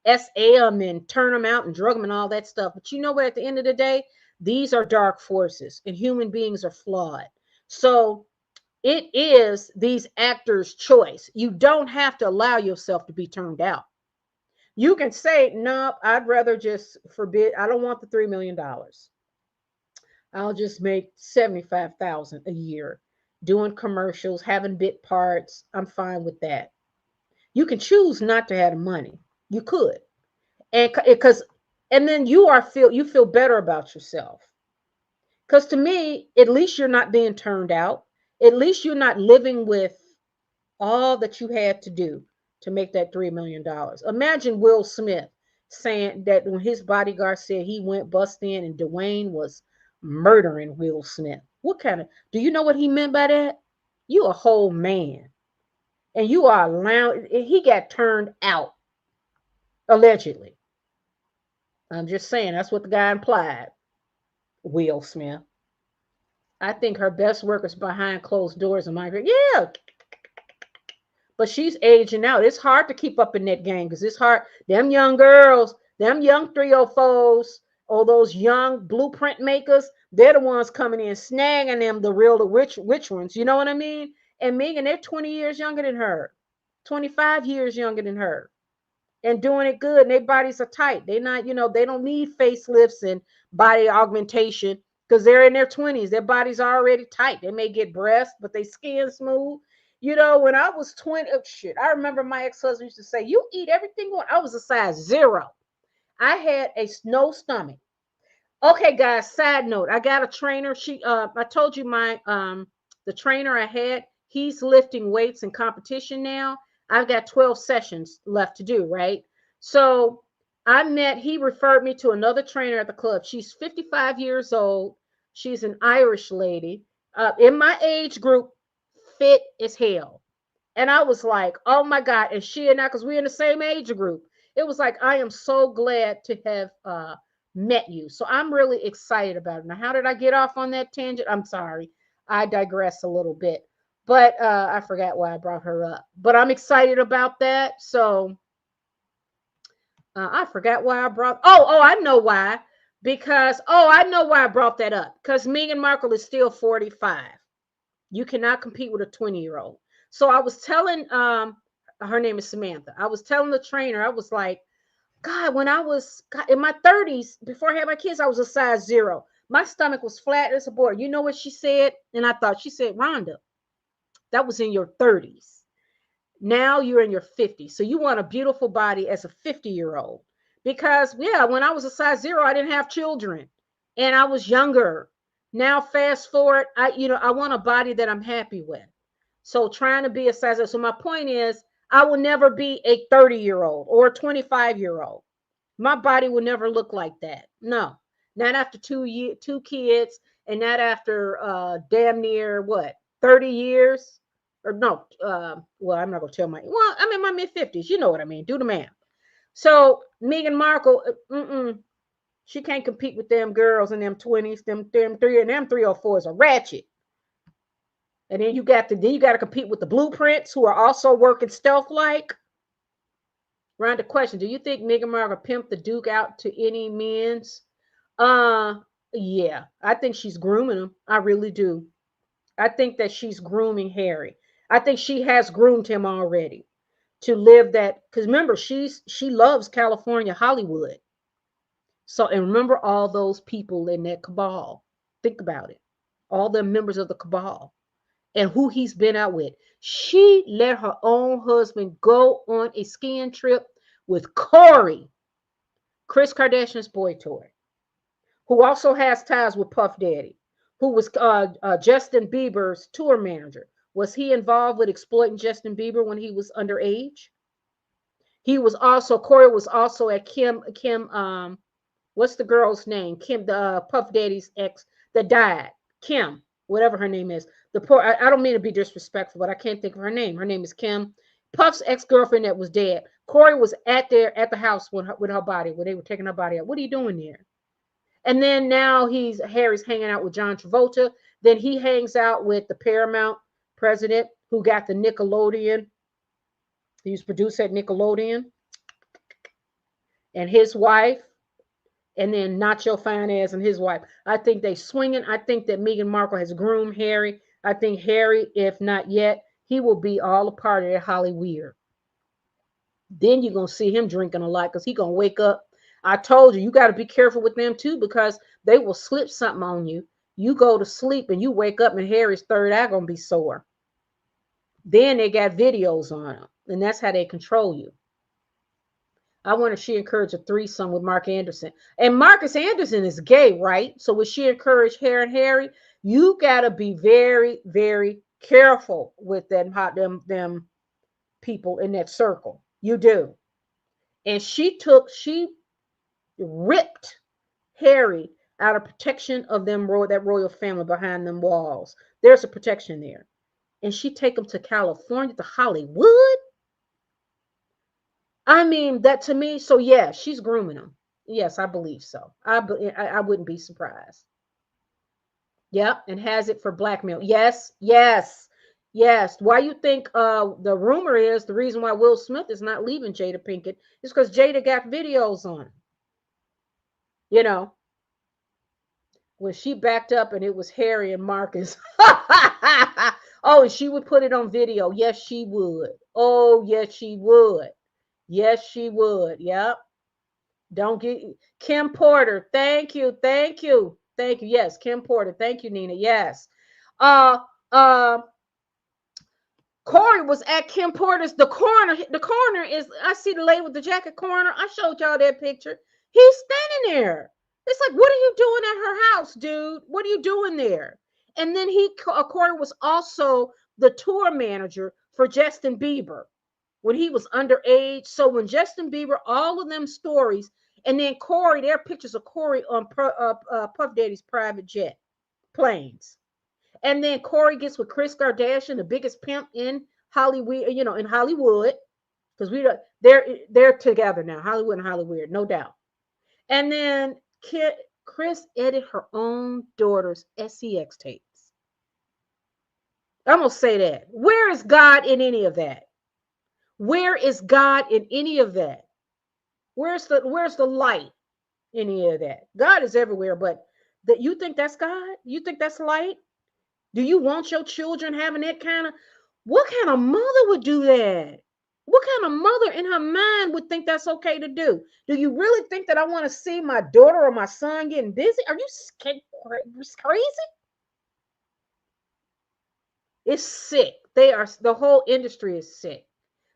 SM and turn them out and drug them and all that stuff? But you know what? At the end of the day, these are dark forces and human beings are flawed. So it is these actors' choice. You don't have to allow yourself to be turned out. You can say, no, I'd rather just forbid. I don't want the $3 million. I'll just make $75,000 a year doing commercials, having bit parts. I'm fine with that. You can choose not to have the money. You could, and then you feel better about yourself. Because to me, at least you're not being turned out. At least you're not living with all that you had to do to make that $3 million. Imagine Will Smith saying that when his bodyguard said he went bust in and Dwayne was murdering Will Smith. Do you know what he meant by that? You a whole man. And you are allowed, he got turned out, allegedly. I'm just saying, that's what the guy implied. Will Smith. I think her best work is behind closed doors in my career. Yeah. But she's aging out. It's hard to keep up in that game because it's hard. Them young girls, them young 304s, or those young blueprint makers, they're the ones coming in snagging them, the rich ones. You know what I mean? And Megan, they're 20 years younger than her, 25 years younger than her, and doing it good. And their bodies are tight. They're not, they don't need facelifts and body augmentation because they're in their 20s. Their bodies are already tight. They may get breasts, but they skin smooth. When I was 20, I remember my ex-husband used to say, you eat everything. I was a size 0. I had a no stomach. Okay, guys, side note, I got a trainer. I told you the trainer I had, he's lifting weights in competition now. I've got 12 sessions left to do, right? So he referred me to another trainer at the club. She's 55 years old. She's an Irish lady in my age group, fit as hell. And I was like, oh my God. And she and I, because we're in the same age group, it was like, I am so glad to have met you. So I'm really excited about it. Now, how did I get off on that tangent? I'm sorry. I digress a little bit, but I forgot why I brought her up, but I'm excited about that. So I forgot why I brought, I know why. I know why I brought that up. Because Meghan Markle is still 45. You cannot compete with a 20-year-old. So I was telling, her name is Samantha. I was telling the trainer, I was like, God, when I was in my 30s, before I had my kids, I was a size 0. My stomach was flat as a board. You know what she said? And I thought, she said, Rhonda, that was in your 30s. Now you're in your 50s. So you want a beautiful body as a 50-year-old. Because, when I was a size 0, I didn't have children. And I was younger. Now, fast forward, I want a body that I'm happy with. So trying to be a size. So my point is, I will never be a 30-year-old or a 25-year-old. My body will never look like that. No, not after 2 kids, and not after damn near what 30 years, or no. Well, I'm not gonna tell my. Well, I'm in my mid-50s. You know what I mean. Do the math. So Meghan Markle, she can't compete with them girls in them 20s. Them 304s are ratchet. And then you got to compete with the blueprints who are also working stealth like. Round the question: do you think Meghan Markle pimped the Duke out to any men's? Yeah, I think she's grooming him. I really do. I think that she's grooming Harry. I think she has groomed him already to live that. Because remember, she loves California Hollywood. So, and remember all those people in that cabal. Think about it. All the members of the cabal and who he's been out with. She let her own husband go on a skiing trip with Corey, Kris Kardashian's boy toy, who also has ties with Puff Daddy, who was Justin Bieber's tour manager. Was he involved with exploiting Justin Bieber when he was underage? Corey was also at Kim, what's the girl's name? Kim, the Puff Daddy's ex that died. Kim, whatever her name is. I don't mean to be disrespectful, but I can't think of her name. Her name is Kim. Puff's ex-girlfriend that was dead. Corey was at the house with her body, when they were taking her body out. What are you doing there? And then now Harry's hanging out with John Travolta. Then he hangs out with the Paramount president who got the Nickelodeon. He was producer at Nickelodeon. And his wife. And then Nacho Fine Ass and his wife. I think they swinging. I think that Meghan Markle has groomed Harry. I think Harry, if not yet, he will be all a part of that Hollyweird. Then you're going to see him drinking a lot because he's going to wake up. I told you got to be careful with them too, because they will slip something on you. You go to sleep and you wake up and Harry's third eye going to be sore. Then they got videos on him, and that's how they control you. I wonder if she encouraged a threesome with Mark Anderson. And Marcus Anderson is gay, right? So would she encourage Harry? You got to be very, very careful with them people in that circle. You do. And she ripped Harry out of protection of that royal family behind them walls. There's a protection there. And she take them to California, to Hollywood. I mean, that to me, so yeah, she's grooming him. Yes, I believe so. I wouldn't be surprised. Yep, and has it for blackmail. Yes. Why you think the rumor is the reason why Will Smith is not leaving Jada Pinkett is because Jada got videos on him. You know, when she backed up and it was Harry and Marcus. Oh, and she would put it on video. Yes, she would. Oh, yes, she would. Yes, she would. Yep. Don't get Kim Porter. Thank you. Yes, Kim Porter. Thank you, Nina. Yes. Corey was at Kim Porter's. The coroner is. I see the lady with the jacket. Coroner. I showed y'all that picture. He's standing there. It's like, what are you doing at her house, dude? What are you doing there? And then Corey was also the tour manager for Justin Bieber when he was underage. So when Justin Bieber, all of them stories, and then Corey, there are pictures of Corey on Puff Daddy's private jet planes. And then Corey gets with Kris Kardashian, the biggest pimp in Hollywood, in Hollywood, because they're together now, Hollywood and Hollyweird, no doubt. And then Kris edited her own daughter's sex tapes. I'm gonna say that. Where is God in any of that? Where is God in any of that? Where's the light in any of that? God is everywhere, but you think that's God? You think that's light? Do you want your children having that what kind of mother would do that? What kind of mother in her mind would think that's okay to do? Do you really think that I want to see my daughter or my son getting busy? Are you crazy? It's sick. The whole industry is sick.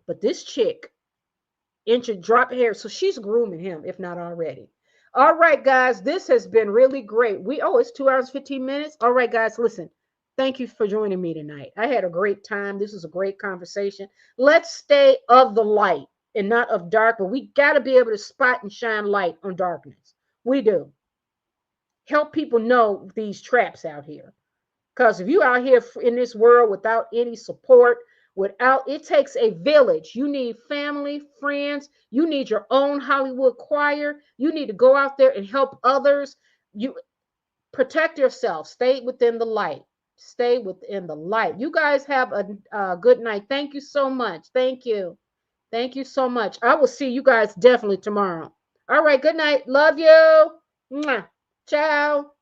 But this chick, drop hair, so she's grooming him, if not already. All right, guys, this has been really great. It's 2 hours, 15 minutes. All right, guys, listen. Thank you for joining me tonight. I had a great time. This was a great conversation. Let's stay of the light. and not of dark, but we got to be able to spot and shine light on darkness. We do. Help people know these traps out here. Because if you out here in this world without any support, it takes a village. You need family, friends. You need your own Hollywood choir. You need to go out there and help others. You protect yourself. Stay within the light. Stay within the light. You guys have a good night. Thank you so much. Thank you. Thank you so much. I will see you guys definitely tomorrow. All right. Good night. Love you. Mwah. Ciao.